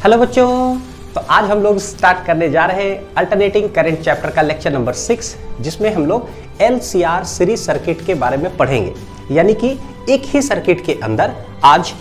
Hello बच्चों, तो आज हम लोग स्टार्ट करने जा रहे हैं अल्टरनेटिंग करंट चैप्टर का लेक्चर नंबर 6, जिसमें हम लोग LCR सीरीज सर्किट के बारे में पढ़ेंगे। यानी कि एक ही सर्किट के अंदर आज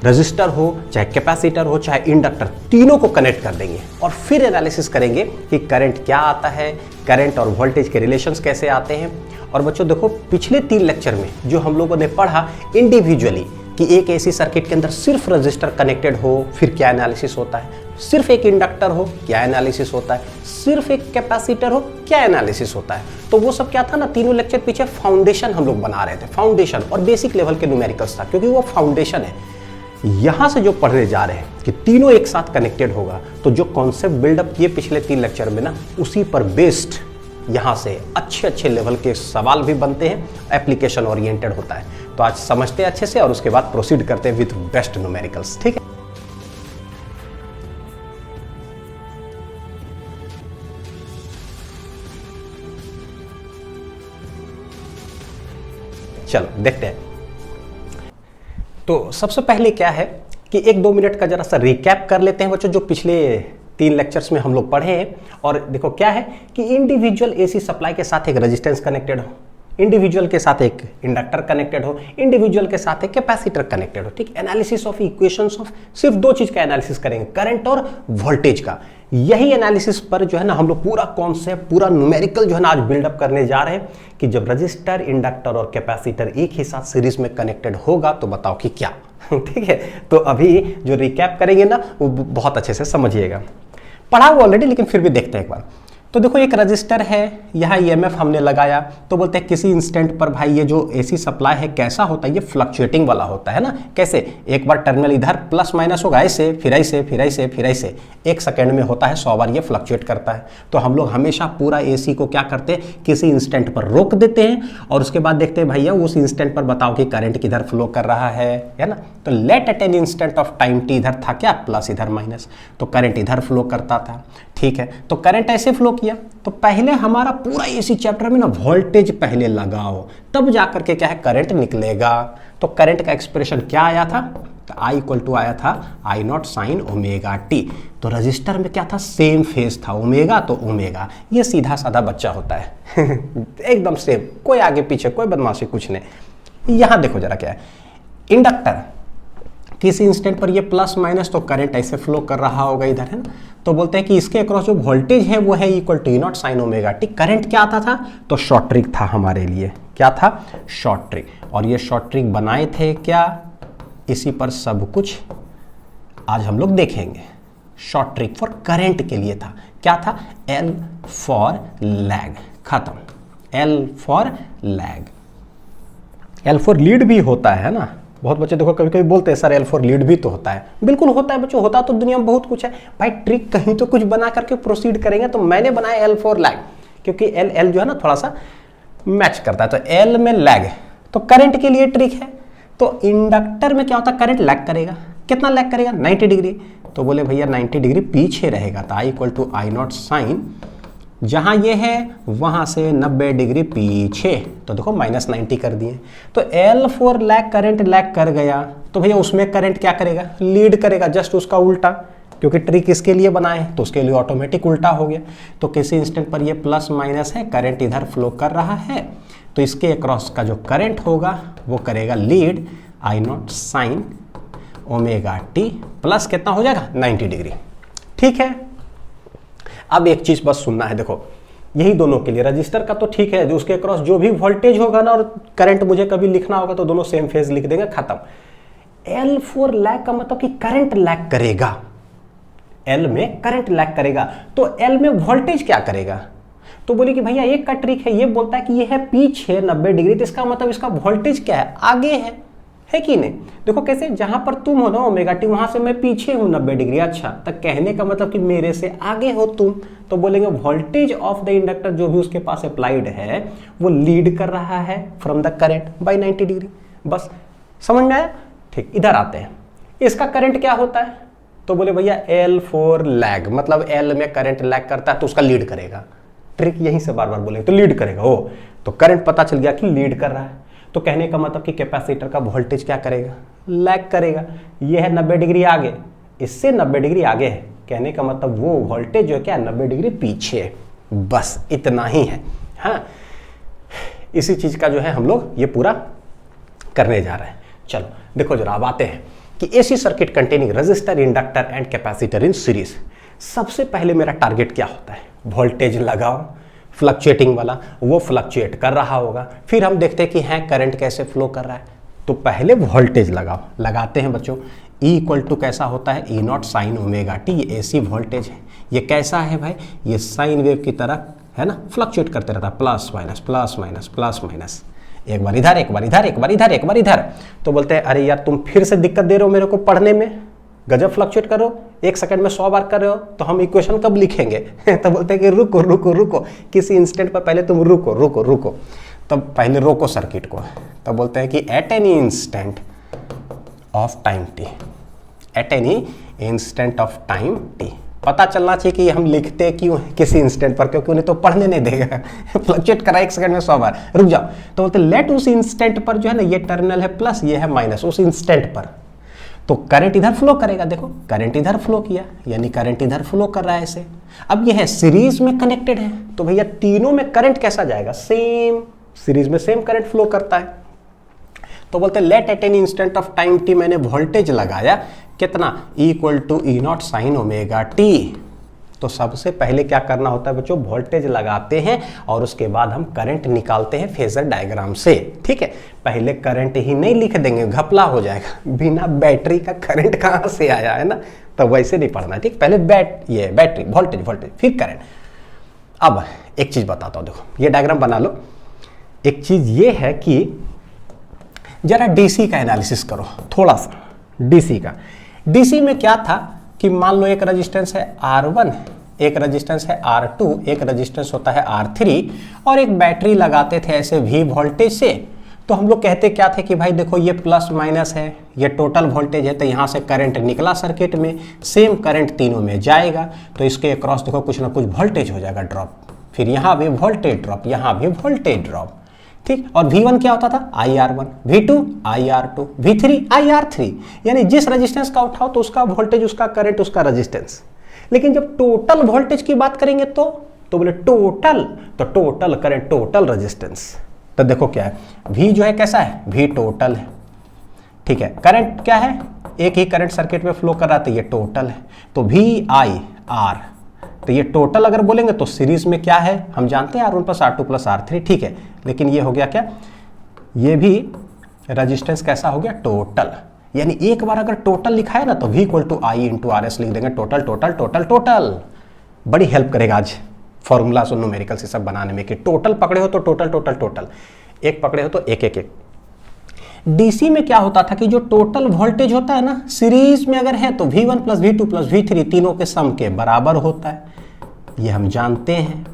रजिस्टर हो, चाहे कैपेसिटर हो, चाहे इंडक्टर, तीनों को कनेक्ट कर देंगे और फिर एनालिसिस करेंगे कि करंट क्या आता है, करंट और वोल्टेज के रिलेशंस कैसे आते हैं। और बच्चों देखो, पिछले 3 लेक्चर में जो हम लोगों ने पढ़ा इंडिविजुअली कि एक ऐसी सर्किट के अंदर सिर्फ रजिस्टर कनेक्टेड हो फिर क्या एनालिसिस होता है, सिर्फ एक इंडक्टर हो क्या एनालिसिस होता है, सिर्फ एक कैपेसिटर हो क्या एनालिसिस होता है। तो वो सब क्या था ना, तीनों लेक्चर पीछे फाउंडेशन हम लोग बना रहे थे, फाउंडेशन और बेसिक लेवल के न्यूमेरिकल्स था, क्योंकि वो फाउंडेशन है। यहां से जो पढ़ने जा रहे हैं कि तीनों एक साथ कनेक्टेड होगा, तो जो कॉन्सेप्ट बिल्डअप किए पिछले 3 लेक्चर में ना, उसी पर बेस्ड यहां से अच्छे अच्छे लेवल के सवाल भी बनते हैं, एप्लीकेशन ओरिएंटेड होता है। तो आज समझते हैं अच्छे से और उसके बाद प्रोसीड करते हैं विद बेस्ट न्यूमेरिकल्स। ठीक है, चलो देखते हैं। तो सबसे पहले क्या है कि 1-2 मिनट का जरा सा रिकैप कर लेते हैं बच्चों, जो पिछले 3 लेक्चर्स में हम लोग पढ़े हैं। और देखो क्या है कि इंडिविजुअल एसी सप्लाई के साथ एक रेजिस्टेंस कनेक्टेड हो, इंडिविजुअल के साथ एक इंडक्टर कनेक्टेड हो, इंडिविजुअल के साथ एक कैपेसिटर कनेक्टेड हो। ठीक, एनालिसिस ऑफ इक्वेशंस ऑफ सिर्फ 2 चीज का एनालिसिस करेंगे, करंट और वोल्टेज का। यही एनालिसिस पर जो है ना हम लोग पूरा कॉन्सेप्ट, पूरा न्यूमेरिकल जो है ना आज बिल्डअप करने जा रहे हैं कि जब रजिस्टर, इंडक्टर और कैपेसिटर एक ही साथ सीरीज में कनेक्टेड होगा तो बताओ कि क्या। ठीक है, तो अभी जो रिकैप करेंगे ना वो बहुत अच्छे से समझिएगा। पढ़ा हुआ ऑलरेडी, लेकिन फिर भी देखते हैं एक बार। तो देखो, एक रजिस्टर है, यहाँ EMF हमने लगाया, तो बोलते हैं किसी इंस्टेंट पर भाई ये जो AC सप्लाई है कैसा होता है, ये फ्लक्चुएटिंग वाला होता है ना। कैसे, एक बार टर्मिनल इधर प्लस माइनस होगा, ऐसे फिर ऐसे फिर ऐसे फिर ऐसे, 1 सेकेंड में होता है, 100 बार ये फ्लक्चुएट करता है। तो हम लोग हमेशा पूरा AC को क्या करते हैं, किसी इंस्टेंट पर रोक देते हैं और उसके बाद देखते हैं भैया उस इंस्टेंट पर बताओ कि करंट किधर फ्लो कर रहा है ना। तो let at an instant of time t इधर था क्या, प्लस इधर माइनस, तो करंट इधर फ्लो करता था। ठीक है, तो करंट ऐसे फ्लो किया। तो पहले हमारा पूरा AC चैप्टर में ना वोल्टेज पहले लगाओ, तब जाकर के क्या है करंट निकलेगा। तो करंट का एक्सप्रेशन क्या आया था, तो I इक्वल टू आया था I0 साइन ओमेगा t। तो रजिस्टर में क्या था, सेम फेज था, ओमेगा तो ओमेगा, ये सीधा साधा बच्चा होता है। एकदम सेम, कोई आगे पीछे कोई बदमाशी कुछ नहीं। यहां देखो जरा क्या है, इंडक्टर किसी इंस्टेंट पर ये प्लस माइनस, तो करंट ऐसे फ्लो कर रहा होगा इधर, है ना। तो बोलते हैं कि इसके अक्रॉस जो वोल्टेज है वो है equal to E0 sine omega T. Current क्या आता था, तो शॉर्ट ट्रिक था हमारे लिए, क्या था, शॉर्ट ट्रिक। और ये शॉर्ट ट्रिक बनाए थे क्या, इसी पर सब कुछ आज हम लोग देखेंगे। शॉर्ट ट्रिक फॉर करंट के लिए था, क्या था, L फॉर लैग, खत्म। L for lag, L for lead भी होता है ना। बहुत बच्चे देखो कभी कभी बोलते हैं सर L फॉर लीड भी तो होता है। बिल्कुल होता है बच्चों, होता तो दुनिया में बहुत कुछ है भाई। ट्रिक कहीं तो कुछ बना करके प्रोसीड करेंगे। तो मैंने बनाया L फॉर लैग, क्योंकि L जो है ना थोड़ा सा मैच करता है। तो L में लैग, तो करंट के लिए ट्रिक है। तो इंडक्टर में क्या होता है, करंट लैग करेगा, कितना लैग करेगा, 90 डिग्री। तो बोले भैया 90 डिग्री पीछे रहेगा, तो I equal to I0 sign, जहां ये है वहां से 90 डिग्री पीछे, तो देखो -90 कर दिए। तो L for lag, current lag कर गया, तो भैया उसमें करंट क्या करेगा, लीड करेगा, जस्ट उसका उल्टा, क्योंकि ट्रिक इसके लिए बनाए तो उसके लिए ऑटोमेटिक उल्टा हो गया। तो किसी इंस्टेंट पर ये प्लस माइनस है, करंट इधर फ्लो कर रहा है, तो इसके अक्रॉस का जो करंट होगा वो करेगा lead I0 sine omega T, plus कितना हो जाएगा, 90 डिग्री। ठीक है, अब एक चीज बस सुनना है, देखो यही दोनों के लिए, रजिस्टर का तो ठीक है, जो उसके अक्रॉस जो भी वोल्टेज होगा ना और करंट मुझे कभी लिखना होगा तो दोनों सेम फेज लिख देंगे, खत्म। L फॉर लैग का मतलब कि करंट लैग करेगा, L में करंट लैग करेगा, तो L में वोल्टेज क्या करेगा। तो बोले कि भैया एक का ट्रिक है, ये बोलता है कि ये है पीछे 90 डिग्री, तो इसका मतलब इसका वोल्टेज क्या है, आगे है कि नहीं। देखो कैसे, जहां पर तुम हो ना ओमेगा टी, वहां से मैं पीछे हूं 90 डिग्री। अच्छा, तक कहने का मतलब कि मेरे से आगे हो तुम, तो बोलेंगे वोल्टेज ऑफ द इंडक्टर जो भी उसके पास अप्लाइड है वो लीड कर रहा है from the current by 90 degree. बस समझ में आया। ठीक, इधर आते हैं, इसका करंट क्या होता है, तो बोले भैया L फॉर लैग, मतलब L में करंट लैग करता है तो उसका लीड करेगा। ट्रिक यहीं से बार बार बोलेंगे, तो लीड करेगा, हो तो करंट पता चल गया कि लीड कर रहा है। तो कहने का मतलब कि कैपेसिटर का वोल्टेज क्या करेगा, लैग करेगा। ये है 90 डिग्री आगे, इससे 90 डिग्री आगे है, कहने का मतलब वो वोल्टेज जो है क्या 90 डिग्री पीछे है, बस इतना ही है। हाँ, इसी चीज का जो है हम लोग ये पूरा करने जा रहे हैं। चलो देखो जरा, अब आते हैं कि AC circuit containing register, inductor and capacitor in series. सबसे पहले मेरा टारगेट क्या होता है, वोल्टेज लगाओ फ्लक्चुएटिंग वाला, वो फ्लक्चुएट कर रहा होगा, फिर हम देखते हैं कि हैं करंट कैसे फ्लो कर रहा है। तो पहले वोल्टेज लगाओ, लगाते हैं बच्चों। E इक्वल टू कैसा होता है, E not sine omega T, ये एसी वोल्टेज है। ये कैसा है भाई, ये साइन वेव की तरह है ना, फ्लक्चुएट करते रहता है, plus minus plus minus plus minus, एक बार इधर एक बार इधर एक बार इधर एक बार इधर। तो बोलते हैं अरे यार तुम फिर से दिक्कत दे रहे हो मेरे को पढ़ने में, गजब फ्लक्चुएट करो, 1 सेकंड में 100 बार कर रहे हो, तो हम इक्वेशन कब लिखेंगे? तो बोलते हैं कि रुको रुको रुको, किसी इंस्टेंट पर पहले तुम रुको रुको रुको, तब पहले रोको सर्किट को। तब बोलते हैं कि eight any instant of time T, eight any instant of time T. पता चलना चाहिए कि हम लिखते क्यों किसी इंस्टेंट पर, क्योंकि उन्हें तो पढ़ने नहीं देगा। फ्लक्चुएट करा 1 सेकंड में 100 बार, रुक जाओ। तो बोलते लेट उस इंस्टेंट पर जो है ना, ये टर्मिनल है प्लस, ये है माइनस, उस इंस्टेंट पर तो करंट इधर फ्लो करेगा। देखो करंट इधर फ्लो किया, यानी करंट इधर फ्लो कर रहा है ऐसे। अब ये है सीरीज में कनेक्टेड है, तो भैया तीनों में करंट कैसा जाएगा, सेम, सीरीज में सेम करंट फ्लो करता है। तो बोलते हैं let at any instant of time T, मैंने वोल्टेज लगाया कितना, equal to E not sine omega T. तो सबसे पहले क्या करना होता है बच्चों, वोल्टेज लगाते हैं और उसके बाद हम करंट निकालते हैं फेजर डायग्राम से। ठीक है, पहले करंट ही नहीं लिख देंगे, घपला हो जाएगा, बिना बैटरी का करंट कहाँ से आया है ना, तो वैसे नहीं पढ़ना। ठीक, पहले बैटरी वोल्टेज वोल्टेज फिर करंट। अब एक चीज बताता हूँ, देखो ये डायग्राम बना लो। एक चीज ये है कि जरा डीसी का एनालिसिस करो थोड़ा सा, डीसी का। डीसी में क्या था कि मान लो एक रेजिस्टेंस है R1, एक रेजिस्टेंस है R2, एक रेजिस्टेंस होता है R3, और एक बैटरी लगाते थे ऐसे V वोल्टेज से। तो हम लोग कहते क्या थे कि भाई देखो ये प्लस माइनस है, ये टोटल वोल्टेज है, तो यहाँ से करंट निकला सर्किट में, सेम करंट तीनों में जाएगा, तो इसके अक्रॉस देखो कुछ ना कुछ वोल्टेज हो जाएगा ड्रॉप, फिर यहाँ भी वोल्टेज ड्रॉप, यहाँ भी वोल्टेज ड्रॉप। ठीक, और V1 क्या होता था, IR1, V2 IR2, V3 IR3, यानी जिस रेजिस्टेंस का उठाओ तो उसका वोल्टेज, उसका करंट, उसका रेजिस्टेंस। लेकिन जब टोटल वोल्टेज की बात करेंगे तो बोले टोटल, तो टोटल करंट, टोटल रेजिस्टेंस। तो देखो क्या है, V जो है कैसा है, V टोटल है। ठीक है, करंट क्या है, एक ही करंट सर्किट में फ्लो कर रहा है, तो ये टोटल है। तो VIR, तो ये टोटल अगर बोलेंगे तो सीरीज में क्या है, हम जानते हैं R1 plus R2 plus R3। ठीक है, लेकिन ये हो गया क्या, ये भी रेजिस्टेंस कैसा हो गया, टोटल। यानी एक बार अगर टोटल लिखा है ना तो V equal to I into RS लिख देंगे, टोटल टोटल टोटल टोटल। बड़ी हेल्प करेगा आज फॉर्मूलास और न्यूमेरिकल से सब बनाने में, कि टोटल पकड़े हो तो टोटल टोटल टोटल, एक पकड़े हो तो एक एक एक। डीसी में क्या होता था कि जो टोटल वोल्टेज होता है ना, सीरीज में अगर है तो V1 plus V2 plus V3 तीनों के सम के बराबर होता है, ये हम जानते हैं,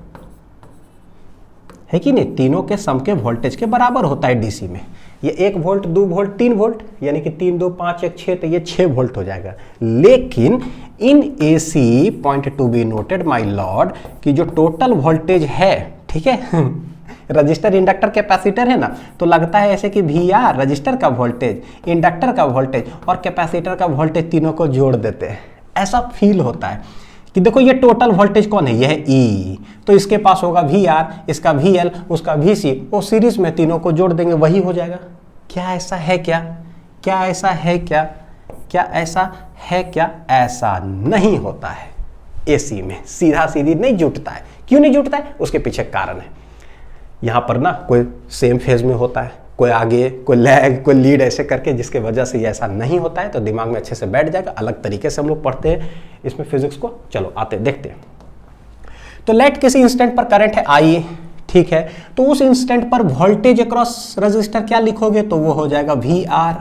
है कि नहीं, तीनों के सम के वोल्टेज के बराबर होता है डीसी में। ये 1 वोल्ट 2 वोल्ट 3 वोल्ट, यानी कि 3 2 5 1 6, तो ये 6 वोल्ट हो जाएगा। लेकिन in AC point to be noted my Lord, कि जो टोटल वोल्टेज है, ठीक है, रजिस्टर इंडक्टर कैपेसिटर है ना, तो लगता है ऐसे कि VR रजिस्टर का वोल्टेज, इंडक्टर का वोल्टेज और कैपेसिटर का वोल्टेज तीनों को जोड़ देते हैं, ऐसा फील होता है कि देखो ये टोटल वोल्टेज कौन है, ये है E, तो इसके पास होगा VR, इसका VL, उसका VC, वो सीरीज में तीनों को जोड़ देंगे, वही हो जाएगा। क्या ऐसा है क्या, क्या ऐसा है क्या, क्या ऐसा है क्या? ऐसा नहीं होता है एसी में, सीधा सीधी नहीं जुटता है। क्यों नहीं जुटता है, उसके पीछे कारण है। यहाँ पर ना कोई सेम फेज में होता है, कोई आगे, कोई लैग, कोई लीड, ऐसे करके, जिसके वजह से ये ऐसा नहीं होता है। तो दिमाग में अच्छे से बैठ जाएगा, अलग तरीके से हम लोग पढ़ते हैं इसमें फिजिक्स को। चलो आते देखते हैं। तो लेट किसी इंस्टेंट पर करंट है I, ठीक है, तो उस इंस्टेंट पर वोल्टेज अक्रॉस रजिस्टर क्या लिखोगे, तो वो हो जाएगा VR,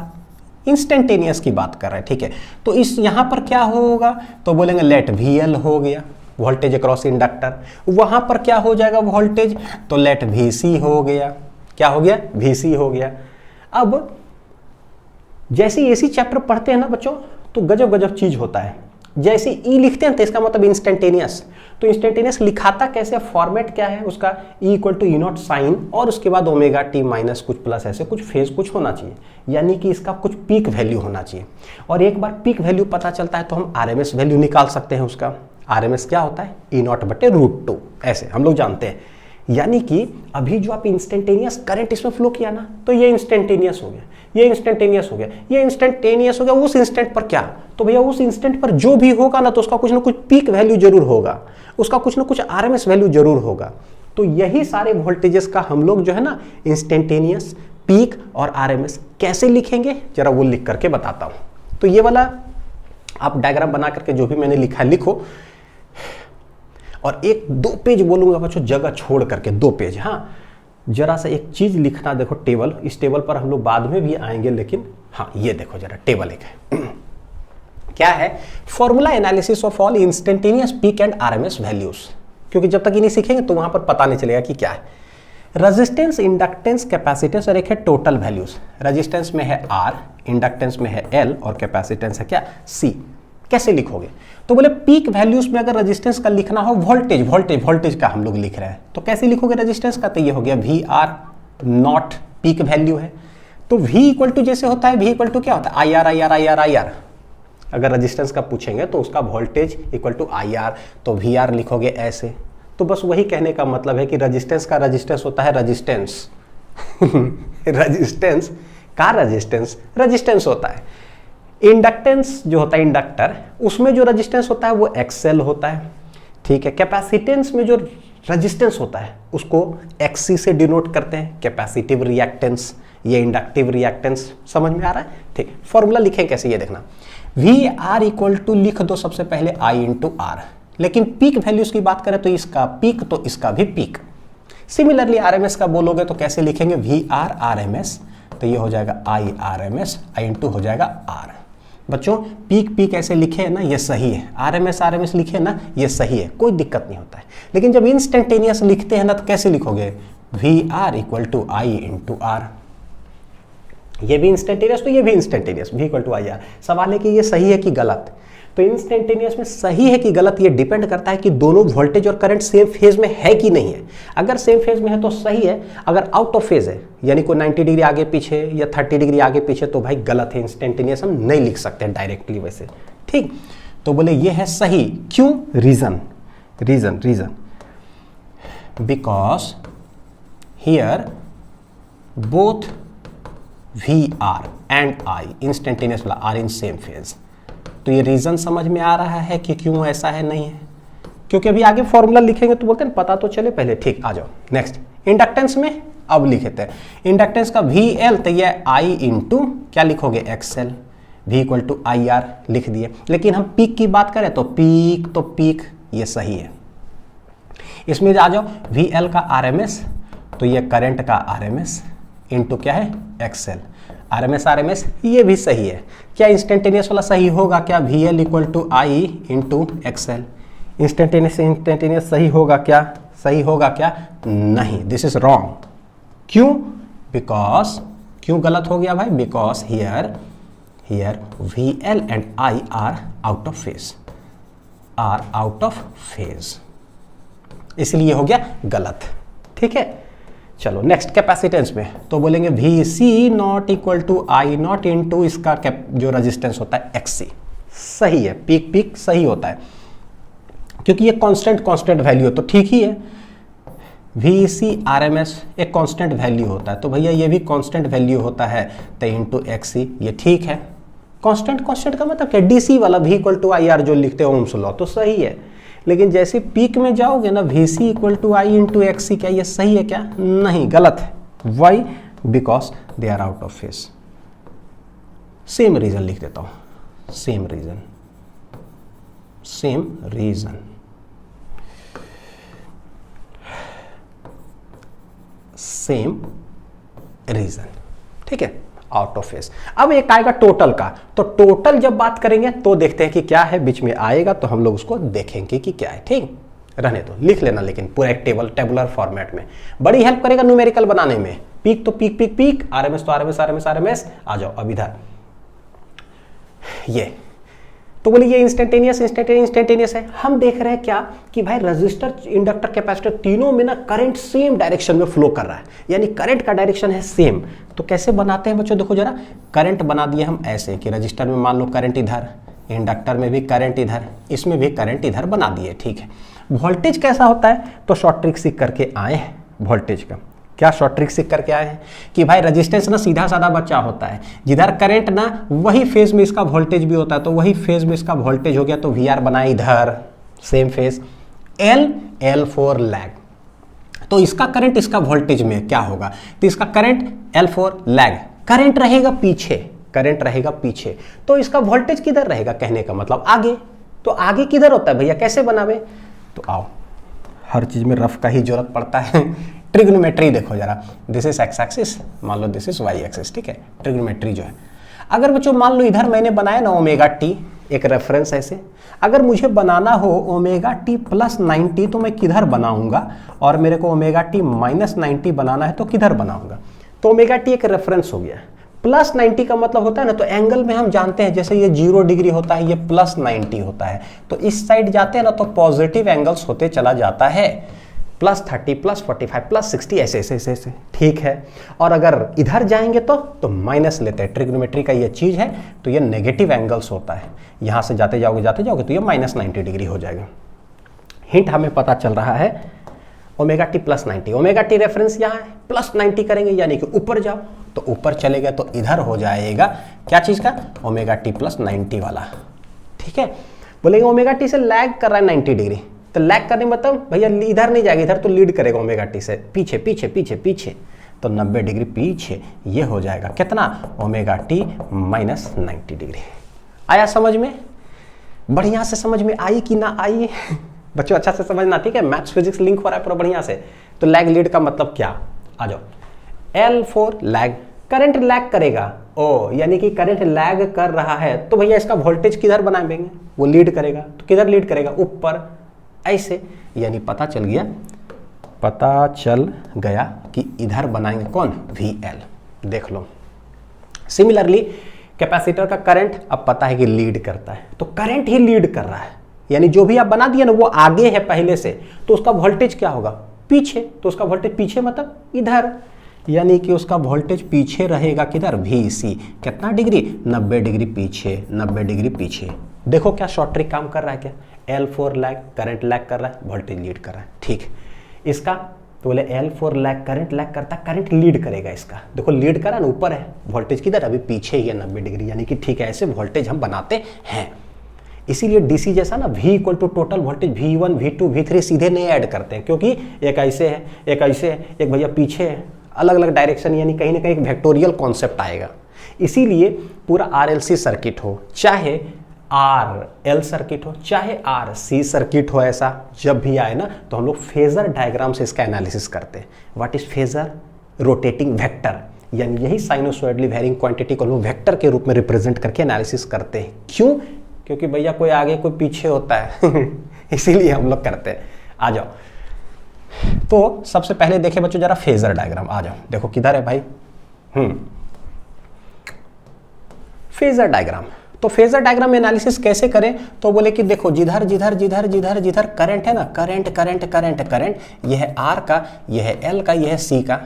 इंस्टेंटेनियस की बात कर रहे हैं, ठीक है। तो इस यहाँ पर क्या होगा, तो बोलेंगे लेट VL हो गया, वोल्टेज अक्रॉस इंडक्टर। वहां पर क्या हो जाएगा वोल्टेज, तो लेट VC हो गया, क्या हो गया, VC हो गया। अब जैसे एसी चैप्टर पढ़ते हैं ना बच्चों, तो गजब गजब चीज होता है। जैसे ई लिखते हैं तो इसका मतलब इंस्टेंटेनियस। तो इंस्टेंटेनियस लिखाता कैसे, फॉर्मेट क्या है उसका, E equal to E not sine और उसके बाद ओमेगा टी माइनस कुछ प्लस ऐसे कुछ फेज कुछ होना चाहिए, यानी कि इसका कुछ पीक वैल्यू होना चाहिए। और एक बार पीक वैल्यू पता चलता है तो हम आरएमएस वैल्यू निकाल सकते हैं उसका। आरएमएस क्या होता है, ई नॉट बटे √2, ऐसे हम लोग जानते हैं। यानी कि अभी जो आप इंस्टेंटेनियस करंट इसमें फ्लो किया ना, तो ये इंस्टेंटेनियस हो गया, ये इंस्टेंटेनियस हो गया, ये इंस्टेंटेनियस हो गया। उस इंस्टेंट पर क्या, तो भैया उस इंस्टेंट पर जो भी होगा ना तो उसका कुछ ना कुछ पीक वैल्यू जरूर होगा, उसका कुछ ना कुछ आरएमएस वैल्यू जरूर होगा। तो यही सारे वोल्टेजेस का हम लोग जो है ना इंस्टेंटेनियस, पीक और आरएमएस कैसे लिखेंगे जरा वो लिख करके बताता हूं। तो ये वाला आप डायग्राम बना करके जो भी मैंने लिखा लिखो, और एक 2 पेज बोलूंगा बच्चों जगह छोड़ करके 2 पेज। हाँ, जरा सा एक चीज लिखना, देखो टेबल, इस टेबल पर हम लोग बाद में भी आएंगे, लेकिन हाँ ये देखो जरा टेबल एक है क्या है, formula analysis of all instantaneous peak and RMS values. क्योंकि जब तक ये नहीं सीखेंगे तो वहां पर पता नहीं चलेगा कि क्या है। रेजिस्टेंस, इंडक्टेंस, कैपेसिटेंस और एक है टोटल वैल्यूज। रेजिस्टेंस में है R, इंडक्टेंस में है L और कैपेसिटेंस है क्या, C। कैसे लिखोगे, तो बोले पीक वैल्यूज में अगर रेजिस्टेंस का लिखना हो वोल्टेज, वोल्टेज वोल्टेज का हम लोग लिख रहे हैं, तो कैसे लिखोगे रेजिस्टेंस का, तो ये हो गया VR नॉट, पीक वैल्यू है। तो V इक्वल टू जैसे होता है, V इक्वल टू क्या होता है, IR IR IR IR। अगर रेजिस्टेंस का पूछेंगे तो उसका वोल्टेज इक्वल टू IR, तो VR लिखोगे ऐसे। तो बस वही कहने का मतलब है कि रेजिस्टेंस का रेजिस्टेंस होता है रेजिस्टेंस रेजिस्टेंस का रेजिस्टेंस होता है। इंडक्टेंस जो होता है इंडक्टर, उसमें जो रेजिस्टेंस होता है वो XL होता है, ठीक है। कैपेसिटेंस में जो रेजिस्टेंस होता है उसको XC से डिनोट करते हैं, कैपेसिटिव रिएक्टेंस, ये इंडक्टिव रिएक्टेंस। समझ में आ रहा है, ठीक। फॉर्मूला लिखें कैसे, ये देखना, VR इक्वल टू लिख दो सबसे पहले I इंटू R। लेकिन पीक वैल्यूज की बात करें तो इसका पीक तो इसका भी पीक। सिमिलरली आरएमएस का बोलोगे तो कैसे लिखेंगे, VR RMS, तो ये हो जाएगा I RMS, I इंटू हो जाएगा R। बच्चों पीक पीक ऐसे लिखे है ना, ये सही है। आरएमएस आरएमएस लिखे ना, ये सही है, कोई दिक्कत नहीं होता है। लेकिन जब इंस्टेंटेनियस लिखते हैं ना तो कैसे लिखोगे, VR equal to I into R। ये भी इंस्टेंटेनियस तो ये भी instantaneous, V equal to IR। सवाल है कि ये सही है कि गलत। तो इंस्टेंटेनियस में सही है कि गलत ये डिपेंड करता है कि दोनों वोल्टेज और करंट सेम फेज में है कि नहीं है। अगर सेम फेज में है तो सही है, अगर आउट ऑफ फेज है यानी कोई 90 डिग्री आगे पीछे या 30 डिग्री आगे पीछे तो भाई गलत है, इंस्टेंटेनियस हम नहीं लिख सकते डायरेक्टली वैसे, ठीक। तो बोले ये है सही, क्यों, reason because here both VR and I instantaneous वाला आर इन सेम फेज। तो ये रीजन समझ में आ रहा है कि क्यों ऐसा है, नहीं है, क्योंकि अभी आगे फॉर्मूला लिखेंगे तो बोलते हैं पता तो चले पहले, ठीक। आ जाओ नेक्स्ट, इंडक्टेंस में अब लिखते हैं इंडक्टेंस का VL, तो ये I इंटू क्या लिखोगे XL, V equal to IR लिख दिए। लेकिन हम पीक की बात करें तो पीक ये सही है। इसमें आ जाओ VL का RMS, तो ये करंट का RMS इंटू क्या है XL, RMS ये भी सही है। क्या इंस्टेंटेनियस वाला सही होगा क्या, VL equal to I into XL। Instantaneous सही होगा क्या, नहीं, दिस इज रॉन्ग। क्यों, बिकॉज, क्यों गलत हो गया भाई, because here VL and I are out of phase, इसलिए हो गया गलत, ठीक है। चलो नेक्स्ट, कैपेसिटेंस में तो बोलेंगे VC not equal to I not into इसका जो रेजिस्टेंस होता है XC। सही है, पीक सही होता है क्योंकि ये कांस्टेंट वैल्यू है, तो ठीक ही है। VC RMS एक कांस्टेंट वैल्यू होता है, तो भैया ये भी कांस्टेंट वैल्यू होता है, तो इंटू XC ये ठीक है। कांस्टेंट का मतलब क्या, DC वाला V इक्वल टू IR जो लिखते हैं ओम्स लॉ, तो सही है। लेकिन जैसे पीक में जाओगे ना, VC equal to I into XC, क्या ये सही है क्या, नहीं, गलत है। Why, because they are out of phase. Same reason लिख देता हूं, सेम रीजन, ठीक है, आउट ऑफ फेज। अब एक आएगा टोटल का, तो टोटल जब बात करेंगे तो देखते हैं कि क्या है, बीच में आएगा तो हम लोग उसको देखेंगे कि क्या है, ठीक। रहने दो, लिख लेना, लेकिन पूरा एक टेबुलर फॉर्मेट में बड़ी हेल्प करेगा न्यूमेरिकल बनाने में। पीक तो पीक, आरएमएस तो आरएमएस। आ जाओ अब इधर, ये तो बोले ये इंस्टेंटेनियस है। हम देख रहे हैं क्या कि भाई रजिस्टर, इंडक्टर, कैपेसिटर तीनों में ना करंट सेम डायरेक्शन में फ्लो कर रहा है, यानी करंट का डायरेक्शन है सेम। तो कैसे बनाते हैं बच्चों, देखो जरा, करंट बना दिए हम ऐसे कि रजिस्टर में मान लो करंट इधर, इंडक्टर में भी करंट इधर, इसमें भी करंट इधर बना दिए, ठीक है। वोल्टेज कैसा होता है, तो शॉर्ट ट्रिक सीख करके आए हैं वोल्टेज का। क्या शॉर्ट ट्रिक सीख करके आए हैं कि भाई रेजिस्टेंस ना सीधा साधा बच्चा होता है, जिधर करंट ना वही फेज में इसका वोल्टेज भी होता है, तो वही फेज में इसका वोल्टेज हो गया, तो वी आर बना इधर same phase. L for lag, तो इसका करंट इसका वोल्टेज में क्या होगा, तो इसका current L for lag, current रहेगा पीछे, करंट रहेगा पीछे, तो इसका वोल्टेज किधर रहेगा, कहने का मतलब आगे। तो आगे किधर होता है भैया, कैसे बनावे, तो आओ, हर चीज में रफ का ही जरूरत पड़ता है। ट्रिग्नोमेट्री देखो जरा, दिस इज एक्स एक्सिस, मान लो दिस इज वाई एक्सिस, ठीक है। ट्रिग्नोमेट्री जो है, अगर बच्चों मान लो इधर मैंने बनाया ना ओमेगा टी, एक रेफरेंस ऐसे, अगर मुझे बनाना हो ओमेगा टी प्लस 90 तो मैं किधर बनाऊंगा, और मेरे को ओमेगा टी माइनस 90 बनाना है तो किधर बनाऊंगा। तो ओमेगा टी एक रेफरेंस हो गया, प्लस 90 का मतलब होता है ना, तो एंगल में हम जानते हैं जैसे ये 0 डिग्री होता है, ये प्लस 90 होता है, तो इस साइड जाते हैं ना तो पॉजिटिव एंगल्स होते चला जाता है, प्लस 30, प्लस 45, प्लस 60, ऐसे ऐसे ऐसे ऐसे, ठीक है। और अगर इधर जाएंगे तो माइनस लेते हैं, ट्रिग्नोमेट्री का ये चीज है, तो ये नेगेटिव एंगल्स होता है, यहां से जाते जाओगे तो ये माइनस 90 डिग्री हो जाएगा। हिंट हमें पता चल रहा है, omega T plus 90, omega T reference यहाँ है, प्लस 90 करेंगे यानी कि ऊपर जाओ, तो ऊपर चले गए तो इधर हो जाएगा क्या चीज का, ओमेगा टी प्लस 90 वाला, ठीक है। बोलेंगे ओमेगा टी से लैग कर रहा है 90 डिग्री, तो लैग करने मतलब भैया इधर नहीं जाएगा, इधर तो लीड करेगा ओमेगा टी से, पीछे पीछे पीछे पीछे, तो 90 डिग्री पीछे, ये हो जाएगा कितना, ओमेगा टी माइनस 90 डिग्री। आया समझ में, बढ़िया से समझ में आई कि ना आई बच्चों, अच्छा से समझना, ठीक है। मैथ्स फिजिक्स लिंक हो रहा है पूरा बढ़िया से। तो लैग लीड का मतलब क्या, आ जाओ, L for lag, current lag करेगा, ओ यानी कि करंट लैग कर रहा है, तो भैया इसका वोल्टेज किधर बनाएंगे, वो लीड करेगा, तो किधर लीड करेगा, ऊपर, ऐसे, यानी पता चल गया कि इधर बनाएंगे कौन, VL। देख लो, सिमिलरली कैपेसिटर का करंट अब पता है कि लीड करता है, तो करंट ही लीड कर रहा है, यानी जो भी आप बना दिया ना वो आगे है पहले से, तो उसका वोल्टेज क्या होगा, पीछे, तो उसका वोल्टेज पीछे मतलब इधर, यानी कि उसका वोल्टेज पीछे रहेगा किधर, VC, कितना डिग्री, 90 डिग्री पीछे, 90 डिग्री पीछे। देखो क्या शॉर्ट ट्रिक काम कर रहा है क्या, L for lag, current lag कर रहा है, वोल्टेज लीड कर रहा है, ठीक। इसका तो बोले L for lag, current lag करता है, करंट लीड करेगा इसका, देखो लीड करा ना, ऊपर है, वोल्टेज किधर, अभी पीछे ही है 90 डिग्री, यानी कि ठीक है, ऐसे वोल्टेज हम बनाते हैं। इसीलिए डीसी जैसा ना V equal to total voltage V1, V2, V3 सीधे नहीं ऐड करते हैं, क्योंकि एक ऐसे है, एक ऐसे है, एक भैया पीछे है, अलग अलग डायरेक्शन, यानी कहीं ना कहीं एक वेक्टोरियल कॉन्सेप्ट आएगा। इसीलिए पूरा RLC सर्किट हो, चाहे RL सर्किट हो, चाहे RC सर्किट हो, ऐसा जब भी आए ना तो हम लोग फेजर डायग्राम से इसका एनालिसिस करते हैं। What is phasor, rotating vector, यानी यही साइनोसॉइडली वेरिंग क्वांटिटी को हम लोग वेक्टर के रूप में रिप्रेजेंट करके एनालिसिस करते हैं। क्यों, क्योंकि भैया कोई आगे कोई पीछे होता है इसीलिए हम लोग करते हैं। आ जाओ, तो सबसे पहले देखे बच्चों जरा फेजर डायग्राम, आ जाओ, देखो किधर है भाई, फेजर डायग्राम। तो फेजर डायग्राम एनालिसिस कैसे करें, तो बोले कि देखो जिधर जिधर जिधर जिधर जिधर करंट है ना, करंट करंट करंट करंट, यह है R का, यह है L का, यह है C का,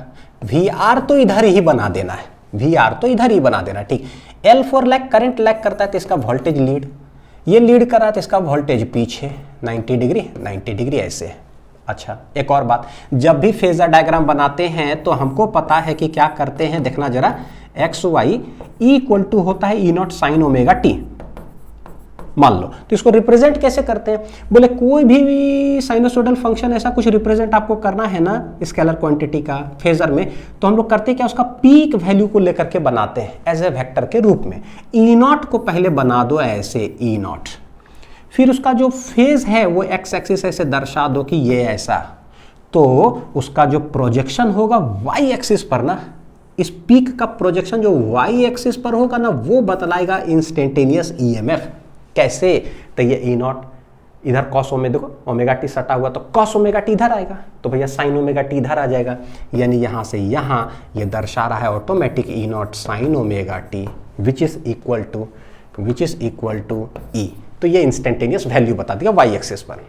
VR तो इधर ही बना देना है, VR तो इधर ही बना देना, ठीक। L for lag, current lag करता है तो इसका वोल्टेज लीड, ये लीड कर रहा है तो इसका वोल्टेज पीछे 90 डिग्री 90 डिग्री ऐसे। अच्छा, एक और बात, जब भी फेजर डायग्राम बनाते हैं तो हमको पता है कि क्या करते हैं, देखना जरा, एक्स वाई इक्वल टू होता है E0 साइन ओमेगा टी, मान लो, तो इसको रिप्रेजेंट कैसे करते हैं, बोले कोई भी साइनोसॉइडल फंक्शन ऐसा कुछ रिप्रेजेंट आपको करना है ना स्केलर क्वांटिटी का फेजर में, तो हम लोग करते हैं क्या, उसका पीक वैल्यू को लेकर के बनाते हैं एज ए वेक्टर के रूप में। E0 को पहले बना दो ऐसे E0, फिर उसका जो फेज है वो एक्स एक्सिस ऐसे दर्शा दो कि ये ऐसा, तो उसका जो प्रोजेक्शन होगा वाई एक्सिस पर ना, इस पीक का प्रोजेक्शन जो वाई एक्सिस पर होगा ना, वो बतलाएगा इंस्टेंटेनियस ईएमएफ। कैसे, तो ये E0 इधर कॉस ओमेगा, देखो ओमेगा टी सटा हुआ तो कॉस ओमेगा टी इधर आएगा, तो भैया साइन ओमेगा टी इधर आ जाएगा, यानी यहां से यहां ये दर्शा रहा है automatic E0 sine omega T which is equal to E। तो ये इंस्टेंटेनियस वैल्यू बता दिया वाई एक्सिस पर।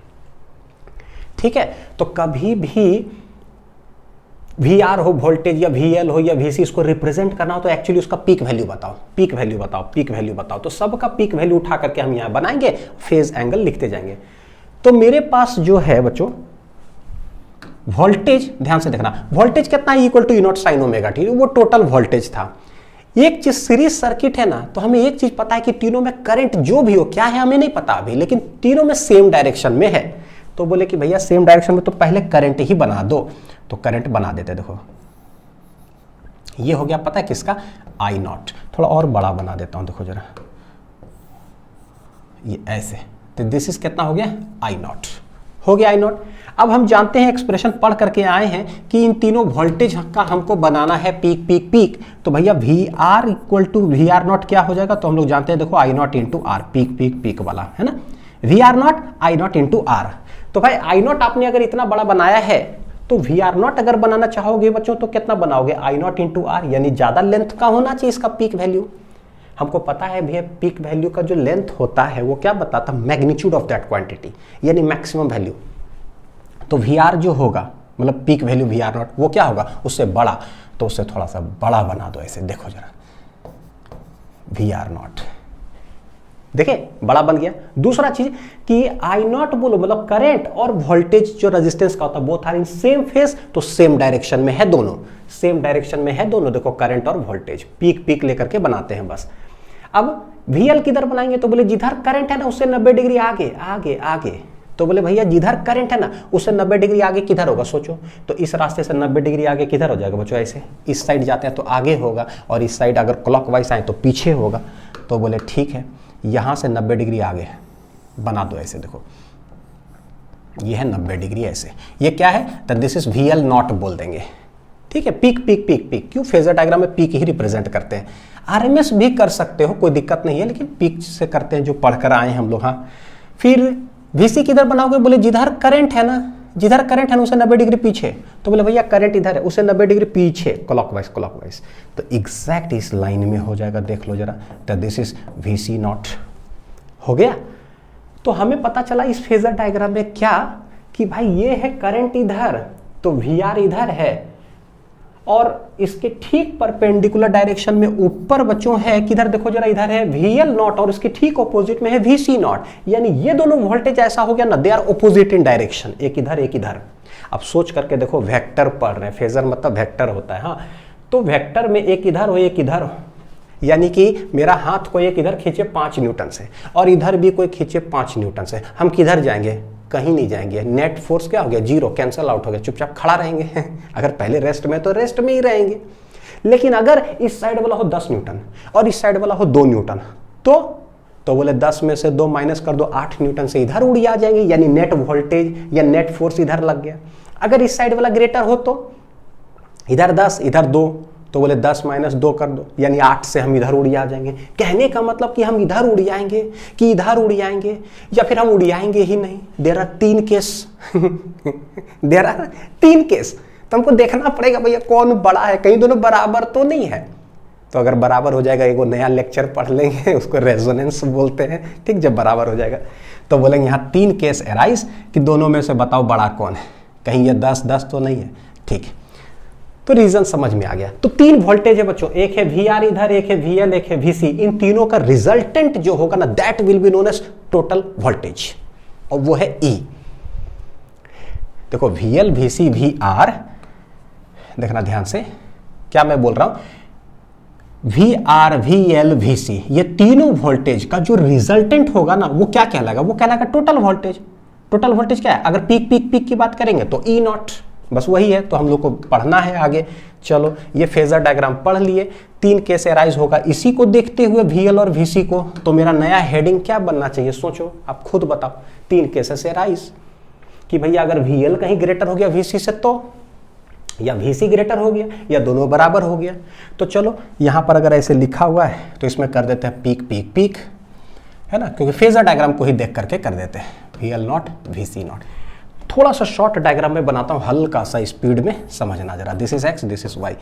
ठीक है, तो कभी भी VR हो वोल्टेज या VL हो या VC, इसको रिप्रेजेंट करना हो तो एक्चुअली उसका पीक वैल्यू बताओ, पीक वैल्यू बताओ, पीक वैल्यू बताओ। तो सबका पीक वैल्यू उठा करके हम यहां बनाएंगे, फेज एंगल लिखते जाएंगे। तो मेरे पास जो है बच्चों वोल्टेज, ध्यान से देखना, वोल्टेज कितना है, equal to E0 sine omega T, वो टोटल वोल्टेज था। एक चीज सीरीज सर्किट है ना, तो हमें एक चीज पता है कि तीनों में करंट जो भी हो, क्या है हमें नहीं पता अभी, लेकिन तीनों में सेम डायरेक्शन में है। तो बोले कि भैया सेम डायरेक्शन में तो पहले करंट ही बना दो, तो करंट बना देते। देखो ये हो गया, पता है किसका, I0। थोड़ा और बड़ा बना देता हूं, देखो जरा, ये ऐसे, तो दिस इज कितना हो गया, I0 हो गया, I0। अब हम जानते हैं, एक्सप्रेशन पढ़ करके आए हैं कि इन तीनों वोल्टेज का हमको बनाना है पीक पीक पीक। तो भैया VR इक्वल टू VR0 क्या हो जाएगा, तो हम लोग जानते हैं, देखो I0 into R, peak peak peak वाला है ना, VR0 I0 इंटू R। तो भाई I0 आपने अगर इतना बड़ा बनाया है, तो VR0 अगर बनाना चाहोगे बच्चों तो कितना बनाओगे, I0 इंटू R, यानी ज्यादा लेंथ का होना चाहिए इसका पीक वैल्यू। हमको पता है भैया पीक वैल्यू का जो लेंथ होता है वो क्या बताता, मैग्नीट्यूड ऑफ दैट क्वांटिटी, यानी मैक्सिमम वैल्यू। तो VR जो होगा, मतलब पीक वैल्यू VR0, वो क्या होगा, उससे बड़ा, तो उससे थोड़ा सा बड़ा बना दो ऐसे, देखो जरा VR0, देखे बड़ा बन गया। दूसरा चीज कि I0 बोलो, मतलब करंट और वोल्टेज जो रेजिस्टेंस का होता है, both are in same phase, तो सेम डायरेक्शन में है दोनों, सेम डायरेक्शन में है दोनों। देखो करंट और वोल्टेज पीक पीक लेकर के बनाते हैं बस। अब VL किधर बनाएंगे, तो बोले जिधर करंट है ना उससे 90 डिग्री आगे आगे आगे। तो बोले भैया जिधर करंट है ना उससे 90 डिग्री आगे किधर होगा, सोचो। तो इस रास्ते से 90 डिग्री आगे किधर हो जाएगा बच्चों, ऐसे इस साइड जाते हैं तो आगे होगा, और इस साइड अगर क्लॉकवाइज आए तो पीछे होगा। तो बोले ठीक है, यहां से 90 डिग्री आगे बना दो ऐसे, देखो ये है 90 डिग्री ऐसे, ये क्या है, तो दिस इज VL0 बोल देंगे। ठीक है, पीक पीक पीक पीक, क्यों, फेजर डायग्राम में पीक ही रिप्रेजेंट करते हैं। RMS भी कर सकते हो, कोई दिक्कत नहीं है, लेकिन पीक से करते हैं जो पढ़कर आए हैं हम लोग। हाँ, फिर VC किधर बनाओगे, बोले जिधर करंट है ना, जिधर करंट है ना उसे 90 डिग्री पीछे। तो बोले भैया करंट इधर है, उसे 90 डिग्री पीछे, क्लॉकवाइज क्लॉकवाइज। तो एग्जैक्ट इस लाइन में हो जाएगा, देख लो जरा, तो दिस इज VC0 हो गया। तो हमें पता चला इस फेजर डायग्राम में क्या, कि भाई ये है करंट इधर, तो VR इधर है, और इसके ठीक परपेंडिकुलर डायरेक्शन में ऊपर बच्चों है किधर, देखो जरा, इधर है VL0, और इसके ठीक ऑपोजिट में है VC0, यानी ये दोनों वोल्टेज ऐसा हो गया ना, they are opposite in direction, एक इधर एक इधर। अब सोच करके देखो, वेक्टर पढ़ रहे हैं, फेजर मतलब वेक्टर होता है। हाँ, तो वेक्टर में एक इधर हो एक इधर हो, यानी कि मेरा हाथ कोई एक इधर खींचे 5 न्यूटन से, और इधर भी कोई खींचे 5 न्यूटन से, हम किधर जाएंगे, कहीं नहीं जाएंगे। नेट फोर्स क्या हो गया, 0, कैंसल आउट हो गया, चुपचाप खड़ा रहेंगे। अगर पहले रेस्ट में तो रेस्ट में ही रहेंगे। लेकिन अगर इस साइड वाला हो 10 न्यूटन और इस साइड वाला हो 2 न्यूटन, तो बोले 10 में से 2 माइनस कर दो, 8 न्यूटन से इधर उड़ आ जाएंगे, यानी नेट वोल्टेज या नेट फोर्स इधर लग गया। अगर इस साइड वाला ग्रेटर हो तो इधर 10 इधर 2, तो बोले 10 माइनस 2 कर दो, यानी 8 से हम इधर उड़ आ जाएंगे। कहने का मतलब कि हम इधर उड़ आएंगे कि इधर उड़ आएंगे, या फिर हम उड़ आएंगे ही नहीं। There are 3 case, there are 3 case. तो हमको देखना पड़ेगा भैया कौन बड़ा है, कहीं दोनों बराबर तो नहीं है। तो अगर बराबर हो जाएगा, एक नया लेक्चर पढ़ लेंगे, उसको रेजोनेंस बोलते हैं। ठीक, जब बराबर हो जाएगा तो बोलेंगे यहाँ 3 केस एराइज कि दोनों में से बताओ बड़ा कौन है, कहीं ये 10 तो नहीं है। ठीक, तो रीजन समझ में आ गया। तो 3 वोल्टेज है बच्चों, एक है VR इधर, एक है VL, एक है VC। इन तीनों का रिजल्टेंट जो होगा ना, that will be known as total voltage, और वो है E। देखो VL VC VR, देखना ध्यान से, क्या मैं बोल रहा हूं, VR VL VC, ये तीनों वोल्टेज का जो रिजल्टेंट होगा ना, वो क्या कहलाएगा, वो कहलाएगा टोटल वोल्टेज। टोटल वोल्टेज क्या है, अगर पीक पीक पीक की बात करेंगे तो E0, बस वही है। तो हम लोग को पढ़ना है आगे। चलो, ये फेजर डायग्राम पढ़ लिए, 3 केस एराइज होगा। इसी को देखते हुए VL और VC को, तो मेरा नया हेडिंग क्या बनना चाहिए, सोचो, आप खुद बताओ। 3 केसेस एराइज, कि भैया अगर VL कहीं ग्रेटर हो गया VC से, तो या VC ग्रेटर हो गया, या दोनों बराबर हो गया। तो चलो यहां पर अगर ऐसे लिखा हुआ है तो इसमें कर देते हैं पीक पीक पीक, है ना, क्योंकि फेजर डायग्राम को ही देख करके कर देते हैं VL0 VC0। थोड़ा सा शॉर्ट डायग्राम में बनाता हूँ, हल्का सा स्पीड में समझना जरा। This is X, this is Y.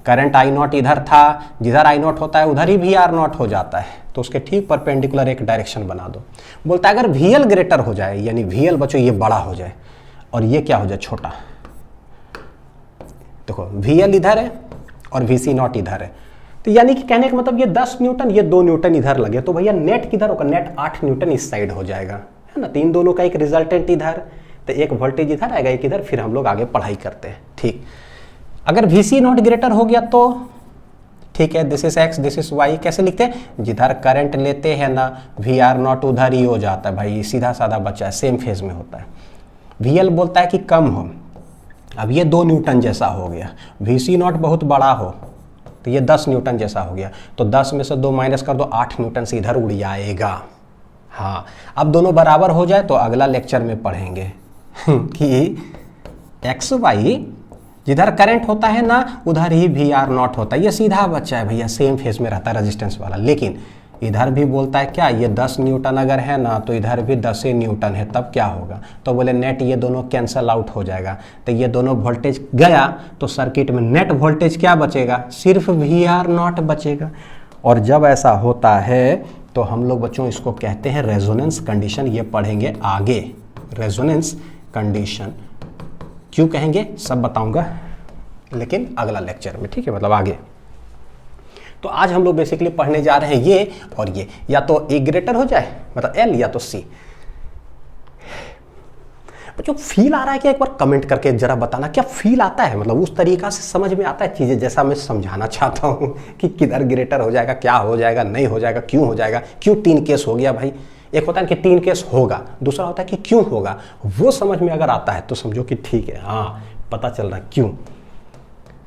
Current I not इधर था, जिधर आई नॉट होता है उधर ही वी आर नॉट हो जाता है, तो उसके ठीक परपेंडिकुलर एक डायरेक्शन बना दो। बोलता है अगर वी एल ग्रेटर हो जाए, यानी वी एल बच्चों ये बड़ा हो जाए और ये क्या हो जाए, छोटा। देखो वी एल इधर है और वी सी नॉट इधर है, तो यानी कि कहने का मतलब ये 10 न्यूटन, ये 2 न्यूटन इधर लगे, तो भैया नेट किधर होगा, नेट 8 न्यूटन इस साइड हो जाएगा, है ना। तो इन दोनों का एक रिजल्टेंट इधर, तो एक वोल्टेज इधर आएगा, एक इधर, फिर हम लोग आगे पढ़ाई करते हैं। ठीक, अगर वी सी नॉट ग्रेटर हो गया तो ठीक है, this is X, this is Y. कैसे लिखते हैं, जिधर करंट लेते हैं ना वी आर नॉट उधर ही हो जाता है भाई, सीधा साधा बच्चा है, सेम फेज में होता है। वी एल बोलता है कि कम हो, अब ये 2 न्यूटन जैसा हो गया, वी सी नॉट बहुत बड़ा हो तो ये 10 न्यूटन जैसा हो गया, तो 10 में से 2 माइनस कर दो, 8 न्यूटन से इधर उड़ जाएगा। हाँ, अब दोनों बराबर हो जाए तो अगला लेक्चर में पढ़ेंगे कि एक्स वाई जिधर करंट होता है ना उधर ही वी आर नॉट होता है, ये सीधा बच्चा है भैया, सेम फेज में रहता है रेजिस्टेंस वाला। लेकिन इधर भी बोलता है क्या, ये 10 न्यूटन अगर है ना तो इधर भी 10 न्यूटन है, तब क्या होगा, तो बोले नेट ये दोनों कैंसल आउट हो जाएगा, तो ये दोनों वोल्टेज गया तो सर्किट में नेट वोल्टेज क्या बचेगा, सिर्फ वी आर नॉट बचेगा। और जब ऐसा होता है तो हम लोग बच्चों इसको कहते हैं रेजोनेंस कंडीशन, ये पढ़ेंगे आगे, रेजोनेंस कंडीशन क्यों कहेंगे सब बताऊंगा, लेकिन अगला लेक्चर में, ठीक है, मतलब आगे। तो आज हम लोग बेसिकली पढ़ने जा रहे हैं ये और ये, या तो ए ग्रेटर हो जाए मतलब एल, या तो सी। बच्चों फील आ रहा है क्या, एक बार कमेंट करके जरा बताना, क्या फील आता है, मतलब उस तरीका से समझ में आता है चीजें जैसा मैं समझाना चाहता हूँ कि किधर ग्रेटर हो जाएगा, क्या हो जाएगा, नहीं हो जाएगा, क्यों हो जाएगा, क्यों 3 केस हो गया भाई। एक होता है कि 3 केस होगा, दूसरा होता है कि क्यों होगा, वो समझ में अगर आता है तो समझो कि ठीक है, हाँ पता चल रहा है क्यों।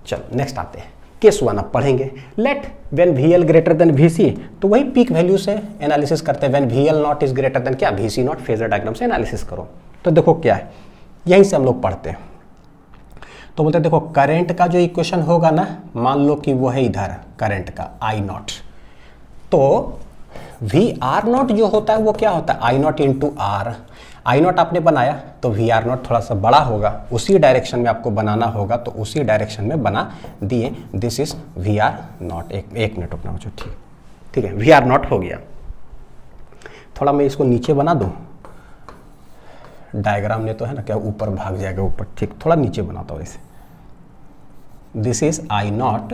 चलो नेक्स्ट आते हैं, केस 1 अब पढ़ेंगे। Let when V L greater than V C, तो वही पीक वैल्यू से एनालिसिस करते हैं। When V L not is greater than क्या, V C not, phasor diagram से एनालिसिस करो। तो देखो क्या है, यहीं से हम लोग पढ़ते हैं। तो बोलते हैं देखो करंट का जो इक्वेशन होगा ना, मान लो कि वो है इधर करंट का आई नॉट, तो वी आर नॉट जो होता है वो क्या होता है, I not into R. I not आपने बनाया तो वी आर नॉट थोड़ा सा बड़ा होगा, उसी डायरेक्शन में आपको बनाना होगा, तो उसी डायरेक्शन में बना दिए। This is V R not. एक मिनट रुकना बच्चों, ठीक है, वी आर नॉट हो गया। थोड़ा मैं इसको नीचे बना दूं, डायग्राम ने तो है ना क्या ऊपर भाग जाएगा ऊपर, ठीक, थोड़ा नीचे बनाता हूँ इसे। दिस इज आई नॉट,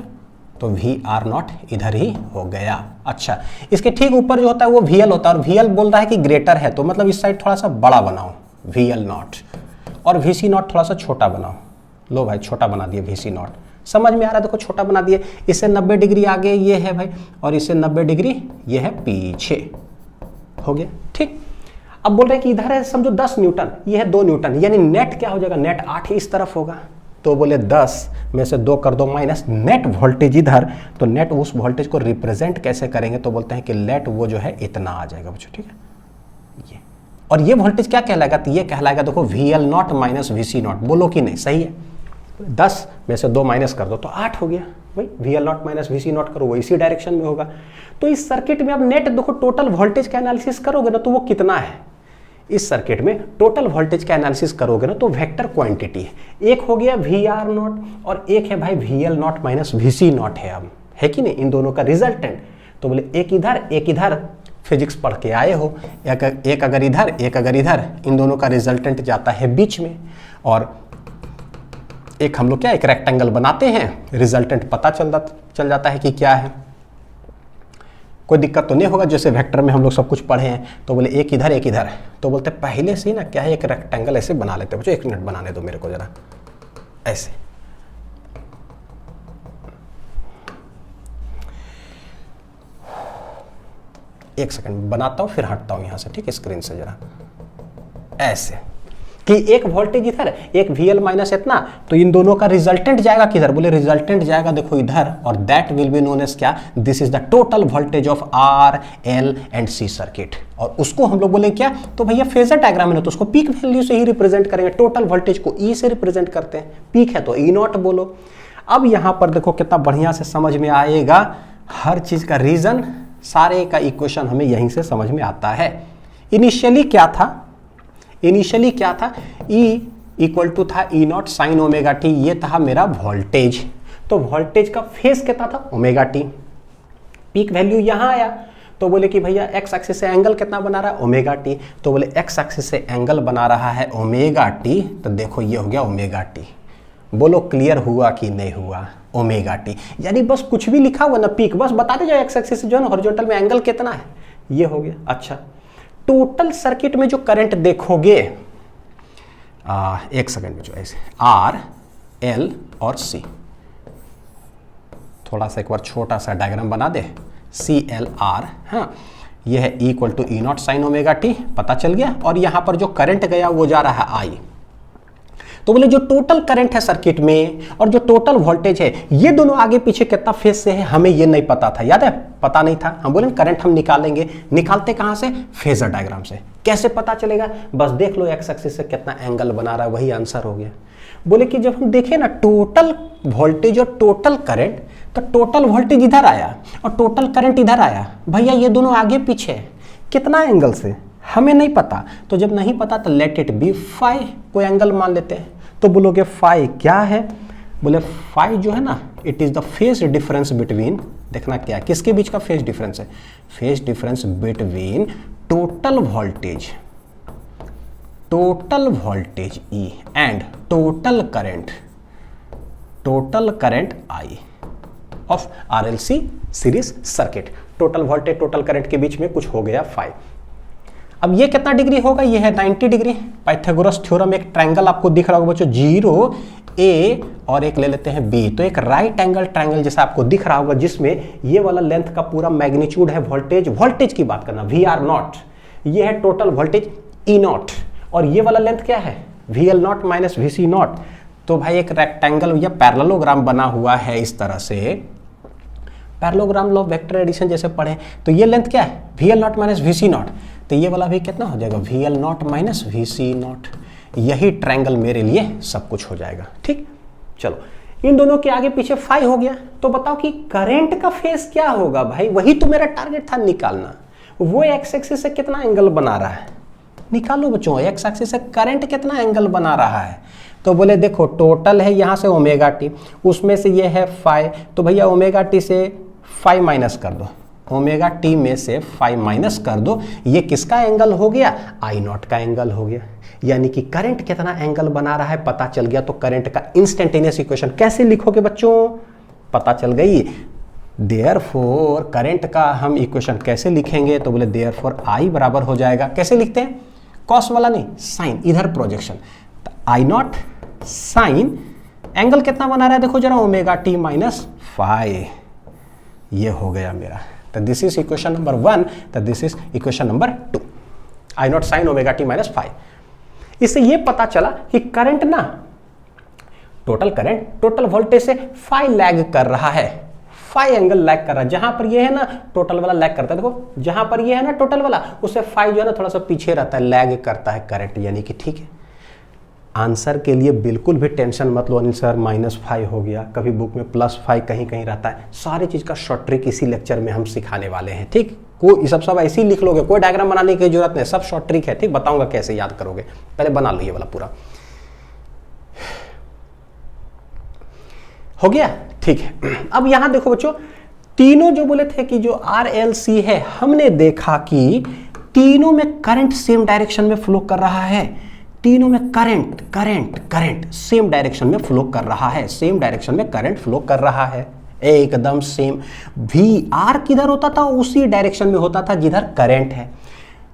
तो वी आर नॉट इधर ही हो गया। अच्छा, इसके ठीक ऊपर जो होता है वो वी एल होता है, और वी एल बोल रहा है कि ग्रेटर है, तो मतलब इस साइड थोड़ा सा बड़ा बनाओ वी एल नॉट, और वी सी नॉट थोड़ा सा छोटा बनाओ। लो भाई छोटा बना दिए वी सी नॉट, समझ में आ रहा है, देखो छोटा बना दिए। इससे 90 डिग्री आगे ये है भाई, और इससे 90 डिग्री ये है पीछे, हो गया ठीक। अब बोल रहे हैं कि इधर है समझो 10 न्यूटन, ये है 2 न्यूटन, यानी नेट क्या हो जाएगा, नेट 8 इस तरफ होगा, तो बोले 10 में से 2 कर दो माइनस, नेट वोल्टेज इधर, तो नेट उस वोल्टेज को रिप्रेजेंट कैसे करेंगे, तो बोलते हैं कि लेट वो जो है इतना आ जाएगा बच्चों, ठीक है ये। और ये वोल्टेज क्या कहलाएगा, तो ये कहलाएगा देखो V L not minus V C not, बोलो कि नहीं, सही है। 10 में से 2 माइनस कर दो तो 8 हो गया भाई, V L not minus V C not करो, वो इसी डायरेक्शन में होगा। तो इस सर्किट में अब नेट देखो टोटल वोल्टेज का एनालिसिस करोगे ना तो वो कितना है, इस सर्किट में टोटल वोल्टेज का एनालिसिस करोगे ना तो वेक्टर क्वांटिटी है, एक हो गया वी आर नॉट और एक है भाई V L not minus V C not है, अब है कि नहीं, इन दोनों का रिजल्टेंट। तो बोले एक इधर फिजिक्स पढ़ के आए हो, एक अगर इधर एक अगर इधर, इन दोनों का रिजल्टेंट जाता है बीच में, और एक हम लोग क्या एक रेक्टेंगल बनाते हैं, रिजल्टेंट पता चल जाता है कि क्या है। कोई दिक्कत तो नहीं होगा, जैसे वेक्टर में हम लोग सब कुछ पढ़े हैं। तो बोले एक इधर, तो बोलते पहले से ही ना क्या है एक रेक्टेंगल ऐसे बना लेते हैं बच्चों, 1 मिनट बनाने दो मेरे को जरा, ऐसे एक सेकंड बनाता हूं फिर हटता हूं यहां से, ठीक है, स्क्रीन से जरा, ऐसे कि एक वोल्टेज इधर एक वी एल माइनस इतना, तो इन दोनों का रिजल्टेंट जाएगा किधर, बोले रिजल्टेंट जाएगा देखो इधर, और that will be known as क्या, this is the total voltage of R L and C circuit. और उसको हम लोग बोले क्या, तो भैया फेजर डायग्राम में तो उसको पीक वैल्यू से ही रिप्रेजेंट करेंगे, टोटल वोल्टेज को ई से रिप्रेजेंट करते हैं, पीक है तो ई नॉट बोलो। अब यहां पर देखो कितना बढ़िया से समझ में आएगा, हर चीज का रीजन, सारे का इक्वेशन हमें यहीं से समझ में आता है। इनिशियली क्या था, ई इक्वल टू था ई नॉट साइन ओमेगा टी, ये था मेरा वोल्टेज। तो वोल्टेज का फेज कितना था, ओमेगा टी। पीक वैल्यू यहां आया तो बोले कि भैया एक्स एक्सिस से एंगल कितना बना रहा है, ओमेगा टी। तो बोले एक्स एक्सिस से एंगल बना रहा है ओमेगा टी, तो देखो ये हो गया ओमेगा टी। बोलो क्लियर हुआ कि नहीं हुआ, ओमेगा टी। यानी बस कुछ भी लिखा हुआ ना पीक, बस बता दे जाओ एक्स एक्सिस से जो है ना हॉरिजॉन्टल में एंगल कितना है, ये हो गया। अच्छा, टोटल सर्किट में जो करंट देखोगे, एक सेकंड में जो ऐसे आर एल और सी, थोड़ा सा एक बार छोटा सा डायग्राम बना दे, सी एल आर, हाँ, ये है equal to E not sine omega T, पता चल गया। और यहां पर जो करंट गया वो जा रहा है आई। तो बोले जो टोटल करंट है सर्किट में और जो टोटल वोल्टेज है, ये दोनों आगे पीछे कितना फेज से है हमें ये नहीं पता था, याद है, पता नहीं था। हम बोले करंट हम निकालेंगे, निकालते कहां से, फेजर डायग्राम से। कैसे पता चलेगा, बस देख लो एक्स एक्सिस से कितना एंगल बना रहा है, वही आंसर हो गया। बोले कि जब हम देखें ना टोटल वोल्टेज और टोटल करंट, तो टोटल वोल्टेज इधर आया और टोटल करंट इधर आया, भैया ये दोनों आगे पीछे है, कितना एंगल से हमें नहीं पता। तो जब नहीं पता तो लेट इट बी फाई, कोई एंगल मान लेते हैं। तो बोलोगे फाई क्या है, बोले फाई जो है ना, it is the phase difference between, देखना क्या किसके बीच का फेज डिफरेंस है, phase difference between total voltage E and total current I of RLC series circuit. Total voltage total current के बीच में कुछ हो गया फाई। अब ये कितना डिग्री होगा, ये है 90 डिग्री। पाइथागोरस थ्योरम, एक ट्रायंगल आपको दिख रहा होगा बच्चों, 0 A और एक ले लेते हैं B, तो एक राइट एंगल ट्रायंगल जैसा आपको दिख रहा होगा, जिसमें ये वाला लेंथ का पूरा मैग्नीट्यूड है वोल्टेज की बात करना, VR नॉट, ये है टोटल वोल्टेज E नॉट, और ये वाला लेंथ क्या है, VL not minus VC not. तो भाई एक रेक्टेंगल या पैरेललोग्राम बना हुआ है इस तरह से, पैरेललोग्राम लॉ वेक्टर एडिशन जैसे पढ़े, तो ये लेंथ क्या है, VL not minus VC not, तो ये वाला भी कितना हो जाएगा, VL not minus VC not. यही ट्रायंगल मेरे लिए सब कुछ हो जाएगा। ठीक, चलो इन दोनों के आगे पीछे फाई हो गया। तो बताओ कि करंट का फेज क्या होगा, भाई वही तो मेरा टारगेट था निकालना। वो एक्स एक्सिस से कितना एंगल बना रहा है, निकालो बच्चों, एक्स एक्सिस से करंट कितना एंगल बना रहा है। तो बोले देखो टोटल है यहाँ से ओमेगा टी, उसमें से ये है फाई, तो भैया ओमेगा टी से फाई माइनस कर दो, ओमेगा टी में से फाई माइनस कर दो, ये किसका एंगल हो गया, आई नॉट का एंगल हो गया। यानी कि करंट कितना एंगल बना रहा है पता चल गया। तो करंट का इंस्टेंटेनियस इक्वेशन कैसे लिखोगे बच्चों, पता चल गई। देयरफॉर करंट का हम इक्वेशन कैसे लिखेंगे, तो बोले देयरफॉर आई बराबर हो जाएगा, कैसे लिखते हैं, कॉस वाला नहीं, साइन, इधर projection, I not sign angle कितना बना रहा है देखो जरा, ओमेगा टी माइनस फाई, ये हो गया मेरा। तो दिस इज इक्वेशन नंबर 1, तो this is equation number 2, I not sine omega T minus phi. इससे ये पता चला कि करंट ना, टोटल करंट टोटल वोल्टेज से फाई लैग कर रहा है, फाई एंगल लैग कर रहा है। जहां पर ये है ना टोटल वाला लैग करता है, देखो जहां पर ये है ना टोटल वाला, उससे फाई जो है ना थोड़ा सा पीछे रहता है, लैग करता है करंट। यानी कि ठीक है, आंसर के लिए बिल्कुल भी टेंशन मत लो अनिल सर, -5 हो गया, कभी बुक में +5 कहीं कहीं रहता है। सारी चीज़ का शॉर्ट ट्रिक इसी लेक्चर में हम सिखाने वाले हैं। ठीक, कोई सब ऐसे ही लिख लोगे, कोई डायग्राम बनाने की जरूरत नहीं, सब शॉर्ट ट्रिक है। ठीक, बताऊंगा कैसे याद करोगे, पहले बना लो ये वाला पूरा। हो गया, ठीक है। अब यहां देखो बच्चों, तीनों जो बोले थे कि जो RLC है, हमने देखा कि तीनों में करंट सेम डायरेक्शन में फ्लो कर रहा है, तीनों में करंट सेम डायरेक्शन में फ्लो कर रहा है, सेम डायरेक्शन में करंट फ्लो कर रहा है, एकदम सेम। VR किधर होता था, उसी डायरेक्शन में होता था जिधर करंट है।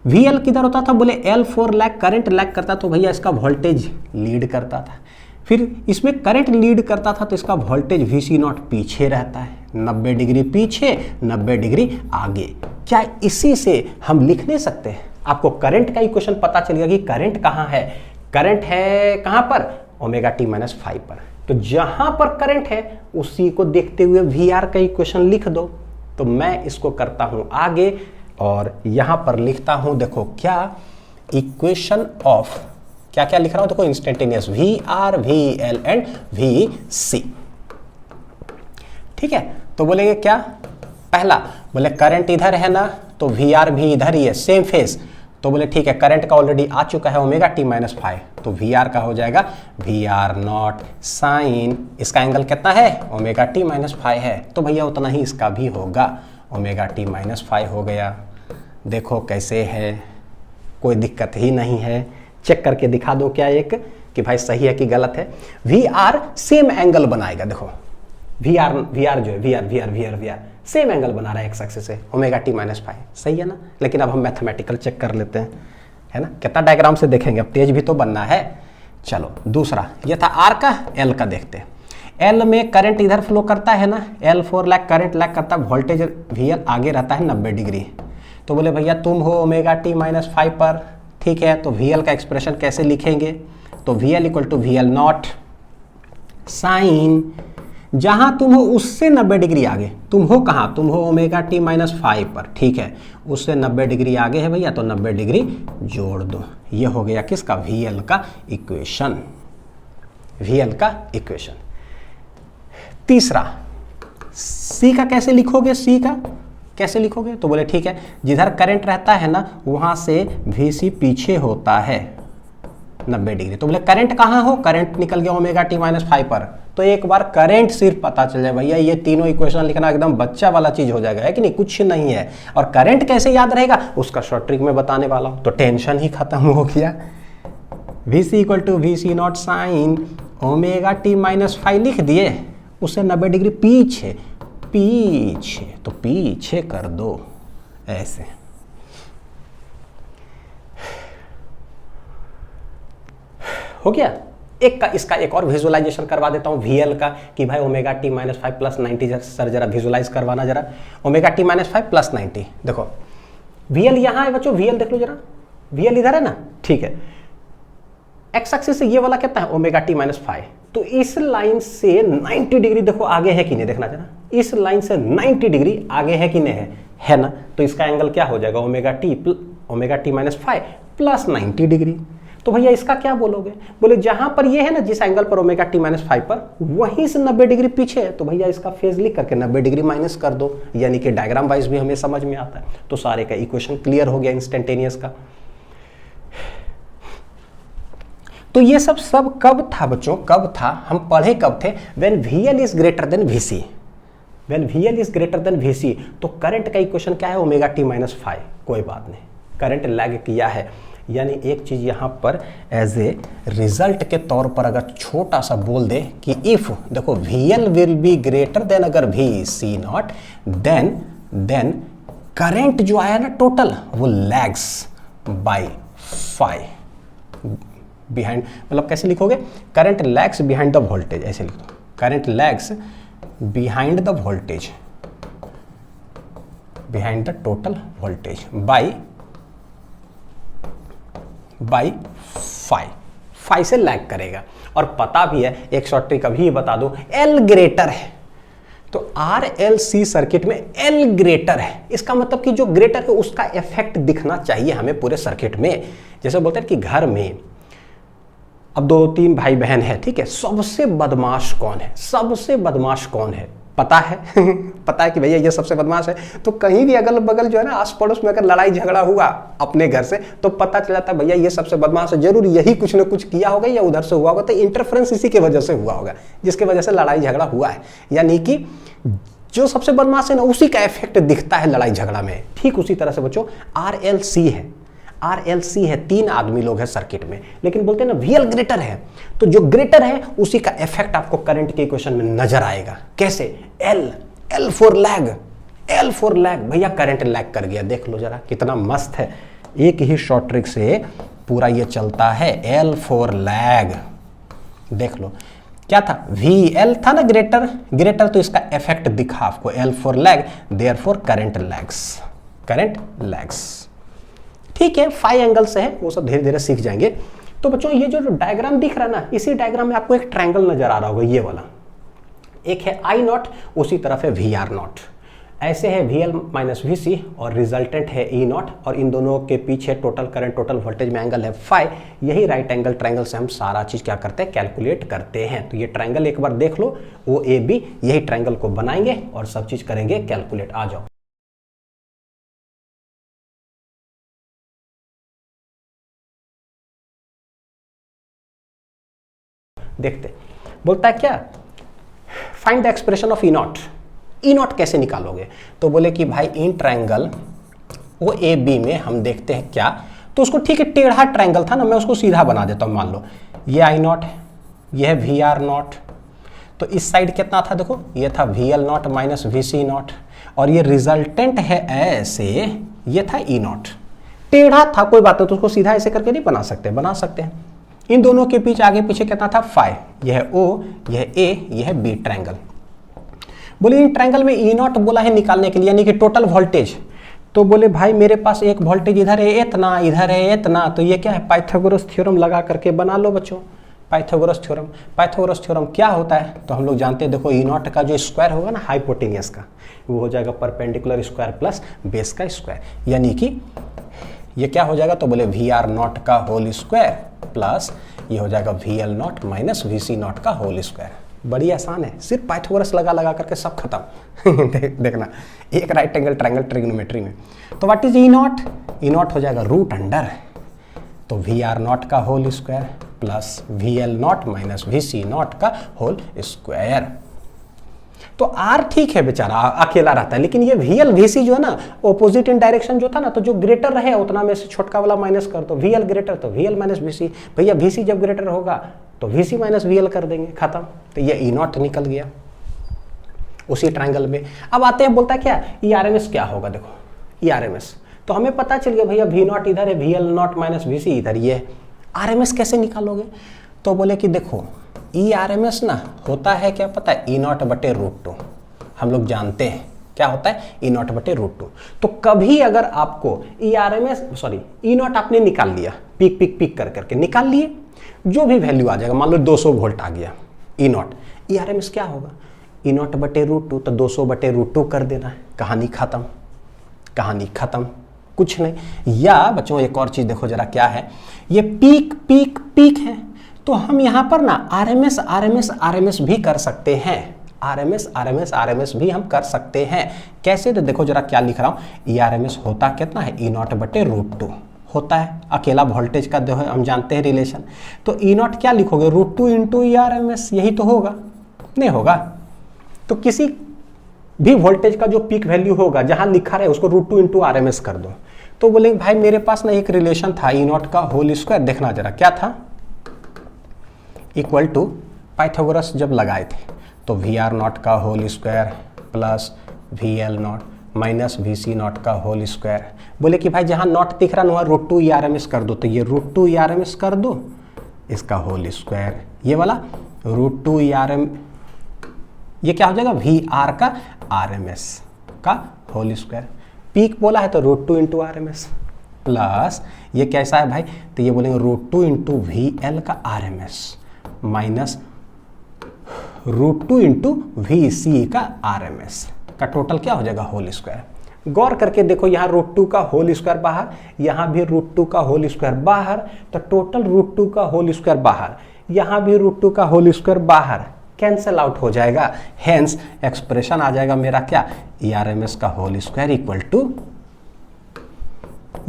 VL किधर होता था, बोले L4 लैग करंट लैग करता, तो भैया इसका वोल्टेज लीड करता था। फिर इसमें करंट लीड करता था तो इसका वोल्टेज VC नॉट पीछे रहता है, 90 डिग्री पीछे 90 डिग्री आगे। क्या इसी से हम लिख नहीं सकते हैं, आपको करंट का इक्वेशन पता चल गया कि करंट कहाँ है, करंट है कहाँ पर, ओमेगा टी माइनस फाइव पर। तो जहां पर करंट है उसी को देखते हुए VR का इक्वेशन लिख दो। तो मैं इसको करता हूं आगे और यहां पर लिखता हूं, देखो क्या इक्वेशन ऑफ, क्या क्या लिख रहा हूं, देखो instantaneous VR, VL and VC। ठीक है, तो बोलेंगे क्या, पहला बोले करंट इधर है ना, तो VR भी इधर ही है, सेम फेज, तो बोले ठीक है, करंट का ऑलरेडी आ चुका है ओमेगा टी माइनस 5, तो वी आर का हो जाएगा वी आर नॉट साइन, इसका एंगल कितना है ओमेगा टी माइनस 5 है, तो भैया उतना ही इसका भी होगा, ओमेगा टी माइनस 5 हो गया। देखो कैसे है, कोई दिक्कत ही नहीं है। चेक करके दिखा दो क्या एक कि भाई सही है कि गलत है। वी आर सेम एंगल बनाएगा, देखो वी आर जो है वी आर सेम एंगल बना रहा है एक्स एक्सिस से, ओमेगा टी माइनस 5, सही है ना। लेकिन अब हम मैथमेटिकल चेक कर लेते हैं, है ना, कितना डायग्राम से देखेंगे, अब तेज भी तो बनना है। चलो दूसरा, ये था आर का, एल का देखते हैं। एल में करंट इधर फ्लो करता है ना, एल 4 लैक करंट लैक करता है, वोल्टेज वी एल आगे रहता है 90 डिग्री। तो बोले भैया तुम हो ओमेगा टी माइनस 5 पर, ठीक है, तो वी एल का एक्सप्रेशन कैसे लिखेंगे, तो V L equal to V L not sine, जहां तुम हो उससे 90 डिग्री आगे, तुम हो कहां, तुम हो ओमेगा टी माइनस 5 पर, ठीक है, उससे 90 डिग्री आगे है भैया, तो 90 डिग्री जोड़ दो। ये हो गया किसका, वी एल का इक्वेशन, वी एल का इक्वेशन। तीसरा, सी का कैसे लिखोगे, सी का कैसे लिखोगे, तो बोले ठीक है, जिधर करंट रहता है ना वहां से वी सी पीछे होता है 90 डिग्री, तो बोले करंट कहाँ हो, करंट निकल गया ओमेगा टी माइनस 5 पर, तो एक बार करंट सिर्फ पता चल जाए भैया, ये तीनों इक्वेशन लिखना एकदम बच्चा वाला चीज हो जाएगा, है कि नहीं, कुछ नहीं है। और करंट कैसे याद रहेगा उसका शॉर्ट ट्रिक में बताने वाला हूं, तो टेंशन ही खत्म हो गया। V C equal to V C not sine omega T minus 5 लिख दिए, उससे 90 डिग्री पीछे पीछे, तो पीछे कर दो ऐसे। हो गया। एक का इसका एक और विजुअलाइजेशन करवा देता हूं वीएल का, कि भाई omega T minus 5 plus 90, sir जरा विजुअलाइज करवाना जरा, ओमेगा टी माइनस 5 प्लस 90, देखो वीएल यहां है बच्चों, वीएल देख लो जरा, वीएल इधर है ना, ठीक है, एक्स एक्सिस से ये वाला कितना है ओमेगा टी माइनस 5, तो इस लाइन से 90 डिग्री देखो आगे है कि नहीं, देखना जरा, इस लाइन से 90 डिग्री आगे है कि नहीं है ना, तो इसका एंगल क्या हो जाएगा omega T minus 5 plus 90 degree. तो भैया इसका क्या बोलोगे, बोले जहां पर ये है ना, जिस एंगल पर ओमेगा टी माइनस 5 पर, वहीं से 90 डिग्री पीछे है, तो भैया इसका फेज लिख करके 90 डिग्री माइनस कर दो, यानी कि डायग्राम वाइज भी हमें समझ में आता है। तो सारे का इक्वेशन क्लियर हो गया इंस्टेंटेनियस का। तो ये सब कब था बच्चों, कब था, हम पढ़े कब थे, when VL is greater than VC, when VL is greater than VC, तो करंट का इक्वेशन क्या है ओमेगा टी माइनस 5, कोई बात नहीं, करंट लैग किया है, यानी एक चीज यहां पर एज ए रिजल्ट के तौर पर अगर छोटा सा बोल दे कि इफ देखो V L will be greater than अगर V C not, then current जो आया ना टोटल वो लैग्स बाय 5 बिहाइंड, मतलब कैसे लिखोगे, current lags behind the voltage, ऐसे लिखो, current lags behind the voltage, behind the total voltage by 5 से लैग करेगा। और पता भी है, एक शॉर्ट ट्रिक अभी बता दो, एल ग्रेटर है, तो आर एल सी सर्किट में एल ग्रेटर है, इसका मतलब कि जो ग्रेटर है उसका इफेक्ट दिखना चाहिए हमें पूरे सर्किट में। जैसे बोलते हैं कि घर में अब 2-3 भाई बहन है, ठीक है, सबसे बदमाश कौन है, सबसे बदमाश कौन है पता है पता है कि भैया ये सबसे बदमाश है, तो कहीं भी अगल बगल जो है ना आस पड़ोस में अगर लड़ाई झगड़ा हुआ अपने घर से, तो पता चल जाता है भैया ये सबसे बदमाश है, जरूर यही कुछ ना कुछ किया होगा या उधर से हुआ होगा, तो इंटरफेरेंस इसी की वजह से हुआ होगा, जिसकी वजह से लड़ाई झगड़ा हुआ है। यानी कि जो सबसे बदमाश है ना उसी का इफेक्ट दिखता है लड़ाई झगड़ा में। ठीक उसी तरह से बच्चों RLC है, RLC है, 3 आदमी लोग हैं सर्किट में, लेकिन बोलते हैं ना VL ग्रेटर है, तो जो ग्रेटर है उसी का इफेक्ट आपको करंट के इक्वेशन में नजर आएगा। कैसे? L फॉर लैग, भैया करंट लैग कर गया, देख लो जरा कितना मस्त है, एक ही शॉर्ट ट्रिक से पूरा ये चलता है। L फॉर लैग, देख लो क्या था, VL था ना ग्रेटर, तो इसका इफेक्ट दिखा आपको, L for lag, therefore current lags. ठीक है, 5 एंगल से है, वो सब धीरे धीरे सीख जाएंगे। तो बच्चों ये जो डायग्राम दिख रहा है ना, इसी डायग्राम में आपको एक ट्रायंगल नजर आ रहा होगा, ये वाला, एक है I0, उसी तरफ है VR0, ऐसे है VL माइनस VC और रिजल्टेंट है E0, और इन दोनों के पीछे टोटल करंट टोटल वोल्टेज में एंगल है फाई। यही राइट एंगल ट्रायंगल से हम सारा चीज क्या करते हैं, कैलकुलेट करते हैं। तो ये ट्रायंगल एक बार देख लो, OAB, यही ट्रायंगल को बनाएंगे और सब चीज करेंगे कैलकुलेट। आ जाओ। देखते, बोलता है क्या, find the expression of E not. E not कैसे निकालोगे? तो बोले कि भाई in triangle O A B में हम देखते हैं क्या, तो उसको ठीक है टेढ़ा ट्रायंगल था ना, मैं उसको सीधा बना देता हूँ। मान लो ये आई नॉट है, यह है वी आर नॉट, तो इस साइड कितना था देखो, ये था V L not minus V C not, और ये रिजल्टेंट है ऐसे, ये था ई नॉट। टेढ़ा था कोई बात नहीं, तो उसको सीधा ऐसे करके नहीं बना सकते, बना सकते हैं। इन दोनों के बीच आगे पीछे कितना था फाई, यह ओ, यह ए, यह बी ट्रायंगल। बोले इन ट्रायंगल में ई नॉट बोला है निकालने के लिए, यानी कि टोटल वोल्टेज। तो बोले भाई मेरे पास एक वोल्टेज इधर है इतना, इधर है इतना, तो ये क्या है, पाइथागोरस थ्योरम लगा करके बना लो बच्चों, पाइथागोरस थ्योरम। पाइथागोरस थ्योरम क्या होता है, तो हम लोग जानते हैं, देखो ई नॉट का जो स्क्वायर होगा ना हाइपोटेनियस का, वो हो जाएगा परपेंडिकुलर स्क्वायर प्लस बेस का स्क्वायर, यानी कि ये क्या हो जाएगा, तो बोले वी आर नॉट का होल स्क्वायर प्लस ये हो जाएगा V L not minus V C not का होल स्क्वायर। बड़ी आसान है, सिर्फ पाइथागोरस लगा लगा करके सब खत्म। देखना एक राइट एंगल ट्रायंगल ट्रिग्नोमेट्री में। तो what is E not, E not हो जाएगा रूट अंडर, तो वी आर नॉट का whole square plus V L not minus V C not का होल स्क्वायर। तो आर ठीक है बेचारा अकेला रहता है, लेकिन ये वी एल वी सी जो है ना, ऑपोजिट इन डायरेक्शन जो था ना, तो जो ग्रेटर रहे उतना में से छोटका वाला माइनस कर दो, वी एल ग्रेटर तो V L minus V C, भैया वी सी जब ग्रेटर होगा तो V C minus V L कर देंगे, खत्म। तो ये ई नॉट निकल गया उसी ट्रायंगल में। अब आते हैं, बोलता है क्या ई आर एम एस क्या होगा, देखो ई आर एम एस तो हमें पता चल गया भैया वी नॉट इधर है, V L not minus V C इधर, ये आर एम एस कैसे निकालोगे? तो बोले कि देखो ई आर एम एस ना होता है क्या पता है, ई नॉट बटे रूट टू, हम लोग जानते हैं क्या होता है, ई नॉट बटे रूट टू। तो कभी अगर आपको E R M S sorry E not आपने निकाल लिया, पीक पीक पीक कर करके निकाल लिए, जो भी वैल्यू आ जाएगा, मान लो 200 वोल्ट आ गया E not, E R M S क्या होगा, ई नॉट बटे रूट टू, तो 200 बटे रूट टू कर देना है, कहानी खत्म, कहानी खत्म, कुछ नहीं। या बच्चों एक और चीज देखो जरा क्या है, ये पीक पीक पीक है, तो हम यहां पर ना R M S R M S R M S भी कर सकते हैं, R M S R M S R M S भी हम कर सकते हैं। कैसे? तो देखो जरा क्या लिख रहा हूं, ई आर एम एस होता कितना है, ई नॉट बटे रूट टू होता है, अकेला वोल्टेज का जो है हम जानते हैं रिलेशन। तो ई नॉट क्या लिखोगे, root two into E R M S, यही तो होगा, नहीं होगा? तो किसी भी वोल्टेज का जो पीक वैल्यू होगा जहां लिखा रहे उसको root two into R M S कर दो। तो बोलेंगे भाई मेरे पास ना एक रिलेशन था ई नॉट का होल स्क्वायर, देखना जरा क्या था, इक्वल टू पाइथागोरस जब लगाए थे तो वी आर नॉट का whole square plus V L not minus V C not का होल स्क्वायर। बोले कि भाई जहां नॉट दिख रहा ना वहाँ root two E R M S कर दो, तो ये root two E R M S कर दो, इसका होल स्क्वायर, ये वाला root two E R M, ये क्या हो जाएगा वी आर का आर एम एस का होल स्क्वायर। पीक बोला है तो root two into R M S plus ये कैसा है भाई, तो ये बोलेंगे root two into V L का R M S minus root two into V C का आर एम एस का टोटल क्या हो जाएगा होल स्क्वायर। गौर करके देखो यहाँ रूट टू का होल स्क्वायर बाहर, यहाँ भी रूट टू का होल स्क्वायर बाहर, तो टोटल रूट टू का होल स्क्वायर बाहर, यहाँ भी रूट टू का होल स्क्वायर बाहर, कैंसल आउट हो जाएगा। हेंस एक्सप्रेशन आ जाएगा मेरा क्या, ई आर एम एस का होल स्क्वायर इक्वल टू,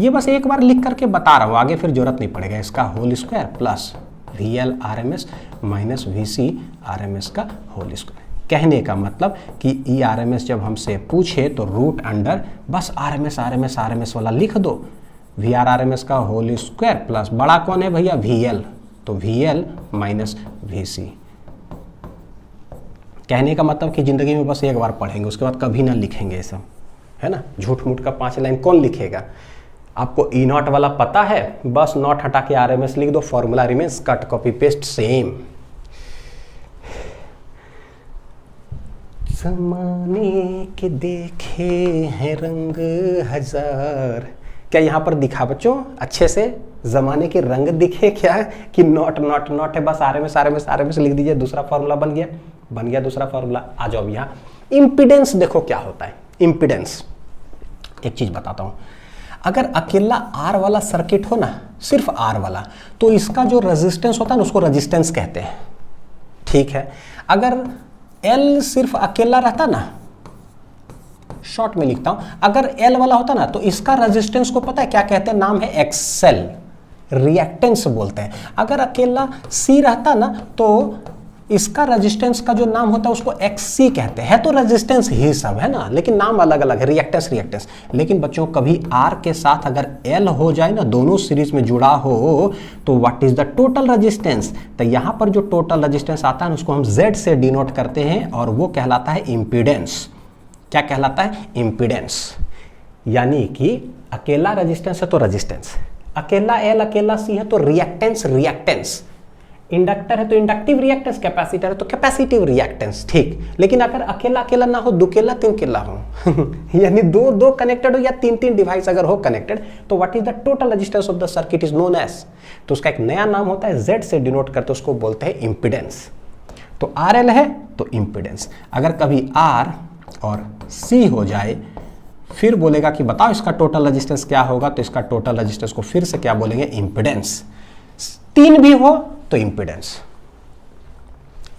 ये बस एक बार लिख करके बता रहा हूँ, आगे फिर जरूरत नहीं पड़ेगा, इसका whole square plus V L R M S minus V C R M S का होल स्क्वायर। कहने का मतलब कि ई आर एम एस जब हमसे पूछे तो रूट अंडर बस R M S R M S R M S वाला लिख दो, वी आर एम एस का होल स्क्वायर प्लस बड़ा कौन है भैया वी एल, तो V L minus V C. कहने का मतलब कि जिंदगी में बस एक बार पढ़ेंगे, उसके बाद कभी ना लिखेंगे ये सब, है ना, झूठ मूठ का 5 लाइन कौन लिखेगा। आपको ई नॉट वाला पता है, बस नॉट हटा के आर एम एस लिख दो, formula remains, cut copy paste same. ज़माने के देखे हैं रंग हजार, क्या यहाँ पर दिखा बच्चों अच्छे से, ज़माने के रंग दिखे क्या, कि नॉट नॉट नॉट है, बस R M S R M S R M S लिख दीजिए, दूसरा फॉर्मूला बन गया दूसरा फॉर्मूला। आ जाओ यहाँ इम्पीडेंस देखो क्या होता है। इम्पीडेंस एक चीज बताता हूँ, अगर अकेला आर वाला सर्किट हो ना, सिर्फ आर वाला, तो इसका जो रेजिस्टेंस होता है ना उसको रेजिस्टेंस कहते हैं, ठीक है। अगर एल सिर्फ अकेला रहता ना, शॉर्ट में लिखता हूं, अगर एल वाला होता ना तो इसका रेजिस्टेंस को पता है क्या कहते हैं, नाम है एक्सएल, रिएक्टेंस बोलते हैं। अगर अकेला सी रहता ना तो इसका रेजिस्टेंस का जो नाम होता है उसको XC कहते हैं। है तो रेजिस्टेंस ही सब है ना, लेकिन नाम अलग अलग है, रिएक्टेंस रिएक्टेंस। लेकिन बच्चों कभी R के साथ अगर L हो जाए ना, दोनों सीरीज में जुड़ा हो, तो what is the total resistance? तो यहां पर जो टोटल रेजिस्टेंस आता है उसको हम Z से डिनोट करते हैं और वो कहलाता है इंपीडेंस। क्या कहलाता है? इंपीडेंस। यानी कि अकेला रेजिस्टेंस है तो रेजिस्टेंस, अकेला L अकेला C है तो रिएक्टेंस रिएक्टेंस, इंडक्टर है तो इंडक्टिव रिएक्टेंस, कैपेसिटर है तो कैपेसिटिव रिएक्टेंस। ठीक, लेकिन अगर अकेला अकेला ना हो, दुकेला तिनकेला हो यानी दो दो कनेक्टेड हो या तीन तीन डिवाइस अगर हो कनेक्टेड, तो what is the total resistance of the circuit is known as, तो उसका एक नया नाम होता है, Z से डिनोट करते उसको बोलते हैं इंपीडेंस। तो RL है तो इंपीडेंस। अगर कभी R और C हो जाए, फिर बोलेगा कि बताओ इसका टोटल रेजिस्टेंस क्या होगा, तो इसका टोटल रेजिस्टेंस को फिर से क्या बोलेंगे? इंपीडेंस। तीन भी हो तो इंपीडेंस।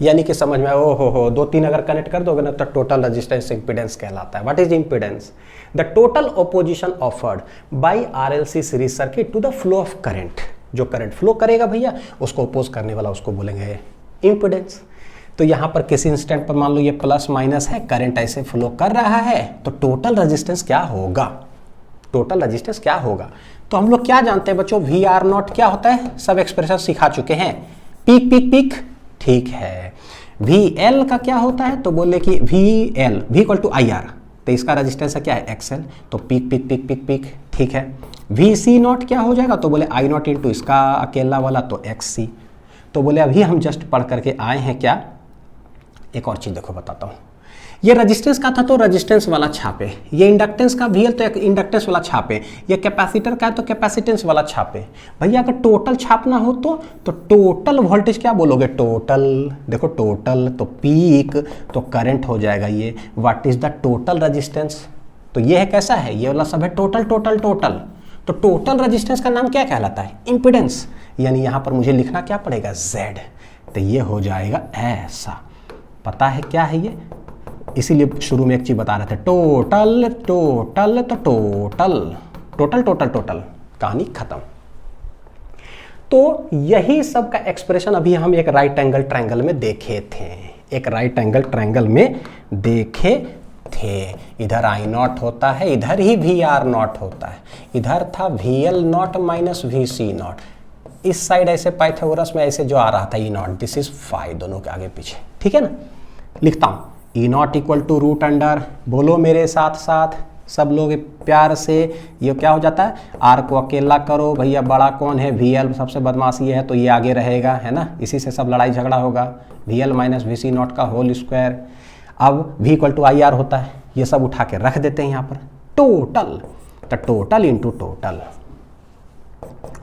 यानी कि समझ में, ओ हो दो तीन अगर कनेक्ट कर दोगे ना तो टोटल रेजिस्टेंस इंपीडेंस कहलाता है। What is impedance? The total opposition offered by RLC series circuit to the flow of current. जो करंट फ्लो करेगा भैया उसको अपोज करने वाला उसको बोलेंगे इंपीडेंस। तो यहां पर किसी इंस्टेंट पर मान लो ये प्लस माइनस है, करंट ऐसे फ्लो कर रहा है, तो टोटल रेजिस्टेंस क्या होगा? टोटल रेजिस्टेंस क्या होगा? तो हम लोग क्या जानते हैं बच्चों? VR0 क्या होता है? सब एक्सप्रेशन सिखा चुके हैं। पीक पीक पीक, ठीक है। VL का क्या होता है? तो बोले कि VL V equal to IR, तो इसका रेजिस्टेंस है क्या है? XL, तो peak peak peak peak peak, ठीक है। VC0 क्या हो जाएगा? तो बोले I0 इंटू इसका अकेला वाला तो XC। तो बोले अभी हम जस्ट पढ़ करके आए हैं क्या, एक और चीज देखो बताता हूं। ये रेजिस्टेंस का था तो रेजिस्टेंस वाला छापे, ये इंडक्टेंस का VL तो इंडक्टेंस वाला छापे, ये कैपेसिटर का है तो कैपेसिटेंस वाला छापे। भैया अगर टोटल छापना हो तो टोटल वोल्टेज क्या बोलोगे? टोटल, देखो टोटल तो पीक तो करंट हो जाएगा ये। What is the total resistance? तो ये है कैसा है? ये वाला सब है टोटल टोटल टोटल। तो टोटल रेजिस्टेंस का नाम क्या कहलाता है? इंपीडेंस। यानी यहां पर मुझे लिखना क्या पड़ेगा? Z। तो ये हो जाएगा ऐसा। पता है क्या है ये? इसीलिए शुरू में एक चीज बता रहे थे, टोटल टोटल तो टोटल टोटल टोटल टोटल, कहानी खत्म। तो यही सब का एक्सप्रेशन अभी हम एक राइट एंगल ट्रायंगल में देखे थे, एक राइट एंगल ट्रायंगल में देखे थे। इधर I0 होता है, इधर ही VR0 होता है, इधर था VL0 माइनस VC0, इस साइड ऐसे पाइथागोरस में ऐसे जो आ रहा था E0, दिस इज फाई, दोनों के आगे पीछे, ठीक है ना। लिखता हूं E0 equal to root under, बोलो मेरे साथ साथ सब लोग प्यार से, ये क्या हो जाता है? R को अकेला करो भैया, बड़ा कौन है? VL, सबसे बदमाश ये है तो ये आगे रहेगा, है ना, इसी से सब लड़ाई झगड़ा होगा। VL माइनस VC0 का होल स्क्वायर। अब V इक्वल टू IR होता है, ये सब उठा के रख देते हैं यहाँ पर। टोटल, तो total into total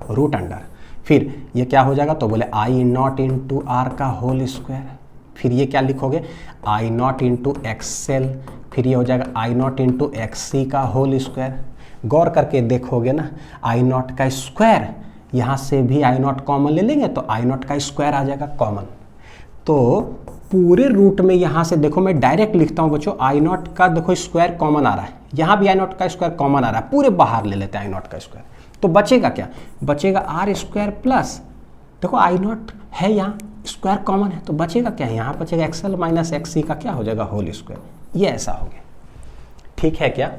root under, फिर ये क्या हो जाएगा? तो बोले I0 इंटू R का होल स्क्वायर। फिर ये क्या लिखोगे? I0 इंटू XL, फिर ये हो जाएगा I0 इंटू XC का होल स्क्वायर। गौर करके देखोगे ना, I0 का स्क्वायर, यहाँ से भी I0 कॉमन ले लेंगे तो I0 का स्क्वायर आ जाएगा कॉमन। तो पूरे रूट में यहाँ से देखो, मैं डायरेक्ट लिखता हूँ बच्चों, I0 का देखो स्क्वायर कॉमन आ रहा है, यहाँ भी I0 का स्क्वायर कॉमन आ रहा है, पूरे बाहर ले लेते हैं I0 का स्क्वायर। तो बचेगा क्या? बचेगा R स्क्वायर प्लस, देखो I0 है यहाँ, स्क्वायर कॉमन है, तो बचेगा क्या? यहाँ बचेगा XL माइनस XC का क्या हो जाएगा? Whole square. ये ऐसा हो गया, ठीक है क्या?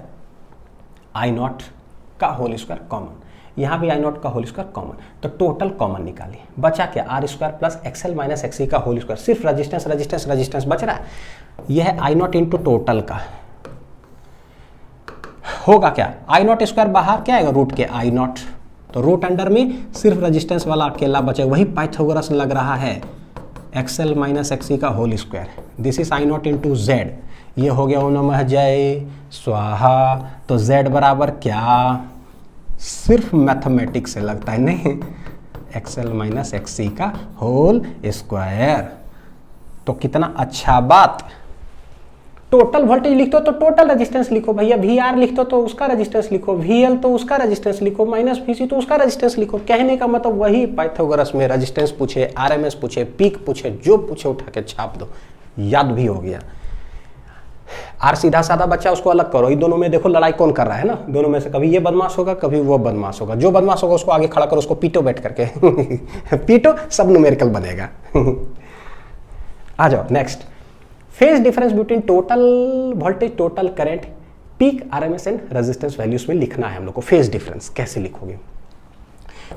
I0 का होल स्क्वायर कॉमन, यहाँ भी I0 का होल स्क्वायर कॉमन, तो टोटल कॉमन निकालिए। बचा क्या? R square plus XL minus XC का होल स्क्वायर। सिर्फ रेजिस्टेंस रेजिस्टेंस रेजिस्टेंस बच रहा है। यह है I0 इंटू टोटल का, होगा क्या? I0 स्क्वायर बाहर क्या आएगा? रूट के I0, तो रूट अंडर में सिर्फ रेजिस्टेंस वाला अकेला बचेगा, वही पाइथागोरस लग रहा है, XL माइनस XC का whole square. This is I0 into Z। ये हो गया ओम नमः जय स्वाहा। तो Z बराबर क्या? सिर्फ मैथमेटिक्स से लगता है, नहीं, XL माइनस XC का होल स्क्वायर। तो कितना अच्छा बात। टोटल वोल्टेज लिखते हो तो टोटल रेजिस्टेंस लिखो भैया, VR लिखते हो तो उसका रेजिस्टेंस लिखो, VL तो उसका रेजिस्टेंस लिखो, माइनस VC तो उसका रेजिस्टेंस लिखो। कहने का मतलब वही पाइथागोरस में रेजिस्टेंस पूछे, RMS पूछे, पीक पूछे, जो पूछे उठा के छाप दो, याद भी हो गया। आर सीधा साधा बच्चा, उसको अलग करो। ये दोनों में देखो लड़ाई कौन कर रहा है ना, दोनों में से कभी ये बदमाश होगा कभी वो बदमाश होगा। जो बदमाश होगा उसको आगे खड़ा करो, उसको पीटो बैठ करके पीटो, सब न्यूमेरिकल बनेगा। आ जाओ next, phase difference between total voltage, total current, peak, RMS and resistance values में लिखना है हम लोग को। फेज डिफरेंस कैसे लिखोगे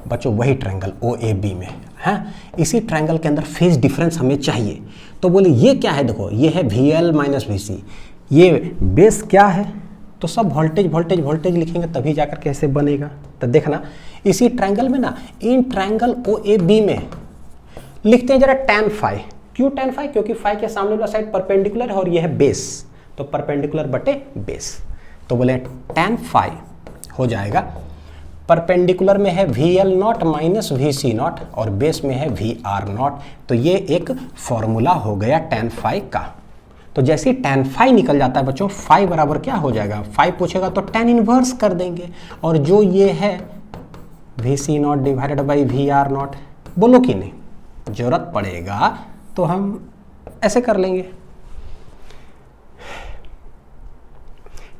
बच्चों? वही ट्रायंगल ओ ए बी में है, इसी ट्रायंगल के अंदर फेज डिफरेंस हमें चाहिए। तो बोले ये क्या है, देखो ये है वी एल माइनस वी सी, ये बेस क्या है, तो सब वोल्टेज वोल्टेज वोल्टेज लिखेंगे तभी जाकर कैसे बनेगा। तो देखना इसी ट्रायंगल में ना, in triangle O A B में लिखते हैं जरा tan फाई। क्यों tan फाई? क्योंकि फाई के सामने वाला साइड परपेंडिकुलर है और ये है बेस, तो परपेंडिकुलर बटे बेस। तो बोले tan फाई हो जाएगा, परपेंडिकुलर में है V L not minus V C not और बेस में है वी आर नॉट। तो ये एक फॉर्मूला हो गया tan फाई का। तो जैसे ही tan फाई निकल जाता है बच्चों, फाई बराबर क्या हो जाएगा, फाई पूछेगा तो tan इनवर्स कर देंगे, और जो ये है V C naught divided by V R naught, बोलो कि नहीं, जरूरत पड़ेगा तो हम ऐसे कर लेंगे।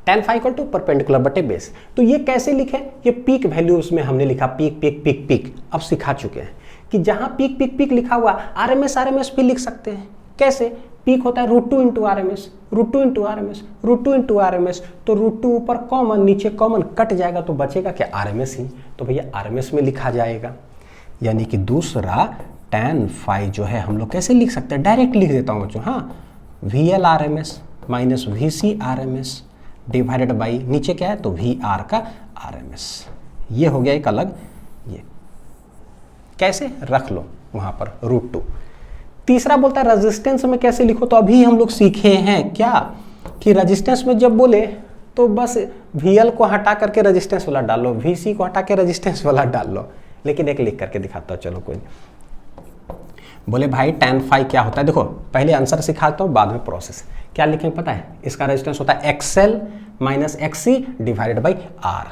tan phi equal to perpendicular बटे बेस। तो ये कैसे लिखे, ये पीक वैल्यूज में हमने लिखा, पीक पीक पीक पीक। अब सिखा चुके हैं कि जहां पीक पीक पीक लिखा हुआ आरएमएस आरएमएस भी लिख सकते हैं। कैसे? पीक होता है √2 into RMS, √2 into RMS, √2 into RMS. तो √2 ऊपर कॉमन, नीचे कॉमन कट जाएगा तो बचेगा क्या, आरएमएस ही। तो भैया आरएमएस में लिखा जाएगा। यानी कि दूसरा tan फाई जो है हम लोग कैसे लिख सकते हैं, डायरेक्ट लिख देता हूं बच्चों। हाँ, V L R M S minus V C R M S divided by नीचे क्या है तो वी आर का आर एम एस। ये हो गया एक अलग, ये कैसे रख लो वहां पर √2। तीसरा बोलता है रेजिस्टेंस में कैसे लिखो, तो अभी हम लोग सीखे हैं क्या कि रेजिस्टेंस में जब बोले तो बस वी एल को हटा करके रेजिस्टेंस वाला डाल लो, वी सी को हटा के रेजिस्टेंस वाला डाल लो। लेकिन एक लिख करके दिखाता हूँ, चलो कोई। बोले भाई tan फाई क्या होता है, देखो पहले आंसर सिखाता हूँ बाद में प्रोसेस। क्या लिखेंगे पता है, इसका रेजिस्टेंस होता है XL minus XC divided by R।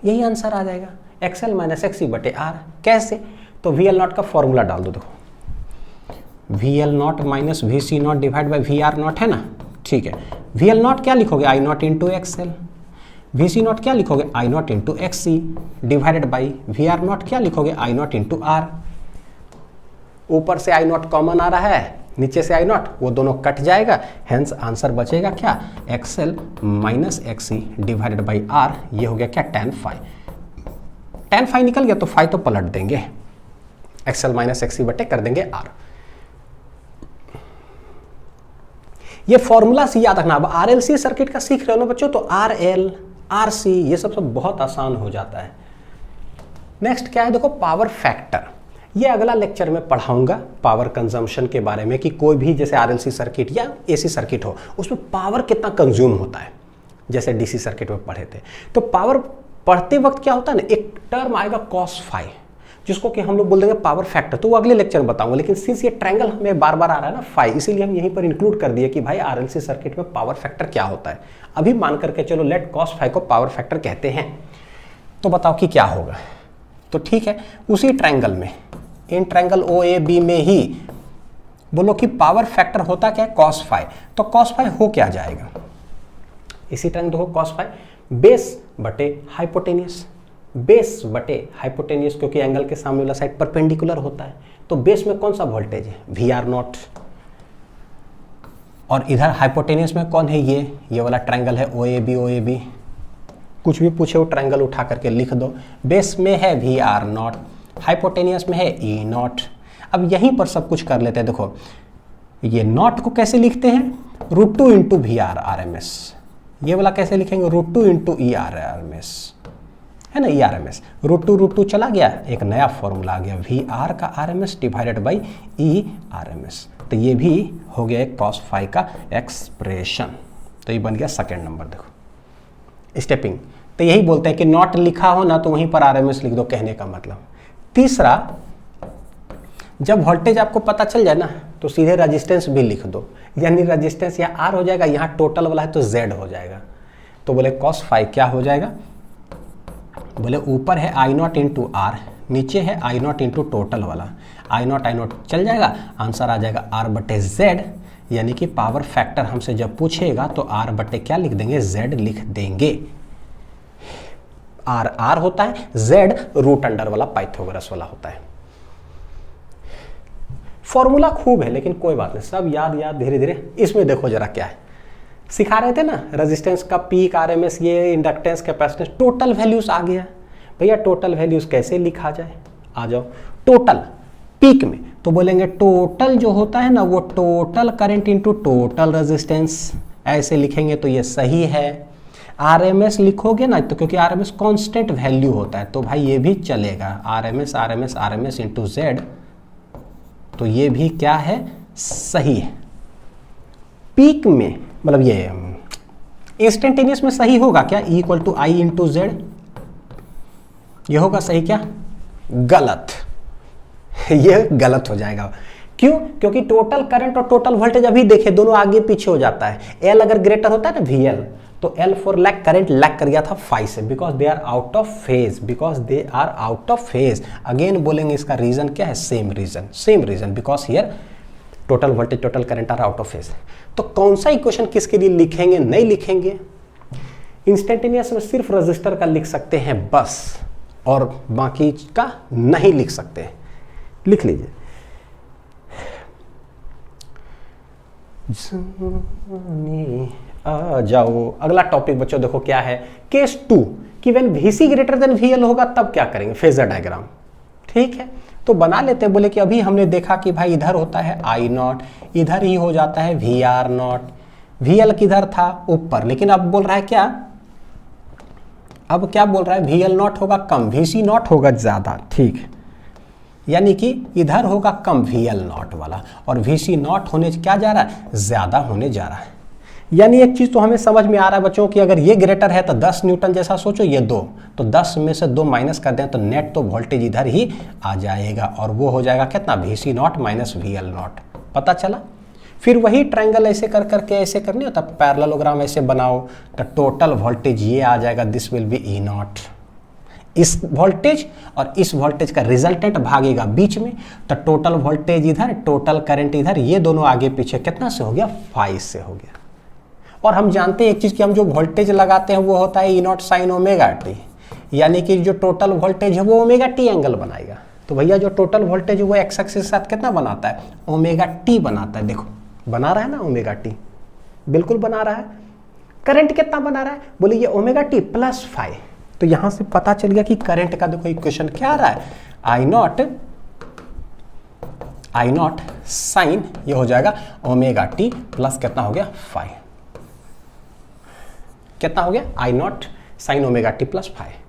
यही आंसर आ जाएगा, XL माइनस XC बटे R। कैसे? तो VL नॉट का फॉर्मूला डाल दो। देखो VL not minus VC not divide by VR not है ना, ठीक है। VL नॉट क्या लिखोगे, I not into XL। VC not क्या लिखोगे, I not into XC divided by VR नॉट क्या लिखोगे, I नॉट इंटू R। ऊपर से I नॉट कॉमन आ रहा है, नीचे से I नॉट, वो दोनों कट जाएगा, हेंस आंसर बचेगा क्या, XL minus XC divided by R। ये हो गया क्या, tan फाई। tan फाई निकल गया तो फाई तो पलट देंगे, XL माइनस XC बटे कर देंगे R। ये फॉर्मूला से याद रखना। अब RLC सर्किट का सीख रहे हो ना बच्चों, तो RL RC ये सब बहुत आसान हो जाता है। नेक्स्ट क्या है, देखो पावर फैक्टर। ये अगला लेक्चर में पढ़ाऊंगा पावर कंजम्पशन के बारे में, कि कोई भी जैसे RLC सर्किट या AC सर्किट हो उसमें पावर कितना कंज्यूम होता है, जैसे DC सर्किट में पढ़े थे। तो पावर पढ़ते वक्त क्या होता है ना, एक टर्म आएगा cos फाई, जिसको कि हम लोग बोल देंगे पावर फैक्टर। तो वो अगले लेक्चर में बताऊंगा, लेकिन सिंस ये ट्रायंगल हमें बार बार आ रहा है ना फाई, इसीलिए हम यहीं पर इंक्लूड कर दिए कि भाई RLC सर्किट में पावर फैक्टर क्या होता है। अभी मान करके चलो लेट cos फाई को पावर फैक्टर कहते हैं, तो बताओ कि क्या होगा। तो ठीक है, उसी ट्रायंगल में, इन ट्रायंगल OAB में ही बोलो कि पावर फैक्टर होता क्या है, cos फाई। तो cos फाई हो क्या जाएगा, इसी ट्रायंगल देखो cos फाई बेस बटे हाइपोटेनियस, बेस बटे हाइपोटेनियस, क्योंकि एंगल के सामने वाला साइड परपेंडिकुलर होता है। तो बेस में कौन सा वोल्टेज है, VR नॉट, और इधर हाइपोटेनियस में कौन है, ये वाला ट्रायंगल है OAB। कुछ भी पूछे वो ट्रायंगल उठा करके लिख दो। बेस में है VR नॉट, हाइपोटेनियस में है E नॉट। अब यहीं पर सब कुछ कर लेते हैं। देखो ये नॉट को कैसे लिखते हैं, √2 इंटू VR RMS। ये वाला कैसे लिखेंगे, √2 इंटू ER RMS, है ना, ERMS। √2 चला गया, एक नया फॉर्मूला आ गया, VR का RMS डिवाइडेड बाई ERMS। तो ये भी हो गया एक cos फाई का एक्सप्रेशन। तो ये बन गया सेकेंड नंबर। देखो स्टेपिंग, तो यही बोलते हैं कि नॉट लिखा हो ना तो वहीं पर RMS लिख दो, कहने का मतलब। तीसरा, जब वोल्टेज आपको पता चल जाए ना तो सीधे रेजिस्टेंस भी लिख दो, यानी रेजिस्टेंस यहाँ R हो जाएगा, यहाँ टोटल वाला है तो Z हो जाएगा। तो बोले cos फाई क्या हो जाएगा, बोले ऊपर है I नॉट इंटू R, नीचे है I नॉट इंटू टोटल वाला, I नॉट चल जाएगा, आंसर आ जाएगा R बटे Z। यानी कि पावर फैक्टर हमसे जब पूछेगा तो R बटे क्या लिख देंगे, Z लिख देंगे। R होता है, Z रूट अंडर वाला पाइथागोरस वाला होता है। फॉर्मूला खूब है लेकिन कोई बात नहीं, सब याद धीरे धीरे। इसमें देखो जरा क्या है, सिखा रहे थे ना रेजिस्टेंस का पीक, RMS, ये इंडक्टेंस, कैपेसिटेंस, टोटल वैल्यूज आ गया। भैया टोटल वैल्यूज कैसे लिखा जाए, आ जाओ। टोटल पीक में तो बोलेंगे टोटल जो होता है ना वो total current into total resistance, ऐसे लिखेंगे तो ये सही है। RMS लिखोगे ना तो क्योंकि RMS कांस्टेंट वैल्यू होता है तो भाई ये भी चलेगा, RMS इंटू Z, तो ये भी क्या है, सही है। पीक में मतलब ये इंस्टेंटेनियस में सही होगा क्या, E equal to I into Z, ये होगा सही क्या, गलत। ये गलत हो जाएगा। क्यों, क्योंकि टोटल करंट और टोटल वोल्टेज अभी देखे दोनों आगे पीछे हो जाता है। L अगर ग्रेटर होता है ना VL, तो L for lag, current lag कर गया था phi से, because they are out of phase, again बोलेंगे इसका रीजन क्या है, same reason, because here total voltage total current are out of phase. तो कौन सा इक्वेशन किसके लिए लिखेंगे, नहीं लिखेंगे, इंस्टेंटेनियस में सिर्फ रजिस्टर का लिख सकते हैं बस, और बाकी का नहीं लिख सकते। लिख लीजिए, आ जाओ। अगला टॉपिक बच्चों देखो क्या है, केस 2 कि when VC greater than VL होगा तब क्या करेंगे, फेजर डायग्राम। ठीक है, तो बना लेते हैं। बोले कि अभी हमने देखा कि भाई इधर होता है I0, इधर ही हो जाता है VR0, VL किधर था, ऊपर, लेकिन अब बोल रहा है क्या, अब क्या बोल रहा है, VL0 होगा कम, VC0 होगा ज्यादा। ठीक है, यानी कि इधर होगा कम VL0 वाला, और VC0 होने क्या जा रहा है, ज्यादा होने जा रहा है। यानी एक चीज तो हमें समझ में आ रहा है बच्चों कि अगर ये ग्रेटर है तो 10 न्यूटन जैसा सोचो, ये 2, तो 10 में से 2 माइनस कर दें तो नेट तो वोल्टेज इधर ही आ जाएगा, और वो हो जाएगा कितना, VC0 माइनस VL0। पता चला। फिर वही ट्रायंगल ऐसे कर करके ऐसे करनी होता, पैरेललोग्राम ऐसे बनाओ, तो टोटल वोल्टेज ये आ जाएगा, दिस विल बी E0। इस वोल्टेज और इस वोल्टेज का रिजल्टेंट भागेगा बीच में, तो टोटल वोल्टेज इधर, टोटल करंट इधर, ये दोनों आगे पीछे कितना से हो गया, 5 से हो गया। और हम जानते हैं एक चीज कि हम जो वोल्टेज लगाते हैं वो होता है E0 साइन ओमेगा टी, यानी कि जो टोटल वोल्टेज है वो ओमेगा टी एंगल बनाएगा। तो भैया जो टोटल वोल्टेज है वो एक्स एक्सिस के साथ कितना बनाता है, ओमेगा टी बनाता है। देखो बना रहा है ना ओमेगा टी, बिल्कुल बना रहा है। करंट कितना बना रहा है, बोले ये ओमेगा टी प्लस 5। तो यहां से पता चल गया कि करंट का देखो इक्वेशन क्या आ रहा है, I0 साइन, ये हो जाएगा ओमेगा टी प्लस कितना हो गया, 5। कितना हो गया, I0 sine omega T plus 5।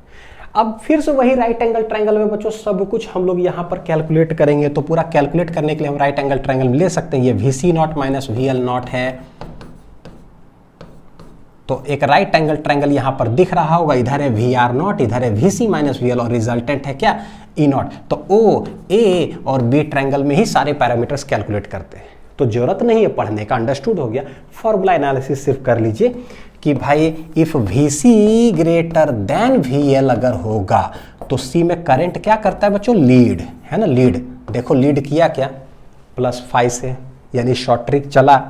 अब फिर से वही राइट एंगल ट्रायंगल में बच्चों सब कुछ हम लोग यहां पर कैलकुलेट करेंगे। तो पूरा कैलकुलेट करने के लिए हम राइट एंगल ट्रायंगल ले सकते हैं। ये VC0 माइनस VL0 है, तो एक राइट एंगल ट्रायंगल यहां पर दिख रहा होगा, इधर है VR0, इधर है VC माइनस VL, और रिजल्टेंट है क्या, E0। तो O, A और B ट्रायंगल में ही सारे पैरामीटर्स कैलकुलेट करते हैं, तो जरूरत नहीं है पढ़ने का, अंडरस्टूड हो गया। फॉर्मूला एनालिसिस सिर्फ कर लीजिए कि भाई if VC greater than VL अगर होगा तो C में करंट क्या करता है बच्चों, लीड, है ना, लीड। देखो लीड किया क्या, +5 से, यानी शॉर्ट ट्रिक चला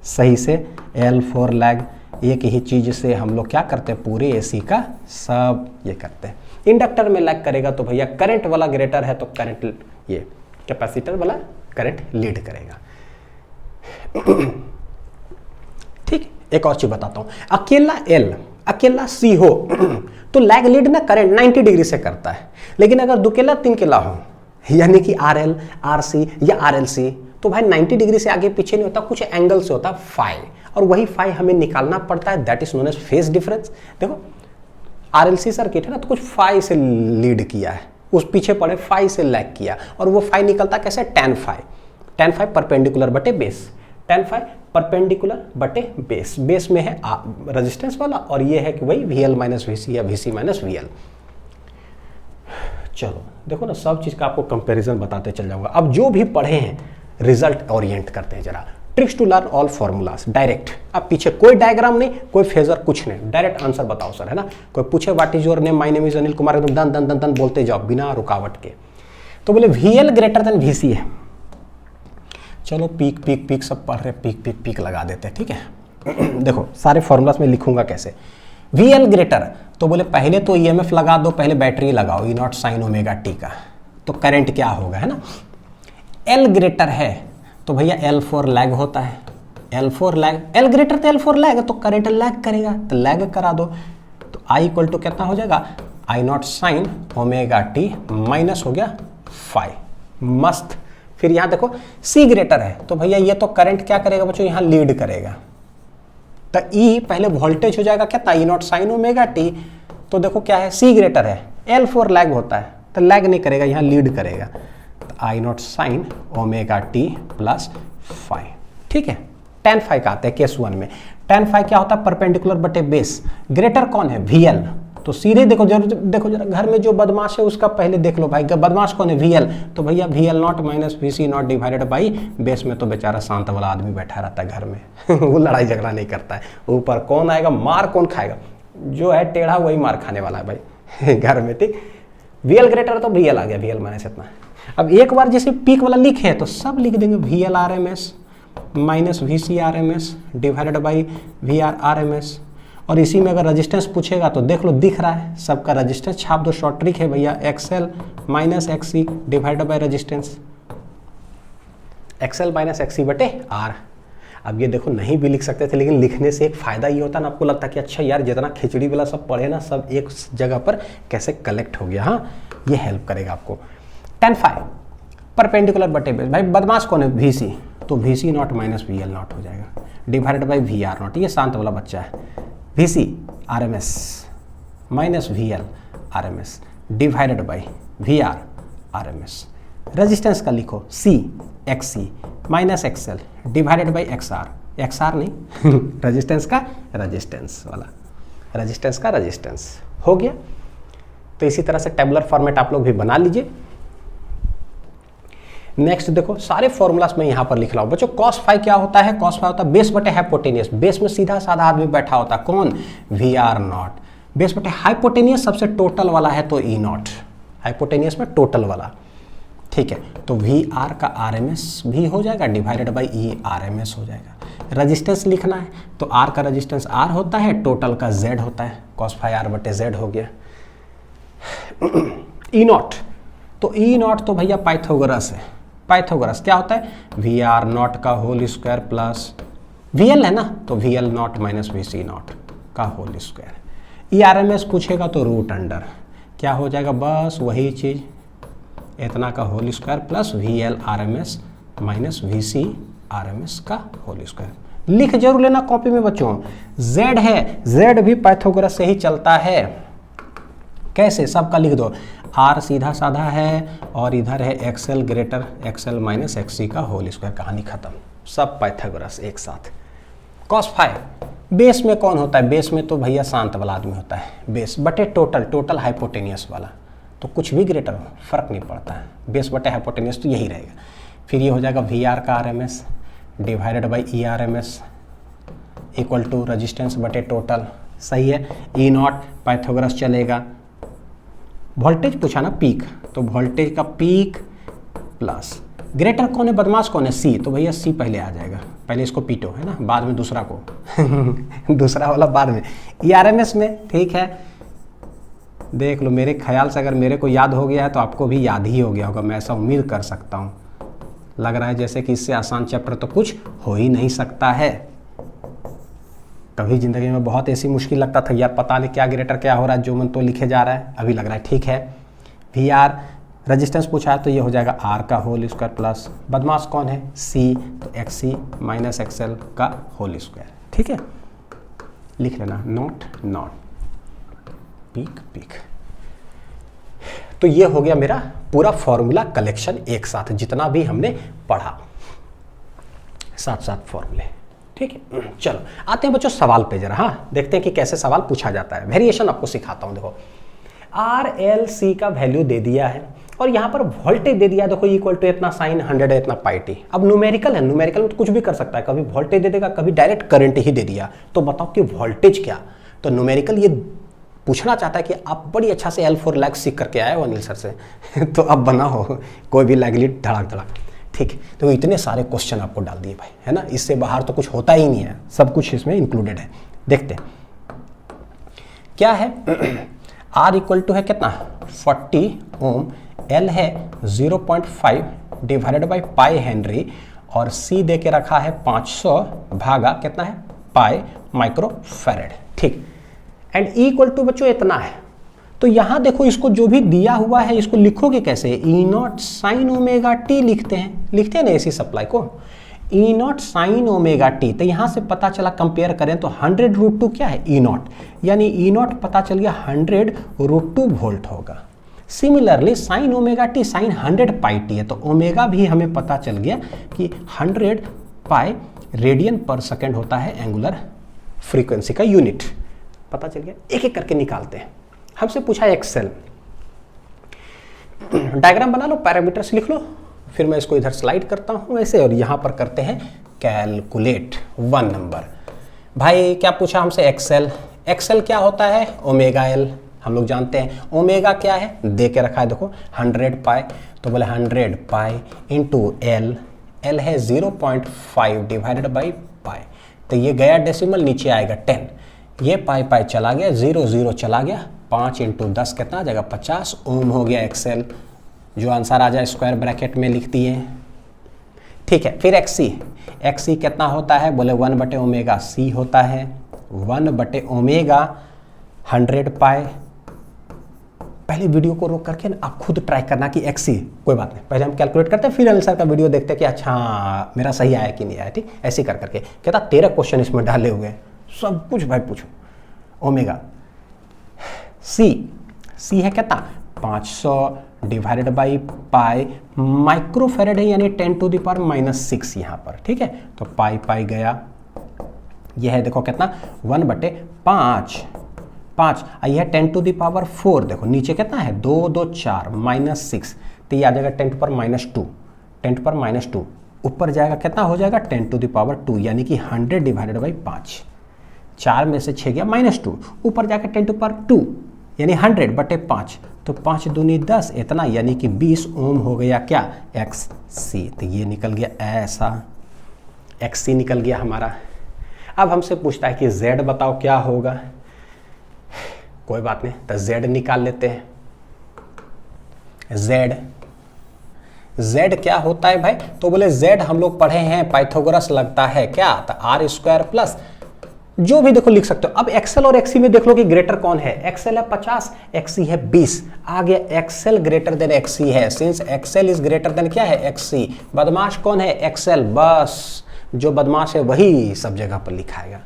सही से। L फॉर लैग, एक ही चीज से हम लोग क्या करते हैं, पूरे AC का सब ये करते हैं। इंडक्टर में लैग करेगा तो भैया करंट वाला ग्रेटर है तो करंट, ये कैपेसिटर वाला करंट लीड करेगा। ठीक, एक और चीज बताता हूं, अकेला L अकेला C हो तो लैग लीड ना करंट 90 डिग्री से करता है, लेकिन अगर दुकेला तीन केला हो, यानी कि RL, RC या RLC, तो भाई 90 डिग्री से आगे पीछे नहीं होता, कुछ एंगल से होता फाई, और वही फाई हमें निकालना पड़ता है, that is known as phase difference. देखो RLC सर्किट है ना, तो कुछ फाई से लीड किया है, उस पीछे पड़े फाई से लैग किया, और वो फाई निकलता कैसे, tan फाई परपेंडिकुलर बटे बेस, tan फाई परपेंडिकुलर बटे बेस, बेस में है रेजिस्टेंस वाला, और ये है कि वही VL माइनस VC या VC माइनस VL। चलो देखो ना, सब चीज का आपको कंपैरिजन बताते चल जाऊंगा। अब जो भी पढ़े हैं रिजल्ट ओरिएंट करते हैं जरा, tricks to learn all formulas direct. अब पीछे कोई डायग्राम नहीं, कोई फेजर, कुछ नहीं, डायरेक्ट आंसर बताओ सर, है ना। कोई पूछे what is your name, my name is Anil Kumar, एकदम दन दन दन दन बोलते जाओ बिना रुकावट के। तो बोले VL ग्रेटर देन VC है, चलो पीक पीक पीक सब पढ़ रहे, पीक पीक पीक लगा देते हैं, ठीक है। देखो सारे फॉर्मूलास में लिखूंगा कैसे। वी एल ग्रेटर, तो बोले पहले तो ईएमएफ लगा दो, पहले बैटरी लगाओ ई नॉट साइन ओमेगा टी का, तो करंट क्या होगा, है ना। एल ग्रेटर है तो भैया एल फोर लैग होता है, L four lag, L greater तो एल फोर लैग, तो करंट लैग करेगा, तो लैग करा दो। तो आई इक्वल टू कितना हो जाएगा, I not sine omega T minus हो गया 5, मस्त। फिर यहाँ देखो सी ग्रेटर है, तो भैया ये तो करंट क्या करेगा बच्चों, यहाँ लीड करेगा, तो ई पहले वोल्टेज हो जाएगा कितना, ई नॉट साइन ओमेगा टी। तो देखो क्या है, सी ग्रेटर है, एल फोर लैग होता है, तो लैग नहीं करेगा, यहाँ लीड करेगा, तो I not sine omega T plus 5, ठीक है। tan फाइ का आता है केस 1 में। tan फाइ क्या होता है, परपेंडिकुलर बटे बेस। ग्रेटर कौन है, VL, तो सीधे देखो देखो जरा घर में जो बदमाश है उसका पहले देख लो भाई, बदमाश कौन है, VL, तो भैया VL not minus VC not divided by base में तो बेचारा शांत वाला आदमी बैठा रहता है घर में वो लड़ाई झगड़ा नहीं करता है। ऊपर कौन आएगा, मार कौन खाएगा, जो है टेढ़ा वही मार खाने वाला है भाई घर में, ठीक। VL ग्रेटर तो VL आ गया, VL माइनस इतना। अब एक बार जैसे पीक वाला लिखे तो सब लिख देंगे VL RMS minus VC RMS divided by VR RMS। और इसी में अगर रेजिस्टेंस पूछेगा तो देख लो दिख रहा है, सबका रेजिस्टेंस छाप दो, शॉर्ट ट्रिक है भैया, XL minus XC divided by resistance, XL minus XC बटे R। अब ये देखो नहीं भी लिख सकते थे, लेकिन लिखने से एक फायदा ये होता है ना, आपको लगता है कि अच्छा यार जितना खिचड़ी वाला सब पढ़े ना, सब एक जगह पर कैसे कलेक्ट हो गया, हाँ ये हेल्प करेगा आपको। tan फाइ परपेंडिकुलर बटे बेस, भाई बदमाश कौन है, VC, तो VC not minus VL not हो जाएगा डिवाइडेड बाई VR नॉट, ये शांत वाला बच्चा है, VC RMS minus VL RMS divided by VR RMS। Resistance का लिखो C XC minus XL divided by XR, XR नहीं रेजिस्टेंस का रेजिस्टेंस वाला, रेजिस्टेंस का रेजिस्टेंस हो गया। तो इसी तरह से टेबुलर फॉर्मेट आप लोग भी बना लीजिए। नेक्स्ट देखो सारे फॉर्मूलास में यहां पर लिख रहा हूं बच्चों। कॉस फाइ क्या होता है, कॉस फाइ होता है बेस बटे हाइपोटेनियस, बेस में सीधा साधा आदमी बैठा होता है, कौन, VR नॉट, बेस बटे हाइपोटेनियस सबसे टोटल वाला है तो E नॉट, हाइपोटेनियस में टोटल वाला, ठीक है। तो VR का RMS भी हो जाएगा डिवाइडेड बाई E RMS हो जाएगा। रजिस्टेंस लिखना है तो R का रजिस्टेंस R होता है, टोटल का Z होता है, कॉस फाइ R बटे Z हो गया। E नॉट, तो E नॉट तो भैया पाइथागोरस है, पाइथागोरस क्या होता है, VR नॉट का होल स्क्वायर प्लस VL है ना, तो VL not minus VC not का होल स्क्वायर। E RMS पूछेगा तो रूट अंडर, क्या हो जाएगा, बस वही चीज़, इतना का whole square plus VL RMS minus VC RMS का होल स्क्वायर। लिख जरूर लेना कॉपी में बच्चों। Z है, Z भी पाइथागोरस से ही चलता है, कैसे, सबका लिख दो, R सीधा साधा है और इधर है XL greater XL minus XC का होल स्क्वायर, कहानी खत्म, सब पाइथागोरस एक साथ। कॉस फाइ बेस में कौन होता है, बेस में तो भैया शांत वाला आदमी होता है, बेस बटे टोटल, टोटल हाइपोटेनियस वाला, तो कुछ भी ग्रेटर हो फर्क नहीं पड़ता है, बेस बटे हाइपोटेनियस तो यही रहेगा। फिर ये हो जाएगा VR का RMS divided by E RMS equal to resistance बटे टोटल, सही है। E नॉट पाइथागोरस चलेगा। वोल्टेज पूछा ना पीक, तो वोल्टेज का पीक प्लस ग्रेटर कौन है, बदमाश कौन है, C, तो भैया C पहले आ जाएगा, पहले इसको पीटो है ना, बाद में दूसरा को दूसरा वाला बाद में। E RMS में ठीक है, देख लो मेरे ख्याल से अगर मेरे को याद हो गया है तो आपको भी याद ही हो गया होगा, मैं ऐसा उम्मीद कर सकता हूँ। लग रहा है जैसे कि इससे आसान चैप्टर तो कुछ हो ही नहीं सकता है। कभी ज़िंदगी में बहुत ऐसी मुश्किल लगता था यार, पता नहीं क्या ग्रेटर क्या हो रहा है, जो मन तो लिखे जा रहा है, अभी लग रहा है ठीक है। VR रेजिस्टेंस पूछा है तो ये हो जाएगा R का होल स्क्वायर प्लस बदमाश कौन है, C, तो XC माइनस XL का होल स्क्वायर, ठीक है। लिख लेना नॉट नॉट पीक पीक। तो ये हो गया मेरा पूरा फॉर्मूला कलेक्शन एक साथ, जितना भी हमने पढ़ा, साथ साथ फॉर्मूले, ठीक है। चलो आते हैं बच्चों सवाल पे जरा, हाँ देखते हैं कि कैसे सवाल पूछा जाता है। वेरिएशन आपको सिखाता हूं। देखो RLC का वैल्यू दे दिया है और यहाँ पर वोल्टेज दे दिया, देखो इक्वल टू इतना साइन 100 है इतना पाई टी। अब न्यूमेरिकल है, न्यूमेरिकल में तो कुछ भी कर सकता है, कभी वोल्टेज दे देगा कभी डायरेक्ट करंट ही दे दिया, तो बताओ कि वोल्टेज क्या। तो न्यूमेरिकल ये पूछना चाहता है कि आप बड़ी अच्छा से L4 लैग सीख करके आए हो अनिल सर से तो अब बनाओ कोई भी लैग लीड धड़ाक धड़ाक। ठीक, तो इतने सारे क्वेश्चन आपको डाल दिए भाई, है ना, इससे बाहर तो कुछ होता ही नहीं है, सब कुछ इसमें इंक्लूडेड है। देखते हैं क्या है। R इक्वल टू है कितना 40 ओम, L है 0.5 डिवाइडेड बाई पाई हेनरी, और C दे के रखा है 500 भागा कितना है पाई माइक्रो फैरेड। ठीक, एंड E इक्वल टू बच्चों इतना है। तो यहां देखो इसको जो भी दिया हुआ है इसको लिखोगे कैसे, E naught sine omega T लिखते हैं ना एसी सप्लाई को, E naught sine omega T. तो यहां से पता चला कंपेयर करें तो 100√2 क्या है E नॉट, यानी E नॉट पता चल गया 100√2 वोल्ट होगा। Similarly sine omega T sine 100 pi T है, तो ओमेगा भी हमें पता चल गया कि 100 पाई रेडियन पर सेकेंड होता है एंगुलर फ्रीक्वेंसी का यूनिट, पता चल गया। एक एक करके निकालते हैं। हमसे पूछा एक्सेल, डायग्राम बना लो, पैरामीटर्स लिख लो, फिर मैं इसको इधर स्लाइड करता हूं ऐसे, और यहां पर करते हैं कैलकुलेट 1 नंबर। भाई क्या पूछा हमसे एक्सेल, एक्सेल क्या होता है ओमेगा एल, हम लोग जानते हैं। ओमेगा क्या है दे के रखा है देखो 100 पाई, तो बोले 100 पाई इंटू एल, एल है 0.5 डिवाइडेड बाई पाई, तो ये गया डेसिमल, नीचे आएगा 10, ये पाई पाई चला गया, 0 0 चला गया, 5 इंटू 10 कितना आ जाएगा 50 ओम हो गया एक्सेल। जो आंसर आ जाए स्क्वायर ब्रैकेट में लिख दिए। ठीक है, फिर एक्सी, एक्सी कितना होता है बोले 1 बटे ओमेगा सी होता है, 1 बटे ओमेगा 100 पाई। पहले वीडियो को रोक करके आप खुद ट्राई करना कि एक्सी, कोई बात नहीं, पहले हम कैलकुलेट करते हैं फिर आंसर का वीडियो देखते हैं कि अच्छा मेरा सही आया कि नहीं आया। ठीक, ऐसे कर करके कहता 13 क्वेश्चन इसमें डाले हुए हैं, सब कुछ भाई पूछो। ओमेगा सी, सी है कितना 500 डिवाइडेड बाई पाई माइक्रोफेरेड है, यानी 10⁻⁻⁶ यहाँ पर। ठीक है, तो पाई पाई गया, यह है देखो कितना 1 बटे 5, यह है 10⁻⁴, देखो नीचे कितना है 2 2 4 -6, तो ये आ जाएगा 10⁻², 10⁻², ऊपर जाएगा कितना हो जाएगा 10⁻², यानी कि 100 डिवाइडेड बाई 5, 4 में से 6 गया -2, ऊपर जाकर 10⁻², यानी 100 बटे 5, तो 5 दूनी 10 इतना, यानी कि 20 ओम हो गया क्या एक्स सी। तो ये निकल गया ऐसा, एक्स सी निकल गया हमारा। अब हमसे पूछता है कि जेड बताओ क्या होगा, कोई बात नहीं, तो जेड निकाल लेते हैं। जेड, जेड क्या होता है भाई, तो बोले जेड हम लोग पढ़े हैं पाइथागोरस लगता है क्या, तो आर स्क्वायर प्लस जो भी देखो लिख सकते हो। अब एक्सेल और एक्सी में देख लो कि ग्रेटर कौन है, एक्सेल है 50, एक्सी है 20, आ गया एक्सेल ग्रेटर देन एक्सी है, since X L is greater than क्या है एक्सी। बदमाश कौन है एक्सेल, बस जो बदमाश है वही सब जगह पर लिखाएगा,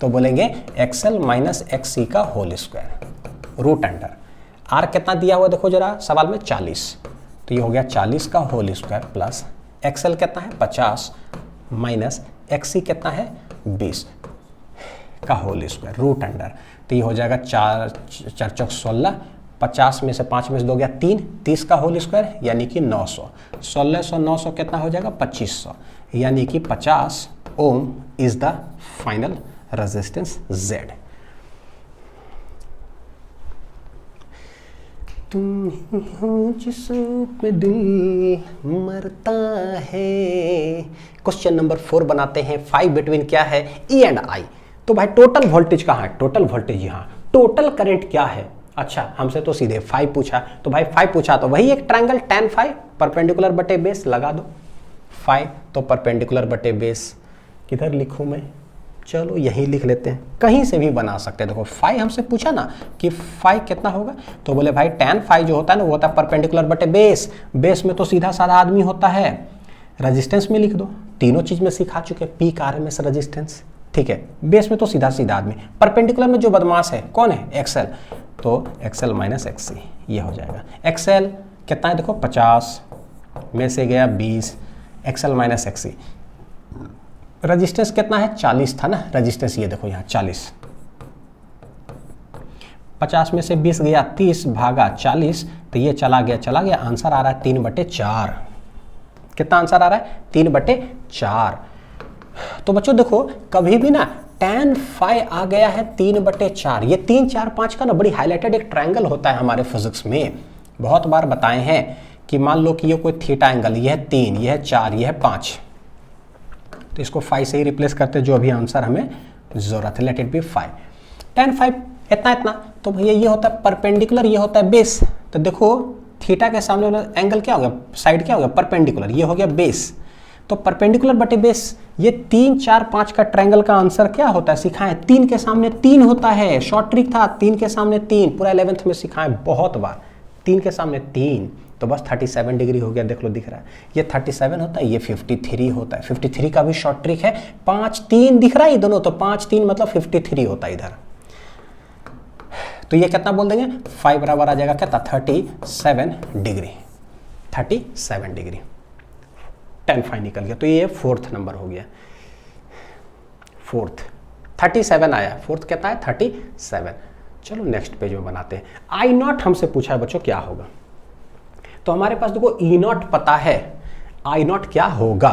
तो बोलेंगे एक्सेल माइनस एक्सी का whole square root under. R कितना दिया हुआ देखो जरा सवाल में 40, तो ये हो गया 40 का होल स्क्वायर प्लस एक्सेल कितना है 50 माइनस एक्सी कितना है 20 का होल स्क्वायर रूट अंडर। तो ये हो जाएगा 4 4 16, 50 में से 5 में से 2 गया 3, 30 का होल स्क्वायर यानी कि 900, 1600 900 कितना हो जाएगा 2500, यानी कि 50 ohm is the final resistance Z. तुम हो जिस पे दिल मरता है। क्वेश्चन नंबर 4 बनाते हैं, 5 बिटवीन क्या है ई एंड आई। तो भाई टोटल वोल्टेज कहाँ है, टोटल वोल्टेज यहाँ, टोटल करंट क्या है। अच्छा हमसे तो सीधे 5 पूछा, तो भाई 5 पूछा तो वही एक ट्रायंगल tan phi परपेंडिकुलर बटे बेस लगा दो, 5 तो परपेंडिकुलर बटे बेस किधर लिखूं मैं, चलो यही लिख लेते हैं, कहीं से भी बना सकते हैं। देखो फाई हमसे पूछा ना कि फाई कितना होगा, तो बोले भाई tan phi जो होता है ना वो होता है परपेंडिकुलर बटे बेस, बेस में तो सीधा साधा आदमी होता है, रेजिस्टेंस में लिख दो, तीनों चीज में सिखा चुके, पीक आरएमएस रेजिस्टेंस। ठीक है, बेस में तो सीधा सीधा आदमी, परपेंडिकुलर में जो बदमाश है कौन है एक्सेल, तो एक्सेल माइनस एक्सी ये हो जाएगा। एक्सेल कितना है देखो 50 में से गया 20, एक्सेल माइनस एक्सी, रजिस्टेंस कितना है 40 था ना रजिस्टेंस, ये देखो यहाँ 40, 50 में से 20 गया 30 भागा 40, तो ये चला गया, आंसर आ रहा है 3/4। कितना आंसर आ रहा है 3/4। तो बच्चों देखो कभी भी ना tan phi आ गया है 3/4, ये 3 4 5 का ना बड़ी हाईलाइटेड एक ट्रायंगल होता है हमारे फिजिक्स में, बहुत बार बताए हैं कि मान लो कि ये कोई थीटा एंगल, ये है 3, ये है 4, ये है 5, तो इसको 5 से ही रिप्लेस करते जो अभी आंसर हमें जरूरत है, लेट इट बी 5। tan 5 इतना इतना, तो भैया ये होता है परपेंडिकुलर, ये होता है बेस। तो देखो थीटा के सामने वाला एंगल क्या हो गया, साइड क्या हो गया, परपेंडिकुलर, ये हो गया बेस। तो परपेंडिकुलर बटे बेस, ये 3 4 5 का ट्रायंगल का आंसर क्या होता है सिखाएं, 3 के सामने 3 होता है, शॉर्ट ट्रिक था, 3 के सामने 3, पूरा 11th में सिखाएं बहुत बार, 3 के सामने 3, तो बस 37 डिग्री हो गया, देख लो दिख रहा है, ये 37 होता है, ये 53 होता है, 53 का भी शॉर्ट ट्रिक है, 5 3 दिख रहा है दोनों, तो 5 3 मतलब 53 होता है इधर। तो ये कितना बोल देंगे, 5 बराबर आ जाएगा कितना, 37 डिग्री, 37 डिग्री, tan 5 निकल गया। तो ये 4th नंबर हो गया, 4th 37 आया, 4th कितना है 37। चलो नेक्स्ट पेज में बनाते हैं। I0 हमसे पूछा है बच्चों क्या होगा, तो हमारे पास देखो E0 पता है, I0 क्या होगा,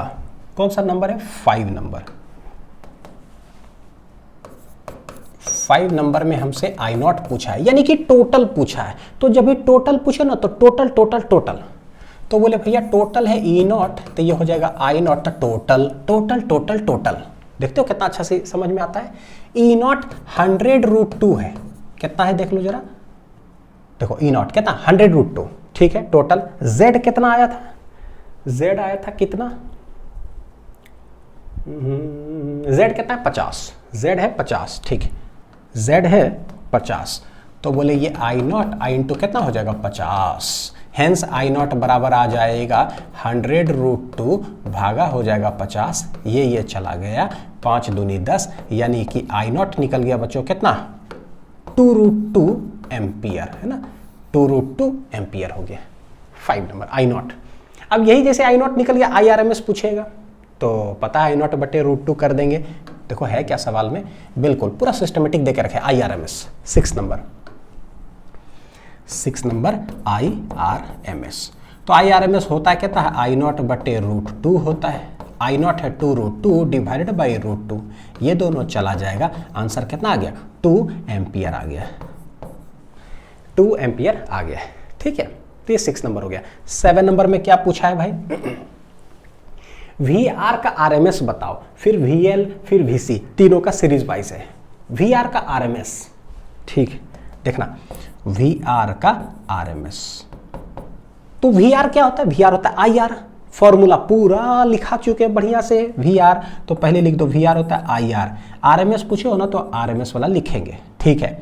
कौन सा नंबर है, 5 नंबर। 5 नंबर में हमसे I0 पूछा है, यानी कि टोटल पूछा है। तो जब ये टोटल पूछे ना, तो टोटल टोटल टोटल, तो बोले भैया टोटल है E0, तो ये हो जाएगा I0 total total total total. देखते हो कितना अच्छा से समझ में आता है। E0 100√2 है, कितना है देख लो जरा, देखो E0 कितना 100√2, ठीक है। टोटल Z कितना आया था, Z आया था कितना, Z कितना है 50, Z है 50, ठीक है, Z है 50। तो बोले ये I0 I इंटू कितना हो जाएगा 50, हेंस I0 बराबर आ जाएगा 100√2 भागा हो जाएगा 50, ये चला गया 5 दूनी 10, यानी कि I0 निकल गया बच्चों कितना 2√2 एम्पियर, है ना, 2√2 एम्पियर हो गया 5 नंबर I0। अब यही जैसे I0 निकल गया IRMS पूछेगा, तो पता है I0 बटे √2 कर देंगे। देखो है क्या सवाल में, बिल्कुल पूरा सिस्टमेटिक देके रखे, IRMS 6 नंबर, 6 नंबर IRMS। तो IRMS होता है कितना है, I0 बटे √2 होता है, I0 है 2√2 डिवाइडेड बाई √2, ये दोनों चला जाएगा, आंसर कितना आ गया 2 एम्पियर आ गया, 2 एम्पियर आ गया, ठीक है। तो ये 6 नंबर हो गया। 7 नंबर में क्या पूछा है भाई, VR का RMS बताओ, फिर VL फिर VC, तीनों का सीरीज वाइज है। VR का RMS, ठीक देखना, VR का RMS, तो VR क्या होता है, VR होता है IR, फॉर्मूला पूरा लिखा चुके बढ़िया से, VR तो पहले लिख दो, VR होता है IR, RMS पूछे हो ना तो RMS वाला लिखेंगे, ठीक है।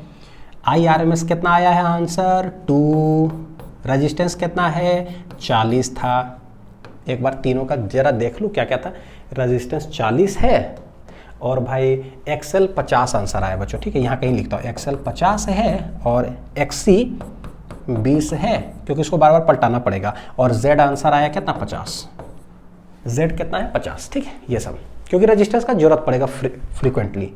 IRMS कितना आया है आंसर 2, रेजिस्टेंस कितना है 40 था, एक बार तीनों का जरा देख लूँ क्या क्या था, रेजिस्टेंस 40 है, और भाई XL 50 आंसर आया बच्चों, ठीक है, यहाँ कहीं लिखता हूँ XL 50 है और XC 20 है, क्योंकि इसको बार बार पलटाना पड़ेगा, और Z आंसर आया कितना 50, Z कितना है 50, ठीक है, ये सब क्योंकि रेजिस्टेंस का जरूरत पड़ेगा फ्रीक्वेंटली।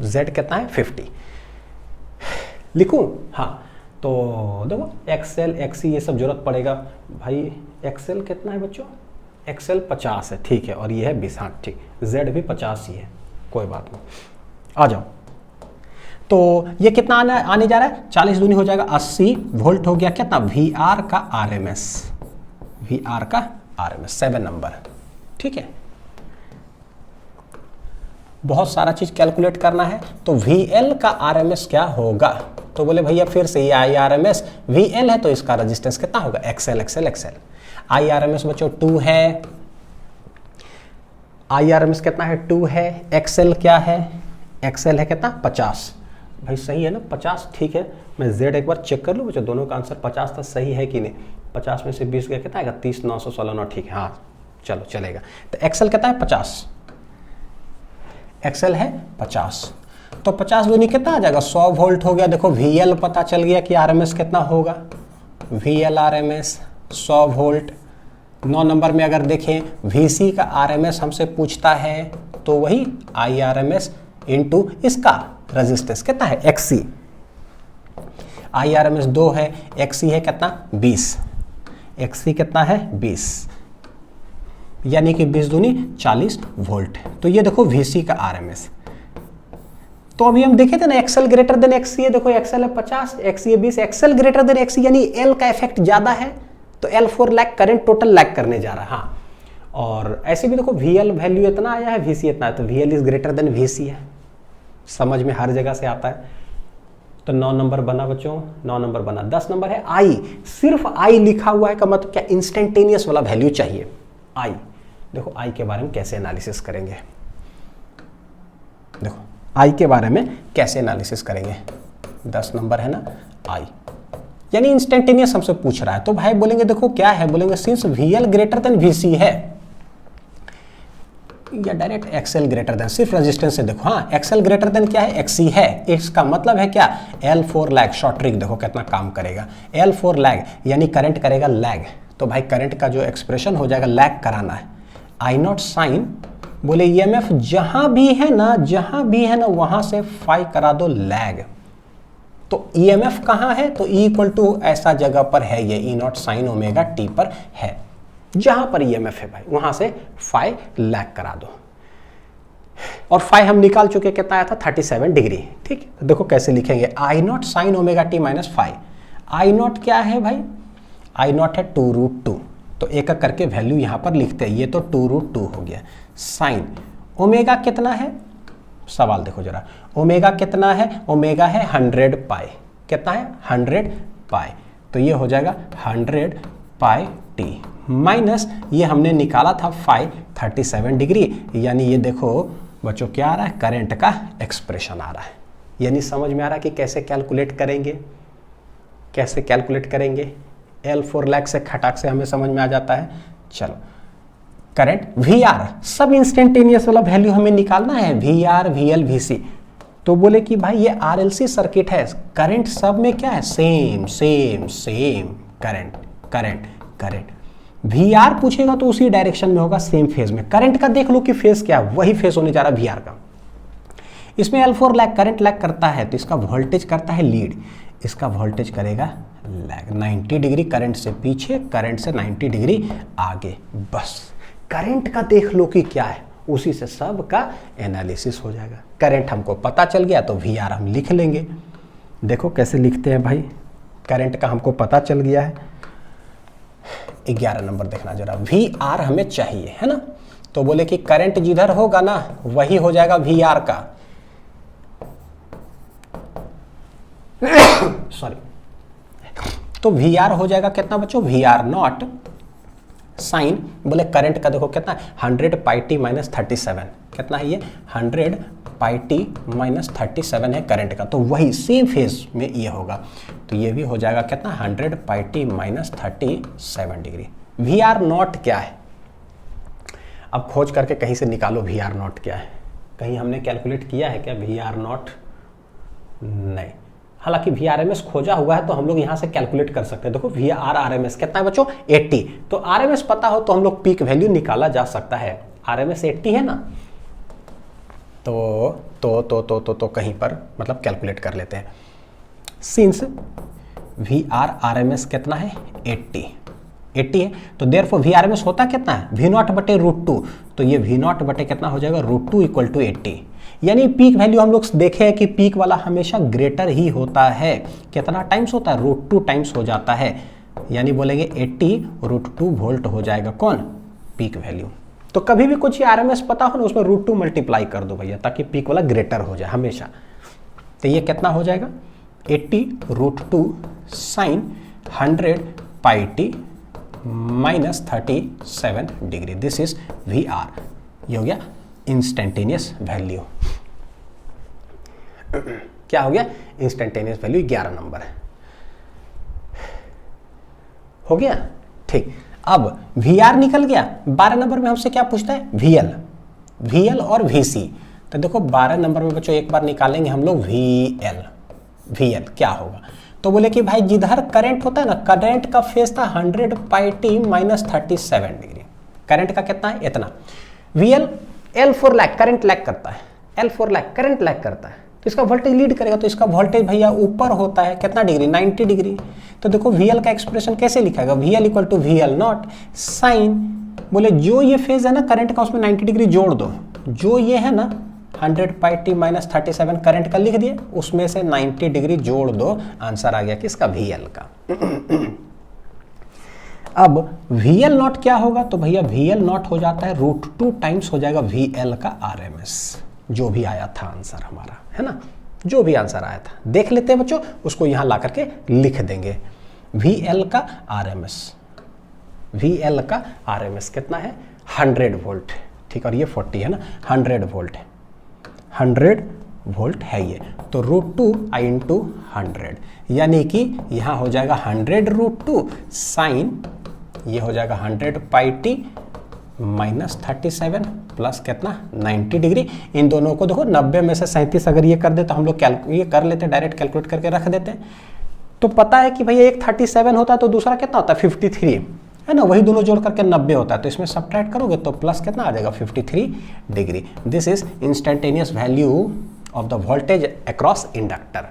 Z कितना है 50, लिखूं, हाँ, तो देखो XL XC ये सब जरूरत पड़ेगा भाई। XL कितना है बच्चों, XL 50 है, ठीक है, और ये है 20, हाँ ठीक, Z भी 50 ही है, कोई बात नहीं, आ जाओ। तो ये कितना आने जा रहा है, 40 दूनी हो जाएगा 80 वोल्ट हो गया कितना VR का RMS, VR का RMS 7 नंबर, ठीक है। बहुत सारा चीज कैलकुलेट करना है, तो VL का RMS क्या होगा, तो बोले भैया फिर से ये IRMS VL है तो इसका रेजिस्टेंस कितना होगा XL। IRMS बच्चों 2 है, IRMS कितना है 2 है, XL क्या है, XL है कितना 50, भाई सही है ना 50, ठीक है। मैं Z एक बार चेक कर लूँ बच्चों, दोनों का आंसर 50 था, सही है कि नहीं, 50 में से 20 गया कितना आएगा 30, 916 9, ठीक है, हाँ चलो चलेगा। तो XL कितना है 50, XL है 50, तो 50 दूनी कितना आ जाएगा 100 वोल्ट हो गया। देखो VL पता चल गया कि RMS कितना होगा, VL RMS 100 वोल्ट। 9 नंबर में अगर देखें VC का RMS हमसे पूछता है, तो वही IRMS इंटू इसका रेजिस्टेंस कितना है XC, IRMS 2 है, XC है कितना 20, XC कितना है 20, यानी कि 20 दूनी 40 वोल्ट। तो ये देखो VC का RMS, तो अभी हम देखे थे ना एक्सएल ग्रेटर देन एक्ससी है, देखो एक्सएल है 50, एक्ससी है 20, एक्सएल ग्रेटर देन एक्ससी यानी एल का इफेक्ट ज्यादा है, तो L4 lag current total lag करने जा रहा है। हाँ, और ऐसे भी देखो VL वैल्यू इतना आया है, VC इतना है, तो VL is greater then VC है, समझ में हर जगह से आता है। तो 9 नंबर बना बच्चों, 9 नंबर बना। 10 नंबर है I, सिर्फ I लिखा हुआ है का मतलब क्या, इंस्टेंटेनियस वाला वैल्यू चाहिए I। देखो I के बारे में कैसे एनालिसिस करेंगे, देखो I के बारे में कैसे एनालिसिस करेंगे। 10 नंबर है ना I, यानी इंस्टेंटेनियस हमसे पूछ रहा है, तो भाई बोलेंगे देखो क्या है, बोलेंगे since VL greater than VC है, या डायरेक्ट एक्सएल ग्रेटर देन, सिर्फ रेजिस्टेंस से देखो। हाँ, एक्सएल ग्रेटर देन क्या है, XC है, इसका मतलब है क्या, L4 लैग। शॉर्ट ट्रिक देखो कितना काम करेगा, L4 लैग यानी करंट करेगा लैग, तो भाई करंट का जो एक्सप्रेशन हो जाएगा, लैग कराना है, I0 साइन, बोले EMF जहां भी है ना वहां से फाई करा दो लैग। तो EMF कहां है, तो E इक्वल टू ऐसा जगह पर है, ये E0 साइन ओमेगा टी पर है, जहां पर EMF है भाई वहां से फाई लैग करा दो। और फाई हम निकाल चुके, कितना आया था 37 डिग्री। ठीक, देखो कैसे लिखेंगे, I0 sine omega T minus phi. I0 क्या है भाई, I0 है 2√2, तो एक एक करके वैल्यू यहां पर लिखते हैं, ये तो 2√2 हो गया। साइन ओमेगा कितना है, सवाल देखो जरा, ओमेगा कितना है, ओमेगा है 100 पाई, कितना है 100 पाई, तो ये हो जाएगा 100 पाई टी माइनस ये हमने निकाला था फाई 37 डिग्री, यानी ये देखो बच्चों क्या आ रहा है, करंट का एक्सप्रेशन आ रहा है। यानी समझ में आ रहा है कि कैसे कैलकुलेट करेंगे, कैसे कैलकुलेट करेंगे। L4 लैग से खटाक से हमें समझ में आ जाता है। चलो करंट VR, सब इंस्टेंटेनियस वाला वैल्यू हमें निकालना है, VR VL VC। तो बोले कि भाई ये RLC सर्किट है, करंट सब में क्या है, same same same current current current. VR पूछेगा तो उसी डायरेक्शन में होगा, सेम फेज में। करंट का देख लो कि फेज क्या है, वही फेज होने जा रहा है VR का। इसमें L4 लैग करंट लैग करता है, तो इसका वोल्टेज करता है लीड, इसका वोल्टेज करेगा लैग 90 डिग्री, करंट से पीछे, करंट से 90 डिग्री आगे। बस करंट का देख लो कि क्या है, उसी से सब का एनालिसिस हो जाएगा। करंट हमको पता चल गया तो VR हम लिख लेंगे। देखो कैसे लिखते हैं भाई, करंट का हमको पता चल गया है। 11 नंबर देखना जरा, VR हमें चाहिए है ना, तो बोले कि करंट जिधर होगा ना वही हो जाएगा VR का। सॉरी, तो VR हो जाएगा कितना बच्चों, VR नॉट साइन, बोले करंट का देखो कितना है 100 पाई टी माइनस 37, कितना है ये 100 पाई टी माइनस 37 है करंट का, तो वही सेम फेज में ये होगा, तो ये भी हो जाएगा कितना 100 pi T minus 37 degree. VR नॉट क्या है, अब खोज करके कहीं से निकालो VR नॉट क्या है, कहीं हमने कैलकुलेट किया है क्या VR नॉट, नहीं। हालांकि VRMS खोजा हुआ है तो हम लोग यहां से कैलकुलेट कर सकते हैं। देखो VRMS कितना है बच्चों 80, तो RMS पता हो तो हम लोग पीक वैल्यू निकाला जा सकता है। RMS 80 है ना, तो कहीं पर मतलब कैलकुलेट कर लेते हैं। सिंस VRMS कितना है 80 है, तो देयरफॉर VRMS होता कितना है V0 बटे √2, तो ये V0 बटे कितना हो जाएगा √2 इक्वल टू 80। यानी पीक वैल्यू हम लोग देखे हैं कि पीक वाला हमेशा ग्रेटर ही होता है, कितना टाइम्स होता है √2 टाइम्स हो जाता है, यानी बोलेंगे 80 √2 वोल्ट हो जाएगा कौन, पीक वैल्यू। तो कभी भी कुछ RMS पता हो ना उसमें √2 मल्टीप्लाई कर दो भैया, ताकि पीक वाला ग्रेटर हो जाए हमेशा। तो ये कितना हो जाएगा 80 √2 sine 100 pi T minus 37 degree, this is VR। ये हो गया इंस्टेंटेनियस वैल्यू। क्या हो गया इंस्टेंटेनियस वैल्यू, 11 नंबर है, हो गया ठीक। अब VR निकल गया, 12 नंबर में हमसे क्या पूछता है VL और VC। तो देखो 12 नंबर में बच्चों एक बार निकालेंगे हम लोग VL क्या होगा, तो बोले कि भाई जिधर करंट होता है ना, करंट का फेज था 100 pi T minus 37 degree, current का कितना है इतना। VL L4 lag current lag करता है, L4 लैग करंट लैग करता है, तो इसका वोल्टेज लीड करेगा, तो इसका वोल्टेज भैया ऊपर होता है कितना डिग्री 90 डिग्री। तो देखो VL का एक्सप्रेशन कैसे लिखाएगा, VL equal to VL naught sine, बोले जो ये फेज है ना करंट का उसमें 90 डिग्री जोड़ दो, जो ये है ना 100 पाई टी माइनस 37 करंट का लिख दिए, उसमें से 90 डिग्री जोड़ दो, आंसर आ गया किसका, VL का। अब VL नॉट क्या होगा, तो भैया VL नॉट हो जाता है √2 टाइम्स हो जाएगा VL का RMS, जो भी आया था आंसर हमारा, है ना, जो भी आंसर आया था। देख लेते हैं बच्चों, उसको यहां ला करके लिख देंगे। VL का RMS, VL का RMS कितना है, 100 वोल्ट, ठीक, और ये 40 है ना, 100 वोल्ट, 100 वोल्ट है ये, तो √2 I × 100, यानी कि यहाँ हो जाएगा 100 √2 साइन, ये हो जाएगा 100 पाई टी माइनस 37 प्लस कितना 90 डिग्री। इन दोनों को देखो 90 में से 37 अगर ये कर दे तो हम लोग ये कर लेते हैं, डायरेक्ट कैलकुलेट करके रख देते हैं। तो पता है कि भैया एक 37 होता है तो दूसरा कितना होता है 53, है ना, वही दोनों जोड़ करके 90 होता है, तो इसमें सब्ट्रैक्ट करोगे तो प्लस कितना आ जाएगा 53 degree. This is instantaneous value of the voltage across inductor.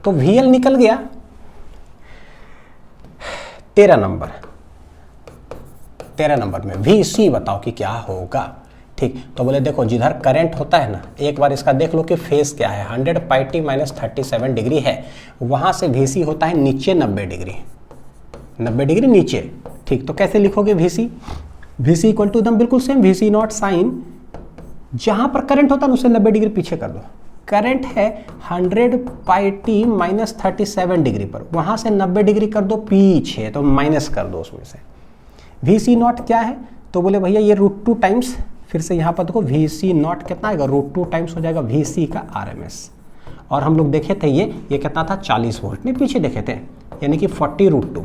तो VL निकल गया। 13 नंबर में VC बताओ कि क्या होगा। ठीक, तो बोले देखो जिधर करंट होता है ना, एक बार इसका देख लो कि फेस क्या है, 100 पाई टी माइनस 37 डिग्री है, वहां से VC होता है नीचे 90 डिग्री, 90 डिग्री नीचे। ठीक, तो कैसे लिखोगे VC, VC इक्वल टू एकदम बिल्कुल सेम, VC नॉट साइन, जहां पर करंट होता है उसे 90 डिग्री पीछे कर दो। करंट है 100 पाई टी माइनस 37 डिग्री पर, वहां से 90 डिग्री कर दो पीछे, तो माइनस कर दो उसमें से। VC नॉट क्या है, तो बोले भैया ये √2 टाइम्स, फिर से यहाँ पर देखो VC नॉट कितना आएगा, √2 टाइम्स हो जाएगा VC का RMS, और हम लोग देखे थे ये कितना था 40 वोल्ट, नहीं पीछे देखे थे, यानी कि 40 √2,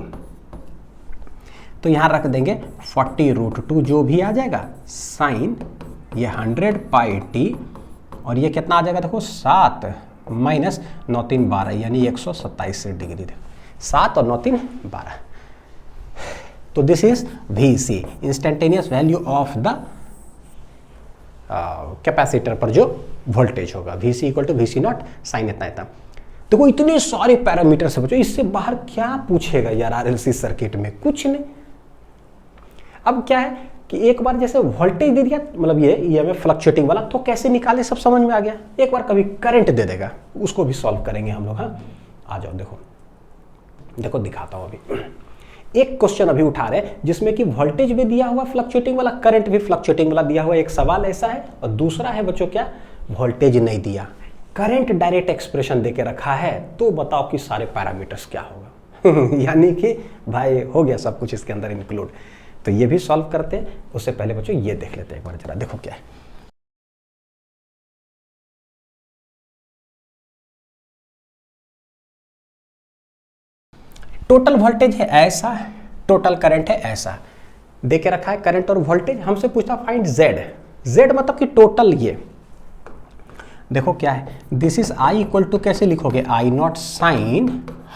तो यहाँ रख देंगे 40 √2 जो भी आ जाएगा साइन, ये 100 पाई टी, और ये कितना आ जाएगा देखो 7 माइनस 9 3 12, यानी 127 डिग्री, 7 और 9 3 12। तो this is VC, instantaneous value of the capacitor पर जो वोल्टेज होगा, VC equal to VC naught sine इतना इतना। देखो इतने सारे पैरामीटर से बचो, इससे बाहर क्या पूछेगा यार RLC सर्किट में, कुछ नहीं। अब क्या है कि एक बार जैसे वोल्टेज दे दिया, मतलब ये EMF फ्लक्चुएटिंग वाला, तो कैसे निकाले सब समझ में आ गया। एक बार कभी करंट दे देगा, उसको भी सॉल्व करेंगे हम लोग। हाँ आ जाओ, देखो दिखाता हूं। अभी एक क्वेश्चन अभी उठा रहे हैं जिसमें कि वोल्टेज भी दिया हुआ फ्लक्चुएटिंग वाला, करंट भी फ्लक्चुएटिंग वाला दिया हुआ। एक सवाल ऐसा है, और दूसरा है बच्चों क्या, वोल्टेज नहीं दिया, करंट डायरेक्ट एक्सप्रेशन देके रखा है, तो बताओ कि सारे पैरामीटर्स क्या होगा। यानी कि भाई हो गया सब कुछ इसके अंदर इंक्लूड। तो ये भी सॉल्व करते हैं, उससे पहले बच्चों ये देख लेते हैं एक बार जरा, देखो क्या है। टोटल वोल्टेज है ऐसा, टोटल करंट है ऐसा, देके रखा है करंट और वोल्टेज। हमसे पूछता फाइंड Z मतलब कि टोटल। ये देखो क्या है, this is I equal to, कैसे लिखोगे, I naught sine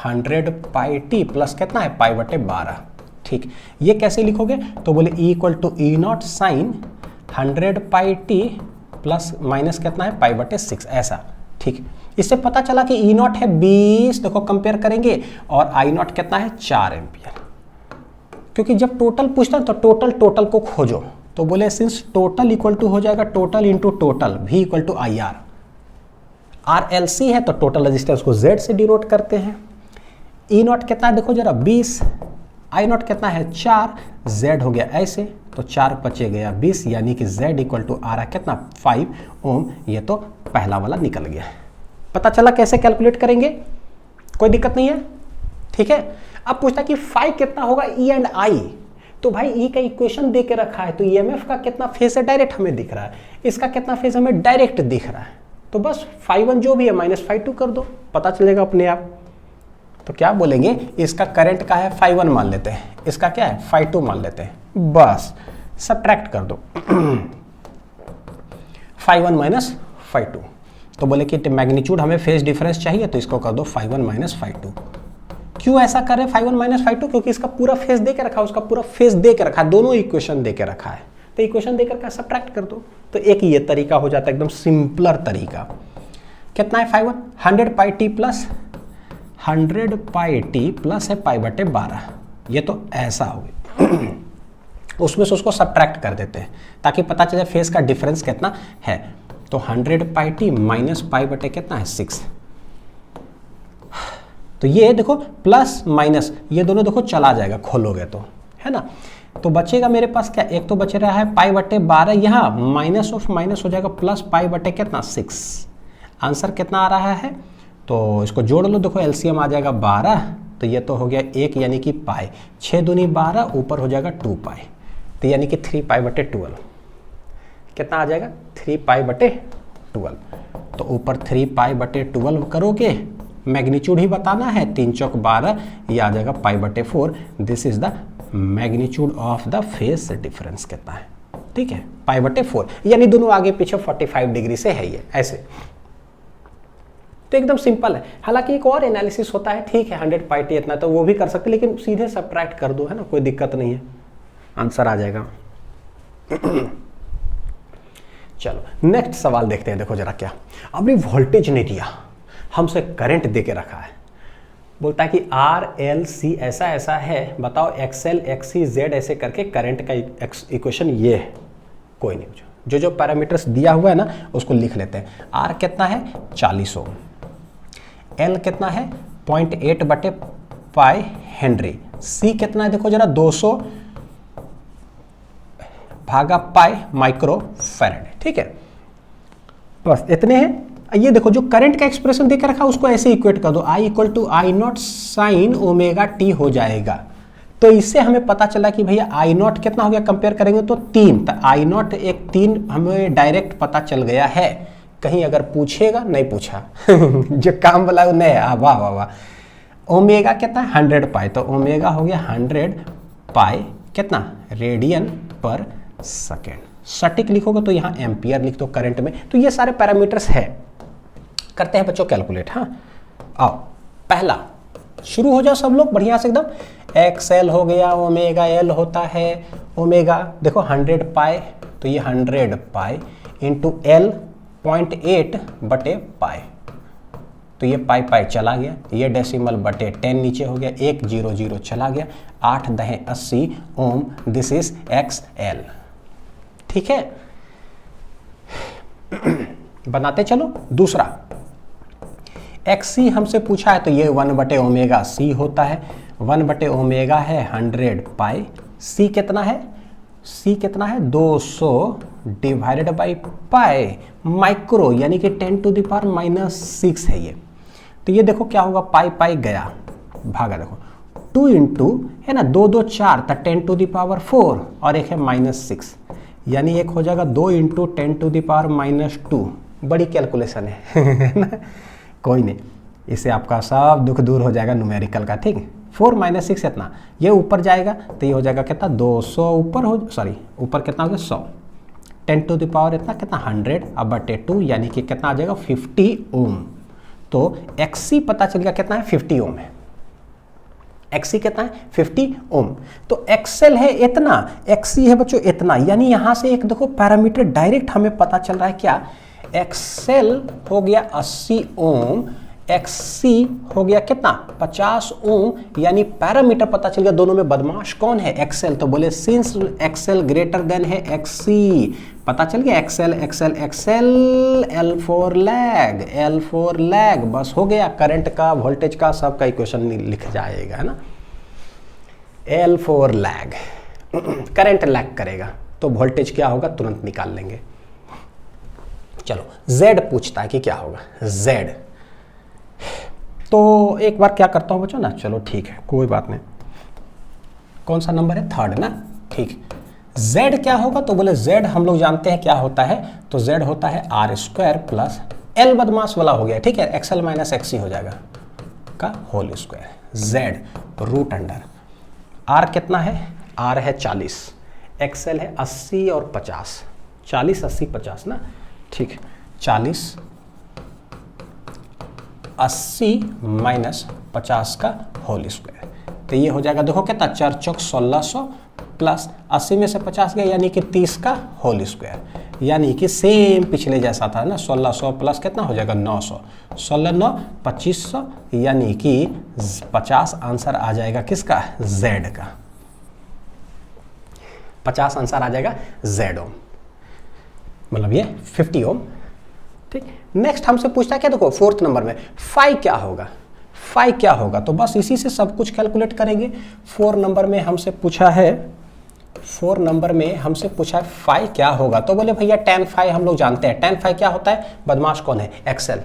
100 pi T plus कितना है पाई बटे 12। ठीक, ये कैसे लिखोगे, तो बोले E equal to E naught sine 100 pi T plus minus कितना है पाई बटे 6, ऐसा। ठीक, इससे पता चला कि E नॉट है 20, देखो कंपेयर करेंगे, और I नॉट कितना है 4 एम्पियर। क्योंकि जब टोटल पूछता है तो टोटल को खोजो, तो बोले सिंस टोटल इक्वल टू हो जाएगा total into total, V equal to IR। RLC है तो टोटल रेजिस्टेंस को Z से डिनोट करते हैं। E नॉट कितना है देखो जरा 20, I नॉट कितना है 4, Z हो गया ऐसे, तो 4 बचे गया 20, यानी कि Z इक्वल टू आ रहा कितना 5 ओम। ये तो पहला वाला निकल गया। पता चला कैसे कैलकुलेट करेंगे, कोई दिक्कत नहीं है। ठीक है, अब पूछता कि फाई कितना होगा E एंड I, तो भाई E का इक्वेशन दे के रखा है, तो EMF का कितना फेज है डायरेक्ट हमें दिख रहा है, इसका कितना फेज हमें डायरेक्ट दिख रहा है, तो बस φ1 जो भी है माइनस φ2 कर दो, पता चलेगा अपने आप। तो क्या बोलेंगे, इसका करंट का है φ1 मान लेते हैं, इसका क्या है φ2 मान लेते हैं, बस सब्ट्रैक्ट कर दो φ1 माइनस φ2। तो बोले कि मैग्नीट्यूड हमें फेज डिफरेंस चाहिए, तो इसको कर दो φ1 माइनस φ2। क्यों ऐसा करें φ1 माइनस φ2, क्योंकि इसका पूरा फेज दे के रखा है, उसका पूरा फेज दे के रखा है, दोनों इक्वेशन दे के रखा है, तो इक्वेशन देकर का सब्ट्रैक्ट कर दो। तो एक ये तरीका हो जाता है, एकदम सिंपलर तरीका। कितना है φ1, 100 pi T plus 100 pi T plus है पाई बटे 12, ये तो ऐसा हो गया। उसमें से उसको सब्ट्रैक्ट कर देते हैं ताकि पता चले फेस का डिफरेंस कितना है। तो 100πt माइनस पाई बटे कितना है 6। तो ये देखो प्लस माइनस ये दोनों देखो चला जाएगा खोलोगे तो, है ना। तो बचेगा मेरे पास क्या, एक तो बच रहा है पाई बटे 12, यहाँ माइनस ऑफ माइनस हो जाएगा प्लस पाई बटे कितना 6। आंसर कितना आ रहा है, तो इसको जोड़ लो, देखो एलसीएम आ जाएगा 12, तो ये तो हो गया 1 यानी कि पाई, 6 दूनी 12, ऊपर हो जाएगा 2 पाई, तो यानी कि 3 पाई बटे 12 कितना आ जाएगा 3 पाई बटे 12। तो ऊपर 3 पाई बटे 12 करोगे, मैग्नीट्यूड ही बताना है, 3 चौक 12, ये आ जाएगा पाई बटे 4। This is the magnitude of the phase difference कितना है, ठीक है, पाई बटे 4, यानी दोनों आगे पीछे 45 डिग्री से है ये ऐसे। तो एकदम सिंपल है। हालांकि एक और एनालिसिस होता है, ठीक है 100πt इतना तो वो भी कर सकते, लेकिन सीधे सब्ट्रैक्ट कर दो, है ना, कोई दिक्कत नहीं है, आंसर आ जाएगा। चलो नेक्स्ट सवाल देखते हैं। देखो जरा क्या, अभी वोल्टेज नहीं दिया, हमसे करंट दे के रखा है, बोलता है कि आर एल सी ऐसा ऐसा है, बताओ एक्सएल एक्सी जेड ऐसे करके करंट का इक्वेशन ये है। कोई नहीं, जो जो पैरामीटर्स दिया हुआ है ना उसको लिख लेते हैं। आर कितना है 40 ओम, एल कितना है 0.8 बटे पाई हेनरी, सी कितना है देखो जरा 200 भागा पाई माइक्रो फैराड, ठीक है, बस इतने हैं। ये देखो जो करंट का एक्सप्रेशन देकर रखा उसको ऐसे इक्वेट कर दो, I equal to I not sine omega T हो जाएगा। तो इससे हमें पता चला कि भैया आई नॉट कितना हो गया, कंपेयर करेंगे तो 3, तो आई नॉट एक 3 हमें डायरेक्ट पता चल गया है। कहीं अगर पूछेगा, नहीं पूछा जो काम वाला नहीं, वाह वाह वाह। ओमेगा कितना है 100 पाई, तो ओमेगा हो गया 100 पाई कितना रेडियन पर सेकेंड। सटीक लिखोगे तो यहाँ एम्पियर लिख दो करंट में। तो ये सारे पैरामीटर्स है, करते हैं बच्चों कैलकुलेट। हाँ आओ, पहला शुरू हो जाओ सब लोग बढ़िया से एकदम। एक्स एल हो गया, ओमेगा एल होता है, ओमेगा देखो 100 पाई, तो ये 100 पाई इंटू एल 0.8 बटे पाई, तो ये पाई पाई चला गया, ये डेसिमल बटे 10 नीचे हो गया, 1 0 0 चला गया, 8 दहे 80 ओम, दिस इज एक्स एल, ठीक है। बनाते चलो। दूसरा एक्स सी हमसे पूछा है, तो ये 1 बटे ओमेगा सी होता है, 1 बटे ओमेगा है 100 पाई, सी कितना है, सी कितना है 200 डिवाइडेड बाई पाई माइक्रो, यानी कि 10⁻⁻6 है ये। तो ये देखो क्या होगा, पाई पाई गया, भागा देखो 2 इंटू है ना, 2 2 4, तो 10⁻4 और एक है -6, यानी एक हो जाएगा 2 इंटू 10⁻⁻2। बड़ी कैलकुलेशन है ना, कोई नहीं, इससे आपका सब दुख दूर हो जाएगा न्यूमेरिकल का, ठीक है। 4 - 6 इतना, ये ऊपर जाएगा तो ये हो जाएगा कितना 200, ऊपर हो सॉरी ऊपर कितना हो गया 100, 10⁻ इतना कितना 100 अब बटे 2, यानी कि कितना आ जाएगा 50 ओम। तो एक्सी पता चल गया कितना है 50 ओम है, एक्सी कितना है 50 ओम। तो एक्सएल है इतना, एक्सी है बच्चों इतना, यानी यहां से एक देखो पैरामीटर डायरेक्ट हमें पता चल रहा है क्या, एक्सएल हो गया 80 ओम, एक्ससी हो गया कितना 50 ओम, यानी पैरामीटर पता चल गया। दोनों में बदमाश कौन है, एक्सएल, तो बोले सिंस एक्सएल ग्रेटर देन है एक्ससी, पता चल गया XL XL XL, L for lag, L for lag, बस हो गया। करंट का वोल्टेज का सबका इक्वेशन लिख जाएगा, है ना। L for lag, current lag करेगा तो वोल्टेज क्या होगा तुरंत निकाल लेंगे। चलो Z पूछता है कि क्या होगा Z, तो एक बार क्या करता हूं बच्चों ना, चलो ठीक है कोई बात नहीं, कौन सा नंबर है 3rd ना, ठीक। Z क्या होगा, तो बोले Z हम लोग जानते हैं क्या होता है, तो Z होता है r² प्लस L बदमाश वाला हो गया, ठीक है, XL माइनस XC हो जाएगा का whole square, Z root under R कितना है, R है 40, XL है 80 और 50, 40 80 50 ना, ठीक, 40 80 माइनस 50 का होल स्क्वायर, तो ये हो जाएगा देखो कितना 4 चौक 1600 प्लस 80 में से 50 गया, यानी कि 30 का होल स्क्वायर, यानी कि सेम पिछले जैसा था ना, 1600 प्लस कितना हो जाएगा 900, 16 9 2500, यानी कि 50 आंसर आ जाएगा किसका Z का। 50 आंसर आ जाएगा Z ओम, मतलब ये 50 ओम। ठीक, नेक्स्ट हमसे पूछता है क्या, देखो 4th नंबर में फाई क्या होगा, फाई क्या होगा, तो बस इसी से सब कुछ कैलकुलेट करेंगे। 4 नंबर में हमसे पूछा है, 4 नंबर में हमसे पूछा है फाई क्या होगा, तो बोले भैया tan फाई हम लोग जानते हैं। tan फाई क्या होता है, बदमाश कौन है, एक्सेल,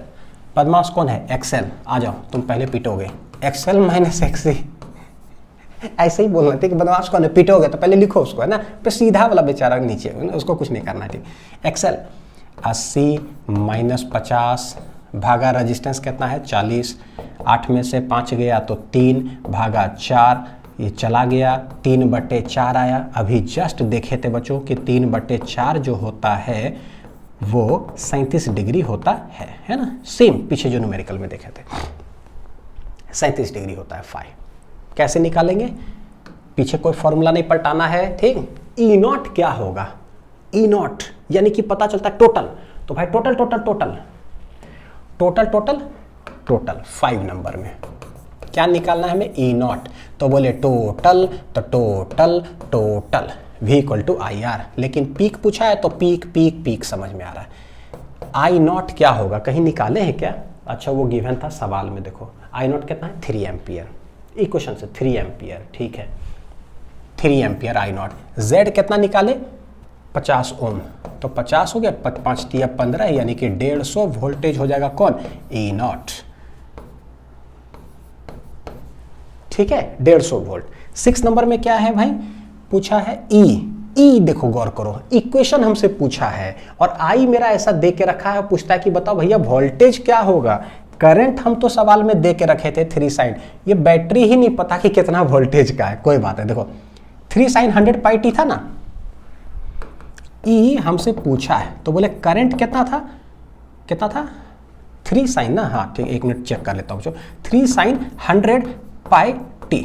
बदमाश कौन है, एक्सेल। आ जाओ तुम पहले पिटोगे, एक्सेल माइनस एक्सी, ऐसे ही बोलना ठीक, बदमाश कौन है, पिटोगे तो पहले लिखो उसको, है ना, फिर सीधा वाला बेचारा नीचे, उसको कुछ नहीं करना है। ठीक, एक्सेल 80 माइनस 50 भागा रेजिस्टेंस कितना है 40, 8 में से 5 गया तो 3 भागा 4, ये चला गया 3/4 आया। अभी जस्ट देखे थे बच्चों कि 3/4 जो होता है वो 37 डिग्री होता है ना, सेम पीछे जो न्यूमेरिकल में देखे थे 37 डिग्री होता है फाई। कैसे निकालेंगे, पीछे कोई फॉर्मूला नहीं पलटाना है। ठीक, ई नॉट क्या होगा, ई नॉट यानी कि पता चलता है टोटल, तो भाई total total total total total total 5 number में क्या निकालना है हमें, ई नॉट, तो बोले टोटल, तो total total V equal to I R, लेकिन पीक पूछा है तो पीक पीक पीक समझ में आ रहा है। आई नॉट क्या होगा, कहीं निकाले हैं क्या, अच्छा वो गिवन था सवाल में, देखो आई नॉट कितना है 3 एम्पियर, इक्वेशन से 3 एम्पियर, ठीक है 3 एम्पियर आई नॉट। Z कितना निकाले 50 ओम, तो 50 हो गया 5 × 15 यानी कि 150 वोल्टेज हो जाएगा कौन, ई नॉट, ठीक है 150 वोल्ट। 6 नंबर में क्या है भाई, पूछा है ई देखो गौर करो, इक्वेशन हमसे पूछा है और आई मेरा ऐसा दे के रखा है, पूछता है कि बताओ भैया वोल्टेज क्या होगा, करंट हम तो सवाल में दे के रखे थे 3 साइन, ये बैटरी ही नहीं पता कि कितना वोल्टेज का है, कोई बात है। देखो 3 साइन 100 पाई टी था ना, ई हमसे पूछा है तो बोले करंट कितना था, कितना था 3 साइन ना, हाँ ठीक, 1 मिनट चेक कर लेता हूँ। 3 sign 100 pi T,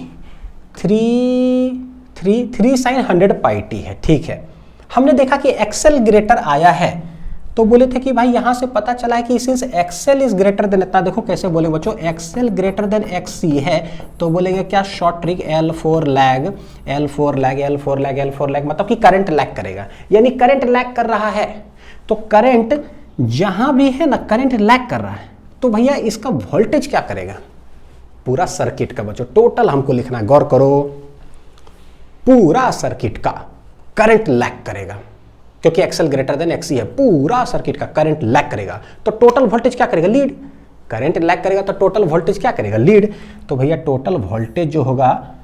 3 sign 100 pi T है, ठीक है। हमने देखा कि एक्सेल ग्रेटर आया है, तो बोले थे कि भाई यहां से पता चला है कि since X L is greater than इतना, देखो कैसे बोले बच्चों, एक्सेल ग्रेटर देन एक्सी है, तो बोलेंगे क्या short trick L4 lag, L4 lag, L4 lag, L4 lag, मतलब कि करंट लैग करेगा, यानी करंट लैग कर रहा है, तो करंट जहां भी है ना करंट लैग कर रहा है, तो भैया इसका वोल्टेज क्या करेगा, पूरा सर्किट का बच्चों टोटल हमको लिखना है, गौर करो, पूरा सर्किट का करंट लैग करेगा, क्योंकि एक्सेल ग्रेटर देन एक्सी है, पूरा सर्किट का करंट लैग करेगा, तो टोटल वोल्टेज क्या करेगा, लीड, करंट लैग करेगा तो टोटल वोल्टेज क्या करेगा, लीड, तो भैया टोटल वोल्टेज जो होगा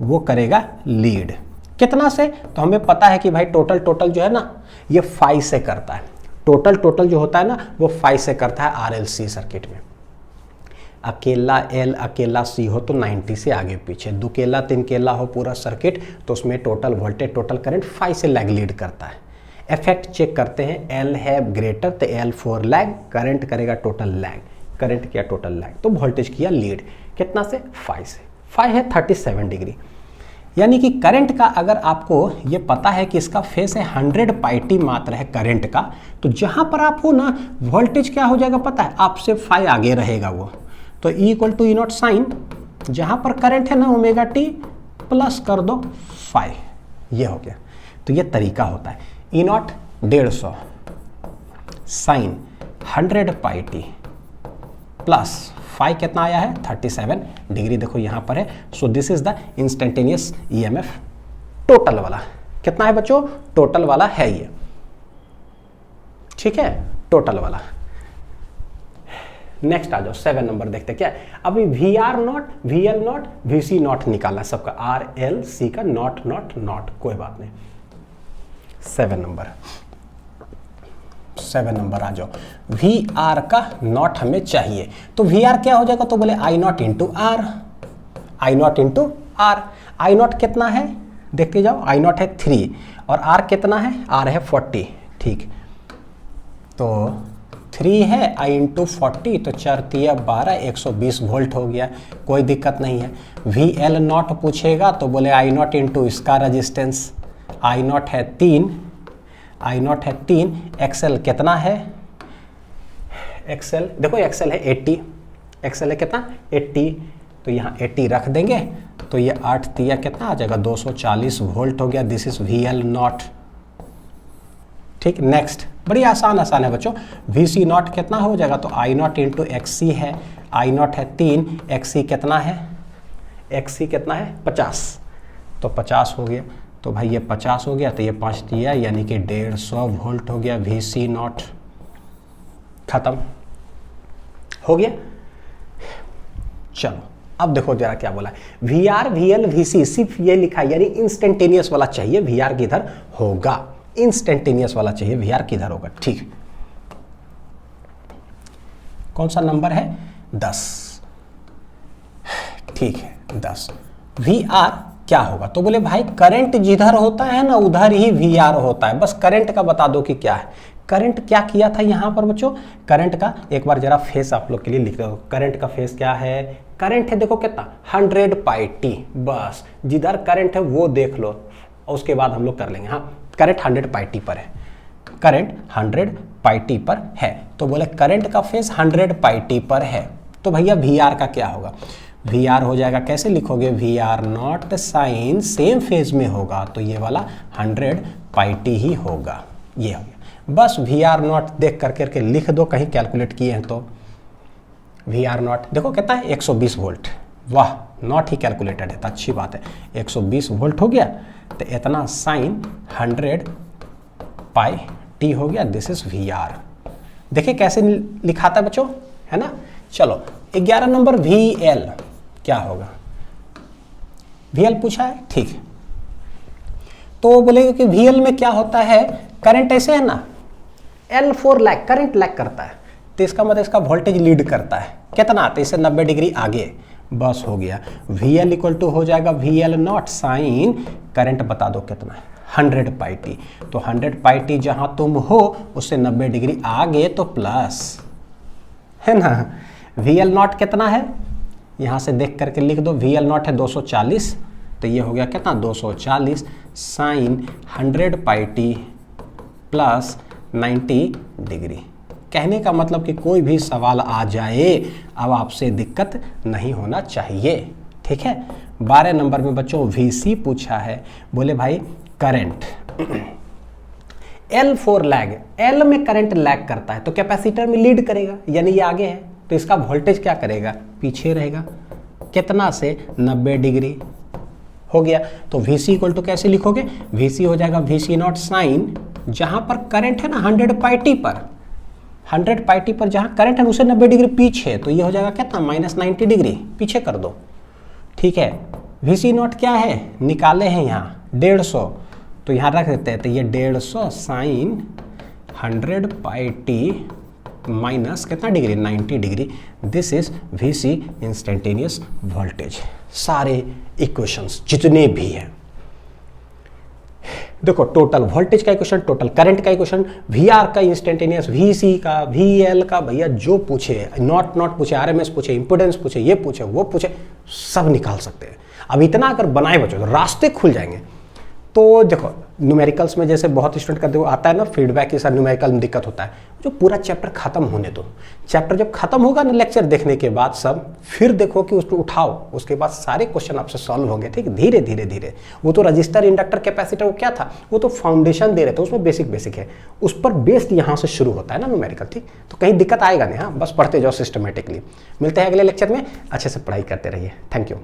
वो करेगा लीड, कितना से, तो हमें पता है कि भाई टोटल टोटल जो है ना ये 5 से करता है, टोटल टोटल जो होता है ना वो 5 से करता है RLC सर्किट में, अकेला L अकेला C हो तो 90 से आगे पीछे, 2 केला 3 केला हो पूरा सर्किट तो उसमें टोटल वोल्टेज टोटल करंट 5 से लैग लीड करता है। इफेक्ट चेक करते हैं, L है ग्रेटर तो L4 लैग, करंट करेगा टोटल लैग, करंट किया टोटल लैग, तो वोल्टेज किया लीड, कितना से 5 से, 5 है 37 डिग्री, यानी कि करंट का अगर आपको ये पता है कि इसका फेस है 100 पाई टी मात्र है करंट का, तो जहां पर आप हो ना वोल्टेज क्या हो जाएगा पता है, आपसे 5 आगे रहेगा वो, तो E equal to E not sine, जहां पर करंट है ना ओमेगा टी प्लस कर दो 5, ये हो गया। तो ये तरीका होता है, E naught 150 sine 100 pi T plus 5 कितना आया है 37 डिग्री, देखो यहां पर है, so this is the instantaneous EMF total वाला, कितना है बच्चों, टोटल वाला है ये, ठीक है टोटल वाला। नेक्स्ट आ जाओ 7 नंबर देखते क्या है, अभी VR not, VL not, VC not निकालना सबका, RLC का नॉट नॉट नॉट, कोई बात नहीं। 7 नंबर आ जाओ, VR का नॉट हमें चाहिए, तो VR क्या हो जाएगा, तो बोले I not into R, I not into R, I naught कितना है देखते जाओ, I नॉट है 3 और R कितना है, R है 40, ठीक, तो 3 है I इंटू 40 तो 4 × 12 120 वोल्ट हो गया, कोई दिक्कत नहीं है। VL नॉट पूछेगा तो बोले I नॉट इंटू इसका रजिस्टेंस, I नॉट है 3, I नॉट है 3, XL कितना है, XL देखो XL है 80, XL है कितना 80, तो यहाँ 80 रख देंगे तो ये 8 तिया कितना आ जाएगा 240 वोल्ट हो गया। This is VL not. ठीक, नेक्स्ट बड़ी आसान है बच्चों। VC नॉट कितना हो जाएगा, तो I नॉट इंटू XC है, I नॉट है 3, XC कितना है, XC कितना है 50, तो 50 हो गया। तो भाई ये 50 हो गया, तो ये 5 दिया यानी कि 150 वोल्ट हो गया। VC नॉट खत्म हो गया। चलो अब देखो जरा क्या बोला है, VR VL VC सिर्फ ये लिखा है, यानी इंस्टेंटेनियस वाला चाहिए, VR किधर होगा, इंस्टेंटेनियस वाला चाहिए, VR किधर होगा। ठीक, कौन सा नंबर है 10। ठीक है 10। VR क्या होगा, तो बोले भाई करंट जिधर होता है ना उधर ही VR होता है। बस करंट का बता दो कि क्या है। करंट क्या किया था यहां पर बच्चों, करंट का एक बार जरा फेस आप लोग के लिए लिख दो। करंट का फेस क्या है, करंट है देखो कितना 100 पाई टी। बस जिधर करंट है वो देख लो, और उसके बाद हम लोग कर लेंगे। हाँ, करंट 100 पाई टी पर है, करंट 100 पाई टी पर है, तो बोले करंट का फेस 100 पाई टी पर है। तो भैया VR का क्या होगा, VR हो जाएगा, कैसे लिखोगे, VR naught sine same phase में होगा, तो ये वाला 100 पाई टी ही होगा। ये हो गया, बस VR नॉट देख करके लिख दो, कहीं कैलकुलेट किए हैं तो। VR नॉट देखो कितना है 120 वोल्ट, वाह नॉट ही कैलकुलेटेड है, तो अच्छी बात है। 120 वोल्ट हो गया, तो इतना साइन 100 पाई टी हो गया। This is VR। देखिए कैसे लिखा था बच्चों, है ना। चलो 11 नंबर VL क्या होगा, VL पूछा है। ठीक, तो बोलेगा कि VL में क्या होता है, करंट ऐसे है ना, L4 लैग, करंट लैग करता है, तो इसका मतलब इसका वोल्टेज लीड करता है कितना, तो इससे 90 डिग्री आगे। बस हो गया, VL इक्वल टू हो जाएगा VL नॉट साइन करंट बता दो कितना है 100 पाई टी। तो 100 पाई टी जहां तुम हो उससे 90 डिग्री आगे तो प्लस, है ना। VL नॉट कितना है, यहां से देख करके लिख दो, VL नॉट है 240, तो ये हो गया कितना 240 sign 100 pi T plus 90 degree. कहने का मतलब कि कोई भी सवाल आ जाए अब आपसे दिक्कत नहीं होना चाहिए। ठीक है, 12 नंबर में बच्चों VC पूछा है। बोले भाई करंट L4 लैग, L में करंट लैग करता है तो कैपेसिटर में लीड करेगा, यानी ये आगे है, तो इसका वोल्टेज क्या करेगा, पीछे रहेगा। कितना से 90 डिग्री हो गया। तो VC इक्वल टू कैसे लिखोगे, VC हो जाएगा VC नॉट साइन, जहां पर करंट है ना 100 पाई टी पर, 100 पाई टी पर जहां करंट है उसे 90 डिग्री पीछे, तो ये हो जाएगा कितना -90 डिग्री पीछे कर दो। ठीक है, VC नॉट क्या है, निकाले हैं यहाँ 150, तो यहाँ रख देते हैं, तो ये 150 साइन 100 पाई टी माइनस कितना degree 90 degree. This is VC instantaneous voltage. सारे इक्वेशंस जितने भी हैं, देखो टोटल वोल्टेज का इक्वेशन, टोटल करंट का इक्वेशन, VR का इंस्टेंटेनियस, VC का, VL का, भैया जो पूछे, नॉट पूछे, RMS पूछे, इंपोर्टेंस पूछे, ये पूछे वो पूछे, सब निकाल सकते हैं। अब इतना अगर बनाए बच्चों तो रास्ते खुल जाएंगे। तो देखो न्यूमेरिकल्स में जैसे बहुत स्टूडेंट का देखो आता है ना फीडबैक कि सर न्यूमेरिकल में दिक्कत होता है, जो पूरा चैप्टर खत्म होने दो। चैप्टर जब खत्म होगा ना लेक्चर देखने के बाद सब, फिर देखो कि उसको उठाओ, उसके बाद सारे क्वेश्चन आपसे सॉल्व होंगे। ठीक, धीरे धीरे धीरे। वो तो रजिस्टर, इंडक्टर, कैपेसिटर वो क्या था, वो तो फाउंडेशन दे रहे थे, उसमें बेसिक है, उस पर बेस्ड यहाँ से शुरू होता है ना न्यूमेरिकल। ठीक, तो कहीं दिक्कत आएगा नहीं। हाँ, बस पढ़ते जाओ सिस्टमेटिकली। मिलते हैं अगले लेक्चर में, अच्छे से पढ़ाई करते रहिए। Thank you.